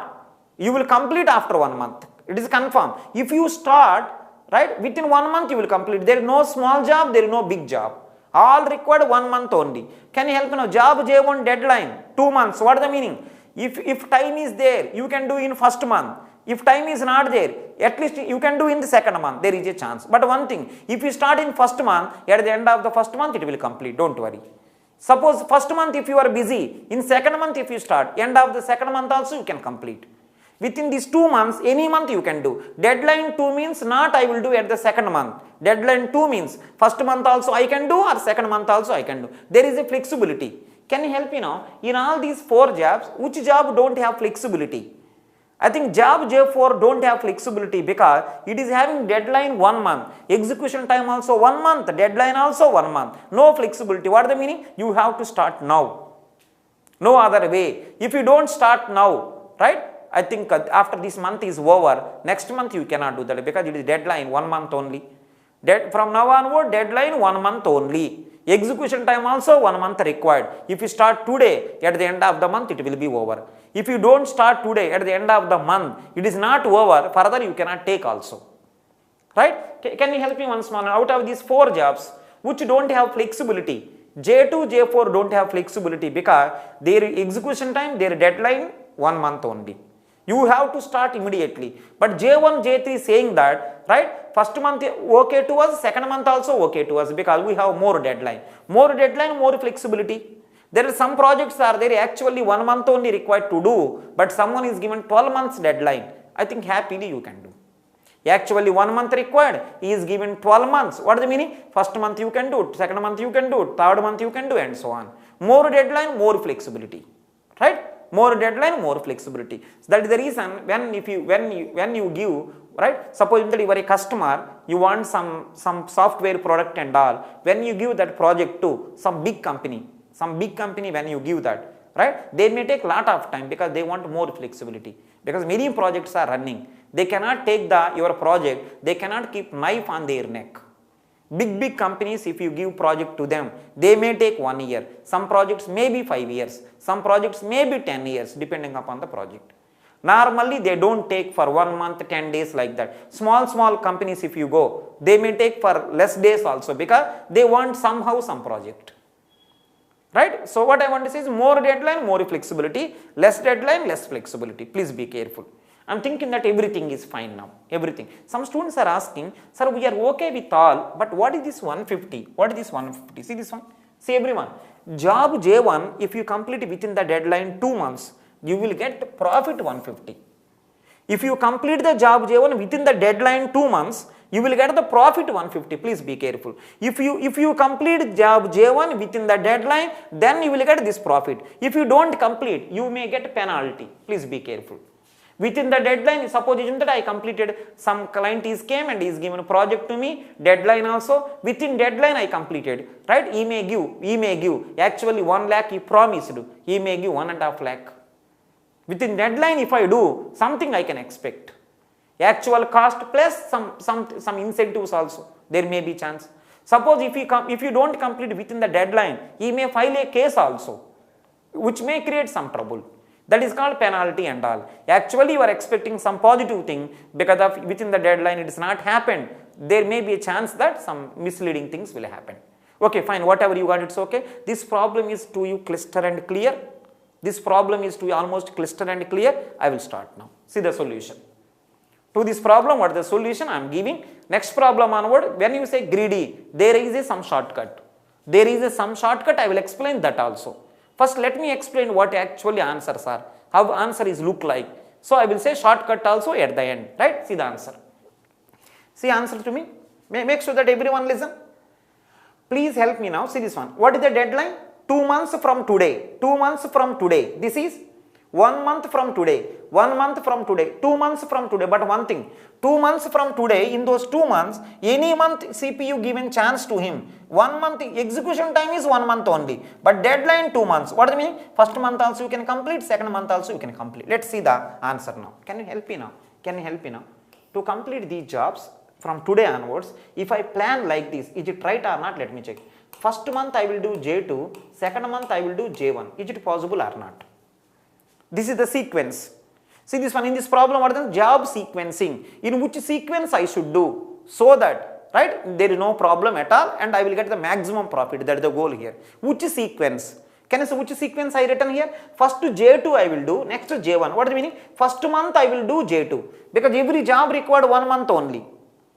you will complete after 1 month. It is confirmed. If you start, right, within 1 month you will complete. There is no small job, there is no big job. All required 1 month only. Can you help me now? Job J1 deadline 2 months. What is the meaning? If time is there, you can do in first month. If time is not there, at least you can do in the second month. There is a chance. But one thing, if you start in first month, at the end of the first month it will complete. Don't worry. Suppose first month if you are busy, in second month if you start, end of the second month also you can complete. Within these 2 months, any month you can do. Deadline 2 means not I will do at the second month. Deadline 2 means first month also I can do or second month also I can do. There is a flexibility. Can you help me now? In all these 4 jobs, which job don't have flexibility? I think job J4 don't have flexibility because it is having deadline 1 month, execution time also 1 month, deadline also 1 month. No flexibility. What is the meaning? You have to start now. No other way. If you don't start now, right? I think after this month is over, next month you cannot do that because it is deadline 1 month only. From now onward, deadline 1 month only. Execution time also 1 month required. If you start today, at the end of the month it will be over. If you don't start today, at the end of the month, it is not over, further you cannot take also. Right? Can you help me once more? Out of these 4 jobs, which don't have flexibility, J2, J4 don't have flexibility because their execution time, their deadline 1 month only. You have to start immediately. But J1, J3 saying that, right, first month okay to us, second month also okay to us because we have more deadline. More deadline, more flexibility. There are some projects are there actually 1 month only required to do, but someone is given 12 months deadline. I think happily you can do. Actually 1 month required, he is given 12 months. What is the meaning? First month you can do it, second month you can do it, third month you can do, and so on. More deadline, more flexibility, right? More deadline, more flexibility. So that is the reason when you give, right? Suppose that you are a customer, you want some software product and all. When you give that project to some big company, when you give that, right? They may take lot of time because they want more flexibility. Because many projects are running, they cannot take your project, they cannot keep knife on their neck. Big companies, if you give project to them, they may take 1 year. Some projects may be 5 years. Some projects may be 10 years depending upon the project. Normally they don't take for 1 month, 10 days like that. Small companies if you go, they may take for less days also because they want somehow some project. Right? So what I want to say is more deadline, more flexibility, less deadline, less flexibility. Please be careful. I am thinking that everything is fine now, everything. Some students are asking, sir, we are okay with all, but what is this 150? What is this 150? See this one? See everyone, job J1, if you complete within the deadline 2 months, you will get profit 150. If you complete the job J1 within the deadline 2 months, you will get the profit 150. Please be careful. If you complete job J1 within the deadline, then you will get this profit. If you don't complete, you may get penalty. Please be careful. Within the deadline, suppose that I completed, some client is came and is given a project to me, deadline also, within deadline I completed, right? He may give, actually 1 lakh he promised, he may give 1.5 lakh. Within deadline if I do, something I can expect. Actual cost plus some incentives also, there may be chance. Suppose if you don't complete within the deadline, he may file a case also, which may create some trouble. That is called penalty and all. Actually you are expecting some positive thing, because of within the deadline it is not happened. There may be a chance that some misleading things will happen. Okay, fine, whatever you got, it's okay. This problem is to you clear and clear. This problem is to you almost clear and clear. I will start now. See the solution. To this problem, what is the solution I am giving? Next problem onward, when you say greedy, there is some shortcut. There is some shortcut, I will explain that also. First, let me explain what actually answers are, how answer is look like. So, I will say shortcut also at the end, right? See the answer. See answer to me. Make sure that everyone listen. Please help me now. See this one. What is the deadline? 2 months from today. 2 months from today. This is 1 month from today. 1 month from today. 2 months from today. But one thing, 2 months from today, in those 2 months, any month CPU given chance to him. 1 month execution time is 1 month only, but deadline 2 months. What does it mean? First month also you can complete, second month also you can complete. Let's see the answer now. Can you help me now? Can you help me now? To complete these jobs from today onwards, if I plan like this, is it right or not? Let me check. First month I will do J2, second month I will do J1. Is it possible or not? This is the sequence. See this one, in this problem, what is the job sequencing? In which sequence I should do, so that, right, there is no problem at all and I will get the maximum profit. That is the goal here. Which sequence? Can you say which sequence I written here? First J2 I will do, next J1. What is the meaning? First month I will do J2, because every job required 1 month only.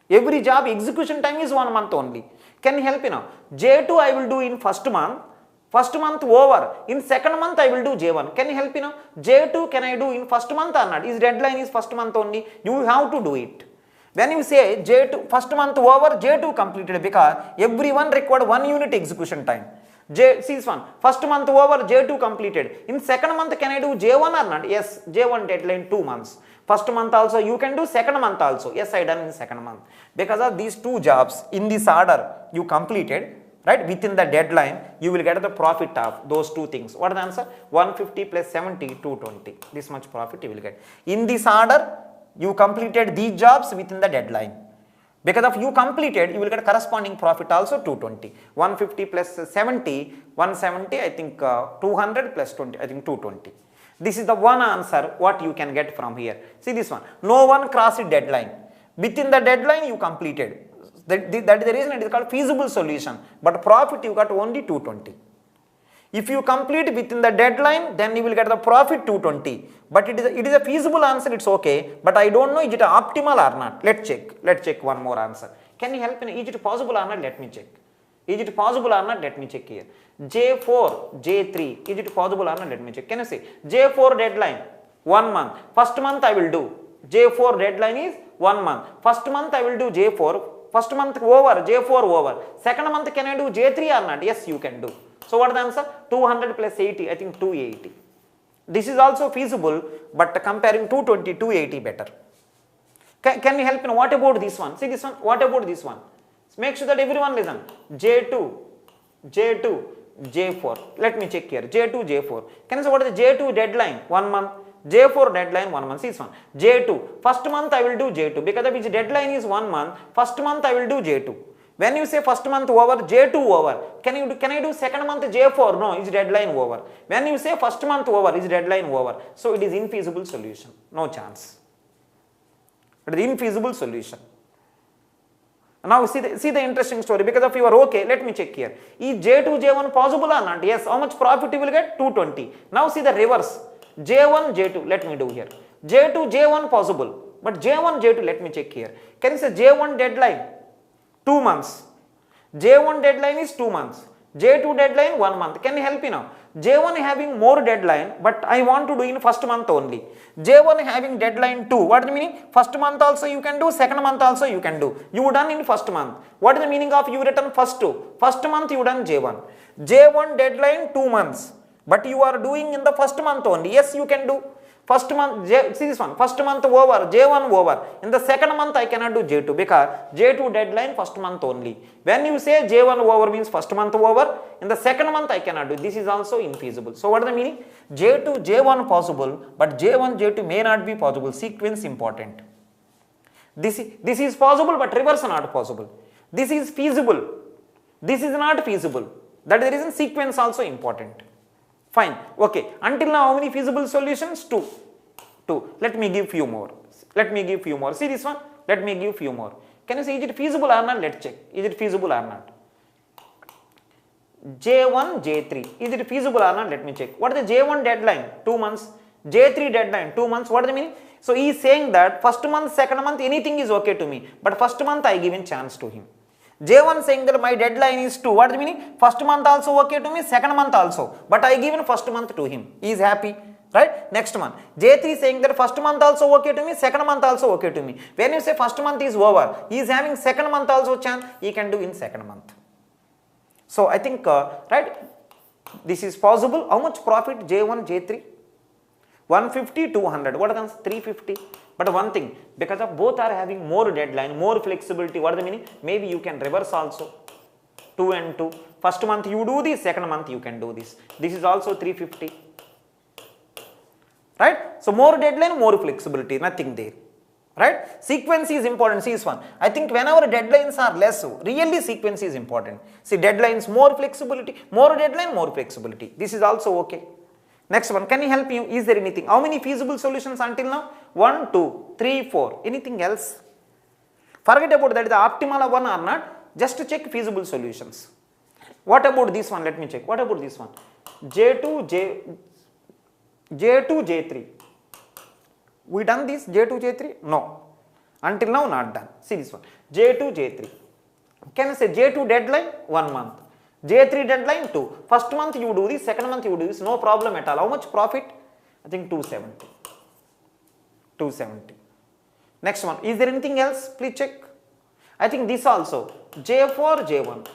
Every job execution time is 1 month only. Can you help me now? J2 I will do in first month over. In second month I will do J1. Can you help me now? J2 can I do in first month or not? Is deadline is first month only? You have to do it. When you say J2 first month over, J2 completed, because everyone required 1 unit execution time. See this one, first month over, J2 completed. In second month can I do J1 or not? Yes, J1 deadline 2 months. First month also you can do, second month also. Yes, I done in second month. Because of these 2 jobs in this order you completed, right, within the deadline, you will get the profit of those 2 things. What is the answer? 150 plus 70, 220. This much profit you will get. In this order, you completed these jobs within the deadline. Because of you completed, you will get corresponding profit also 220. 150 plus 70, 170, I think 200 plus 20, I think 220. This is the one answer what you can get from here. See this one. No one crossed deadline. Within the deadline you completed. That is the reason it is called feasible solution. But profit you got only 220. If you complete within the deadline, then you will get the profit 220. But it is a feasible answer, it's okay. But I don't know is it optimal or not. Let's check one more answer. Can you help me? Is it possible or not? Let me check. Is it possible or not? Let me check here. J4, J3, is it possible or not? Let me check. Can you see? J4 deadline, 1 month. First month I will do. J4 deadline is 1 month. First month I will do J4. First month over, J4 over. Second month can I do J3 or not? Yes, you can do. So what is the answer? 200 plus 80, I think 280. This is also feasible, but comparing 220, 280 better. Can you help me? What about this one? See this one? What about this one? Make sure that everyone listen. J2, J2, J4. Let me check here. J2, J4. Can you say what is the J2 deadline? 1 month. J4 deadline 1 month. See this one. J2. First month I will do J2 because of which deadline is 1 month. First month I will do J2. When you say first month over, J2 over. Can I do second month J4? No, is deadline over. When you say first month over, is deadline over. So it is infeasible solution. No chance. It is infeasible solution. Now see the interesting story. Because of your okay, let me check here. Is J2, J1 possible or not? Yes. How much profit you will get? 220. Now see the reverse. J1, J2. Let me do here. J2, J1 possible. But J1, J2, let me check here. Can you say J1 deadline? 2 months. J1 deadline is 2 months. J2 deadline 1 month. Can you help me now? J1 having more deadline, but I want to do in first month only. J1 having deadline 2. What is the meaning? First month also you can do, second month also you can do. You done in first month. What is the meaning of you written first 2? First month you done J1. J1 deadline 2 months. But you are doing in the first month only. Yes, you can do. First month, see this one, first month over, J1 over. In the second month I cannot do J2 because J2 deadline first month only. When you say J1 over means first month over, in the second month I cannot do. This is also infeasible. So what is the meaning? J2, J1 possible, but J1, J2 may not be possible. Sequence important. This is possible, but reverse not possible. This is feasible. This is not feasible. That is the reason sequence also important. Fine. Okay. Until now, how many feasible solutions? 2. Let me give few more. See this one? Let me give few more. Can you say is it feasible or not? Let's check. Is it feasible or not? J1, J3. Is it feasible or not? Let me check. What is the J1 deadline? 2 months. J3 deadline 2 months. What does it mean? So he is saying that first month, second month, anything is okay to me. But first month I given chance to him. J1 saying that my deadline is 2. What is the meaning? First month also okay to me, second month also. But I given first month to him. He is happy. Right? Next month. J3 saying that first month also okay to me, second month also okay to me. When you say first month is over, he is having second month also chance, he can do in second month. So I think, right, this is possible. How much profit? J1, J3? 150, 200. What is 350? But one thing, because of both are having more deadline, more flexibility, what is the meaning? Maybe you can reverse also. 2 and 2. First month you do this, second month you can do this. This is also 350. Right? So more deadline, more flexibility, nothing there. Right? Sequence is important. See this one. I think whenever deadlines are less, really sequence is important. See deadlines, more flexibility, more deadline, more flexibility. This is also okay. Next one, can you help you? Is there anything? How many feasible solutions until now? 1, 2, 3, 4. Anything else? Forget about that, the optimal one or not. Just to check feasible solutions. What about this one? Let me check. What about this one? J2, J3. We done this J2, J3? No. Until now not done. See this one. J2, J3. Can I say J2 deadline? 1 month. J3 deadline 2. First month you do this, second month you do this, no problem at all. How much profit? I think 270. 270. Next one. Is there anything else? Please check. I think this also. J4, J1.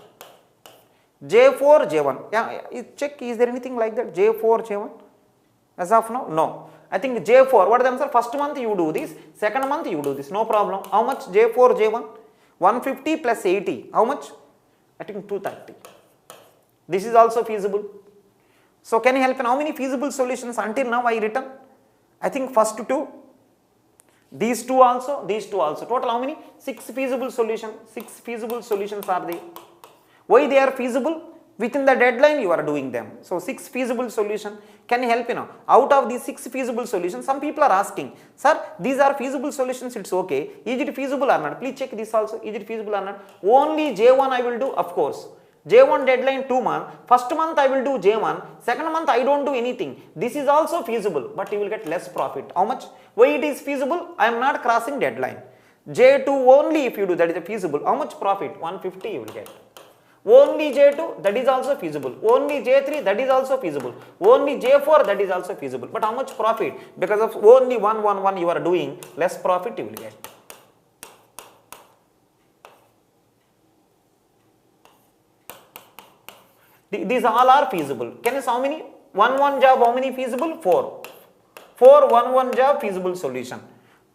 J4, J1. Yeah, check. Is there anything like that? J4, J1? As of now? No. I think J4. What is the answer? First month you do this, second month you do this. No problem. How much? J4, J1? 150 plus 80. How much? I think 230. This is also feasible. So can you help in how many feasible solutions until now I written? I think first 2, these two also. Total how many? 6 feasible solutions. 6 feasible solutions are there. Why they are feasible? Within the deadline you are doing them. So 6 feasible solution. Can you help you now? Out of these 6 feasible solutions, some people are asking, sir, these are feasible solutions, it's okay. Is it feasible or not? Please check this also. Is it feasible or not? Only J1 I will do, of course. J1 deadline 2 months, first month I will do J1, second month I don't do anything. This is also feasible, but you will get less profit. How much? Why it is feasible? I am not crossing deadline. J2 only if you do, that is feasible. How much profit? 150 you will get. Only J2, that is also feasible. Only J3, that is also feasible. Only J4, that is also feasible. But how much profit? Because of only 1 you are doing, less profit you will get. These all are feasible. Can you see how many? 1 job, how many feasible? 4. 4 1 job feasible solution.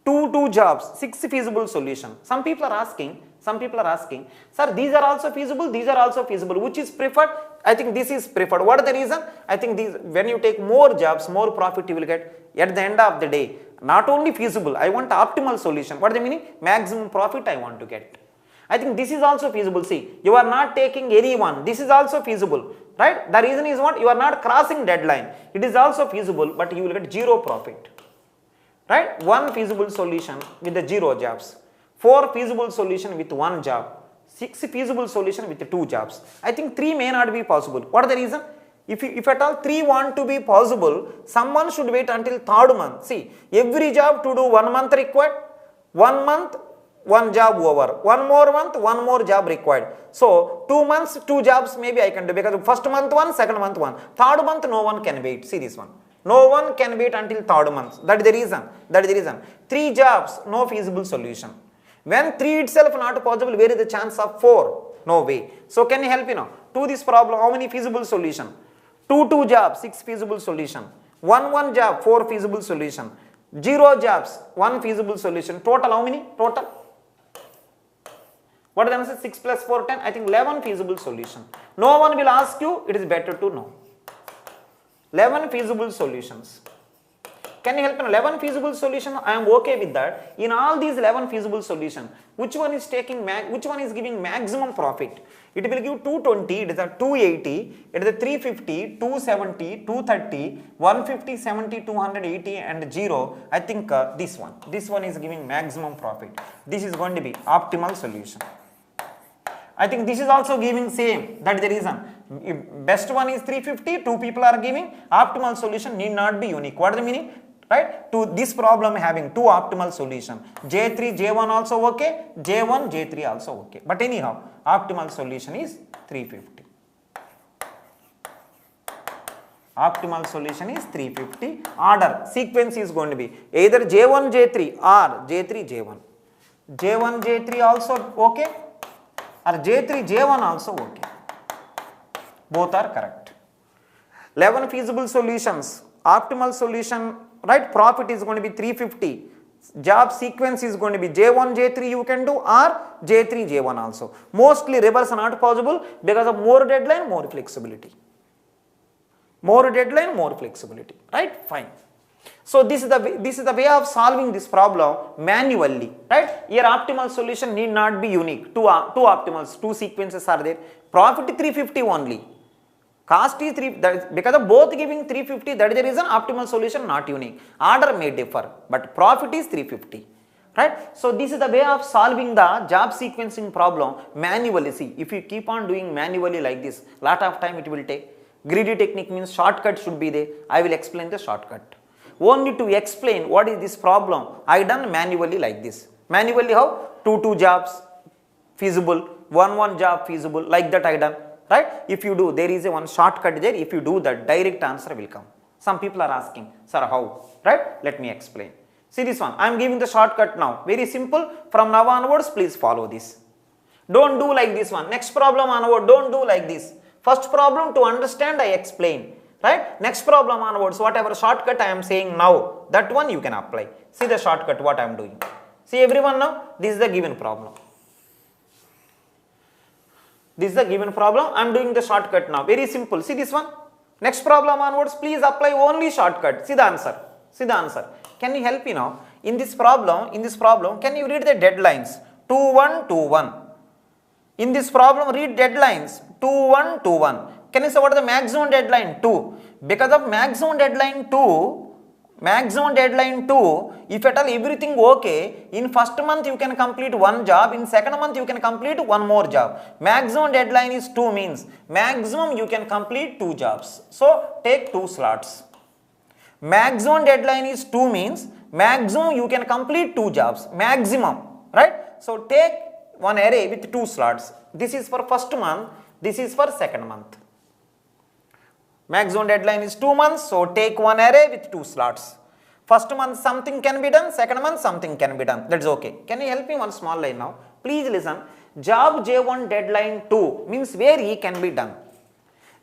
2 jobs, 6 feasible solution. Some people are asking, sir, these are also feasible, these are also feasible. Which is preferred? I think this is preferred. What is the reason? I think these, when you take more jobs, more profit you will get at the end of the day. Not only feasible, I want optimal solution. What is the meaning? Maximum profit I want to get. I think this is also feasible. See, you are not taking any one. This is also feasible, right? The reason is what? You are not crossing deadline. It is also feasible, but you will get 0 profit, right? 1 feasible solution with the 0 jobs. 4 feasible solution with 1 job. 6 feasible solution with 2 jobs. I think 3 may not be possible. What is the reason? If at all 3 want to be possible, someone should wait until 3rd month. See, every job to do 1 month required, 1 month, 1 job over, 1 more month, 1 more job required. So 2 months, 2 jobs maybe I can do, because first month 1, second month 1. 3rd month no one can wait. See this one. No one can wait until 3rd month. That is the reason. That is the reason. 3 jobs, no feasible solution. When 3 itself not possible, where is the chance of 4? No way. So can you help me now? To this problem, how many feasible solution? 2 jobs, 6 feasible solution. 1 job, 4 feasible solution. 0 jobs, 1 feasible solution. Total how many? Total? What is the answer? 6 plus 4, 10. I think 11 feasible solution. No one will ask you, it is better to know. 11 feasible solutions. Can you help me? 11 feasible solution, I am okay with that. In all these 11 feasible solution, which one is giving maximum profit? It will give 220, it is a 280, it is a 350, 270, 230, 150, 70, 280 and 0. I think this one is giving maximum profit. This is going to be optimal solution. I think this is also giving same. That is the reason. If best one is 350, 2 people are giving. Optimal solution need not be unique. What is the meaning? Right? To this problem having 2 optimal solution. J3, J1 also okay. J1, J3 also okay. But anyhow, optimal solution is 350. Optimal solution is 350. Order, sequence is going to be either J1, J3 or J3, J1. J1, J3 also okay. Or J3, J1 also okay. Both are correct. 11 feasible solutions. Optimal solution, right? Profit is going to be 350. Job sequence is going to be J1, J3 you can do or J3, J1 also. Mostly reverse not possible because of more deadline, more flexibility. More deadline, more flexibility. Right? Fine. So this is the way of solving this problem manually, right? Here optimal solution need not be unique. Two optimals, 2 sequences are there. Profit 350 only. Cost is 3, because of both giving 350, that is the reason optimal solution not unique. Order may differ, but profit is 350. Right? So this is the way of solving the job sequencing problem manually. See, if you keep on doing manually like this, lot of time it will take. Greedy technique means shortcut should be there. I will explain the shortcut. Only to explain what is this problem, I done manually like this. Manually how? 2 jobs feasible, 1 job feasible, like that I done. Right? If you do, there is a one shortcut there. If you do that, direct answer will come. Some people are asking, sir, how? Right? Let me explain. See this one. I am giving the shortcut now. Very simple. From now onwards, please follow this. Don't do like this one. Next problem onward, don't do like this. First problem to understand, I explain. Right? Next problem onwards, whatever shortcut I am saying now, that one you can apply. See the shortcut, what I am doing. See everyone now, this is the given problem. This is the given problem. I am doing the shortcut now. Very simple. See this one. Next problem onwards, please apply only shortcut. See the answer. See the answer. Can you help me now? In this problem, can you read the deadlines? 2121. In this problem, read deadlines. 2121. Can you say what is the maximum deadline? 2. Because of maximum deadline 2, maximum deadline 2, if at all everything okay, in first month you can complete one job, in second month you can complete one more job. Maximum deadline is 2 means maximum you can complete 2 jobs. So take 2 slots. Maximum deadline is 2 means maximum you can complete 2 jobs, maximum, right? So take one array with 2 slots. This is for first month, this is for second month. Maximum deadline is 2 months, so take one array with 2 slots. First month something can be done, second month something can be done. That's okay. Can you help me one small line now? Please listen. Job J1 deadline 2 means where E can be done.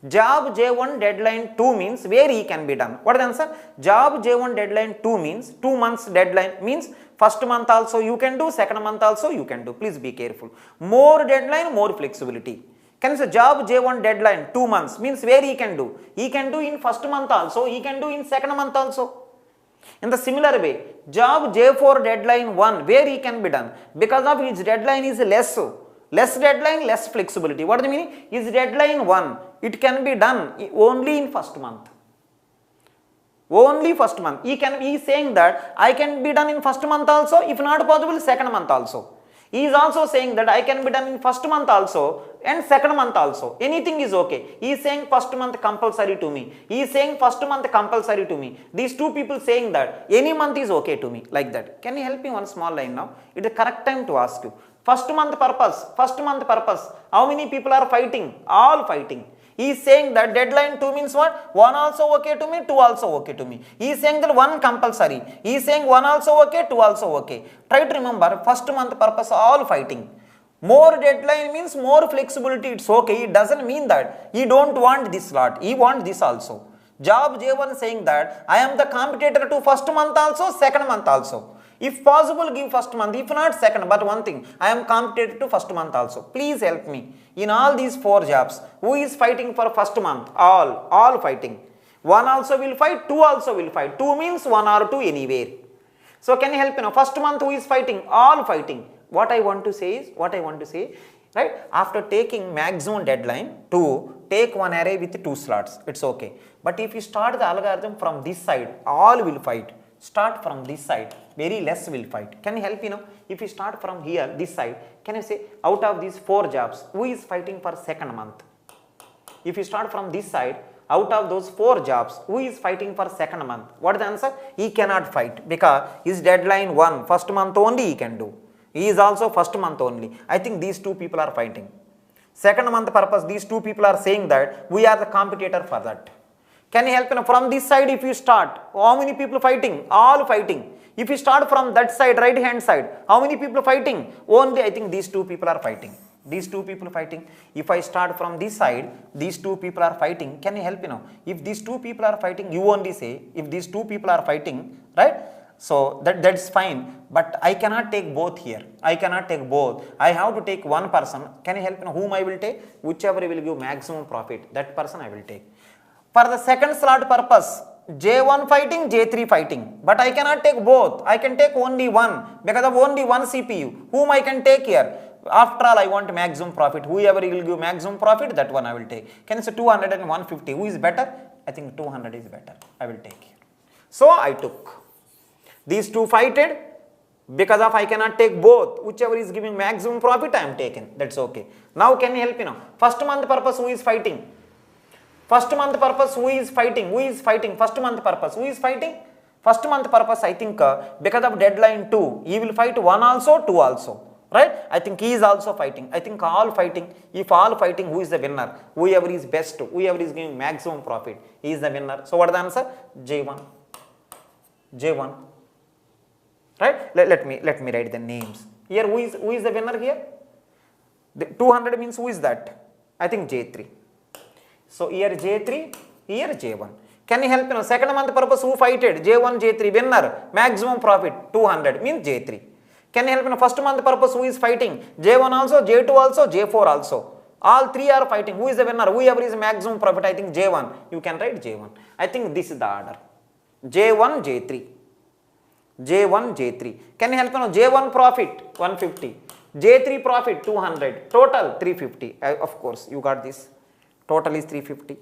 Job J1 deadline 2 means where E can be done. What is the answer? Job J1 deadline 2 means 2 months deadline means first month also you can do, second month also you can do. Please be careful. More deadline, more flexibility. Can you say job J1 deadline 2 months means where he can do? He can do in first month also, he can do in second month also. In the similar way, job J4 deadline 1 where he can be done? Because of his deadline is less deadline, less flexibility. What do you mean? His deadline 1, it can be done only in first month. Only first month. He is saying that I can be done in first month also, if not possible second month also. He is also saying that I can be done in first month also and second month also. Anything is okay. He is saying first month compulsory to me. He is saying first month compulsory to me. These two people saying that any month is okay to me, like that. Can you help me one small line now? It is the correct time to ask you. First month purpose. How many people are fighting? All fighting. He is saying that deadline 2 means what? 1 also okay to me, 2 also okay to me. He is saying that 1 compulsory. He is saying 1 also okay, 2 also okay. Try to remember, first month purpose all fighting. More deadline means more flexibility, it's okay. It doesn't mean that he don't want this slot, he wants this also. Job J1 saying that I am the competitor to first month also, second month also. If possible, give first month, if not second. But one thing, I am competitor to first month also. Please help me. In all these 4 jobs, who is fighting for first month? All fighting. 1 also will fight, 2 also will fight. 2 means 1 or 2 anywhere. So can you help me now? First month who is fighting? All fighting. What I want to say is, right? After taking maximum deadline to take one array with 2 slots, it's okay. But if you start the algorithm from this side, all will fight. Start from this side, very less will fight. Can you help me now? If you start from here, this side, can you say out of these 4 jobs, who is fighting for second month? If you start from this side, out of those 4 jobs, who is fighting for second month? What is the answer? He cannot fight because his deadline 1, first month only he can do. He is also first month only. I think these 2 people are fighting. Second month purpose, these 2 people are saying that we are the competitor for that. Can you help me? From this side if you start, how many people fighting? All fighting. If you start from that side, right hand side, how many people fighting? Only I think these 2 people are fighting. These 2 people fighting. If I start from this side, these 2 people are fighting. Can you help me now? If these 2 people are fighting, you only say, if these 2 people are fighting, right? So that's fine, but I cannot take both here. I cannot take both. I have to take one person. Can you help me? Whom I will take? Whichever will give maximum profit, that person I will take. For the second slot purpose, J1 fighting, J3 fighting, but I cannot take both. I can take only one because of only one CPU. Whom I can take here? After all, I want maximum profit. Whoever will give maximum profit, that one I will take. Can you say 200 and 150? Who is better? I think 200 is better. I will take here. So I took. These 2 fighted because of I cannot take both. Whichever is giving maximum profit, I am taken. That's okay. Now can you help me now? First month purpose, who is fighting? First month purpose, who is fighting? Who is fighting? First month purpose, who is fighting? First month purpose, I think because of deadline 2, he will fight 1 also, 2 also. Right? I think he is also fighting. I think all fighting. If all fighting, who is the winner? Whoever is best, whoever is giving maximum profit, he is the winner. So what is the answer? J1. J1. Right? Let me write the names. Here who is the winner here? The 200 means who is that? I think J3. So here J3, here J1. Can you help me now? Second month purpose, who fighted? J1, J3, winner, maximum profit, 200 means J3. Can you help me now? First month purpose, who is fighting? J1 also, J2 also, J4 also. All 3 are fighting. Who is the winner? Whoever is maximum profit, I think J1. You can write J1. I think this is the order. J1, J3. J1, J3. Can you help me now? J1 profit, 150. J3 profit, 200. Total, 350. Of course, you got this. Total is 350.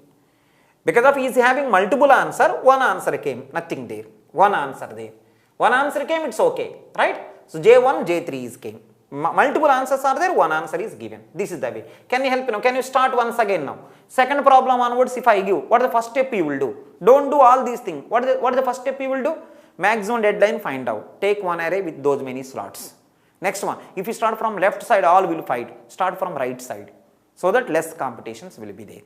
Because of he is having multiple answer, one answer came, nothing there. One answer there. One answer came, it's okay, right? So J1, J3 is came. Multiple answers are there, one answer is given. This is the way. Can you help now? Can you start once again now? Second problem onwards, if I give, what is the first step you will do? Don't do all these things. What is the first step you will do? Maximum deadline find out. Take one array with those many slots. Next one, if you start from left side, all will fight. Start from right side, so that less competitions will be there.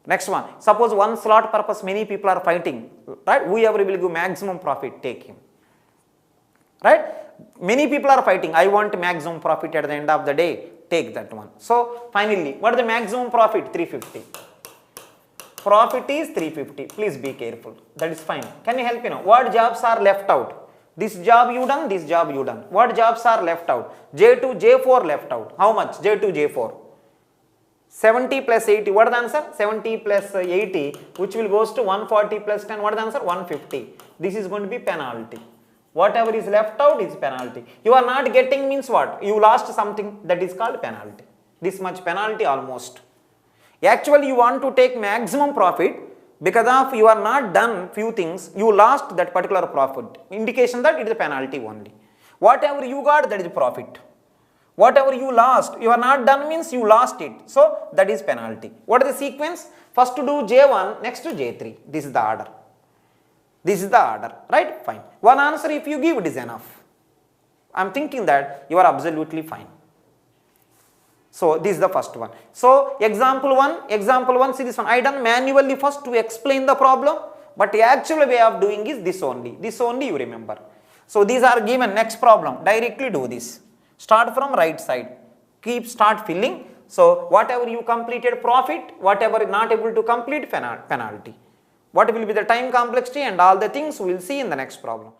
Next one, suppose one slot purpose many people are fighting, right? Whoever will give maximum profit, take him, right? Many people are fighting, I want maximum profit at the end of the day, take that one. So finally, what is the maximum profit? 350. Profit is 350. Please be careful. That is fine. Can you help me now? What jobs are left out? This job you done, this job you done. What jobs are left out? J2, J4 left out. How much? J2, J4. 70 plus 80. What is the answer? 70 plus 80, which will goes to 140 plus 10. What is the answer? 150. This is going to be penalty. Whatever is left out is penalty. You are not getting means what? You lost something, that is called penalty. This much penalty almost. Actually, you want to take maximum profit, because of you are not done few things, you lost that particular profit. Indication that it is a penalty only. Whatever you got, that is profit. Whatever you lost, you are not done means you lost it. So that is penalty. What is the sequence? First to do J1, next to J3. This is the order. This is the order, right? Fine. One answer if you give, it is enough. I am thinking that you are absolutely fine. So this is the first one. So example 1, see this one. I done manually first to explain the problem, but the actual way of doing is this only. This only you remember. So these are given. Next problem, directly do this. Start from right side. Start filling. So whatever you completed, profit. Whatever not able to complete, penalty. What will be the time complexity and all the things we will see in the next problem.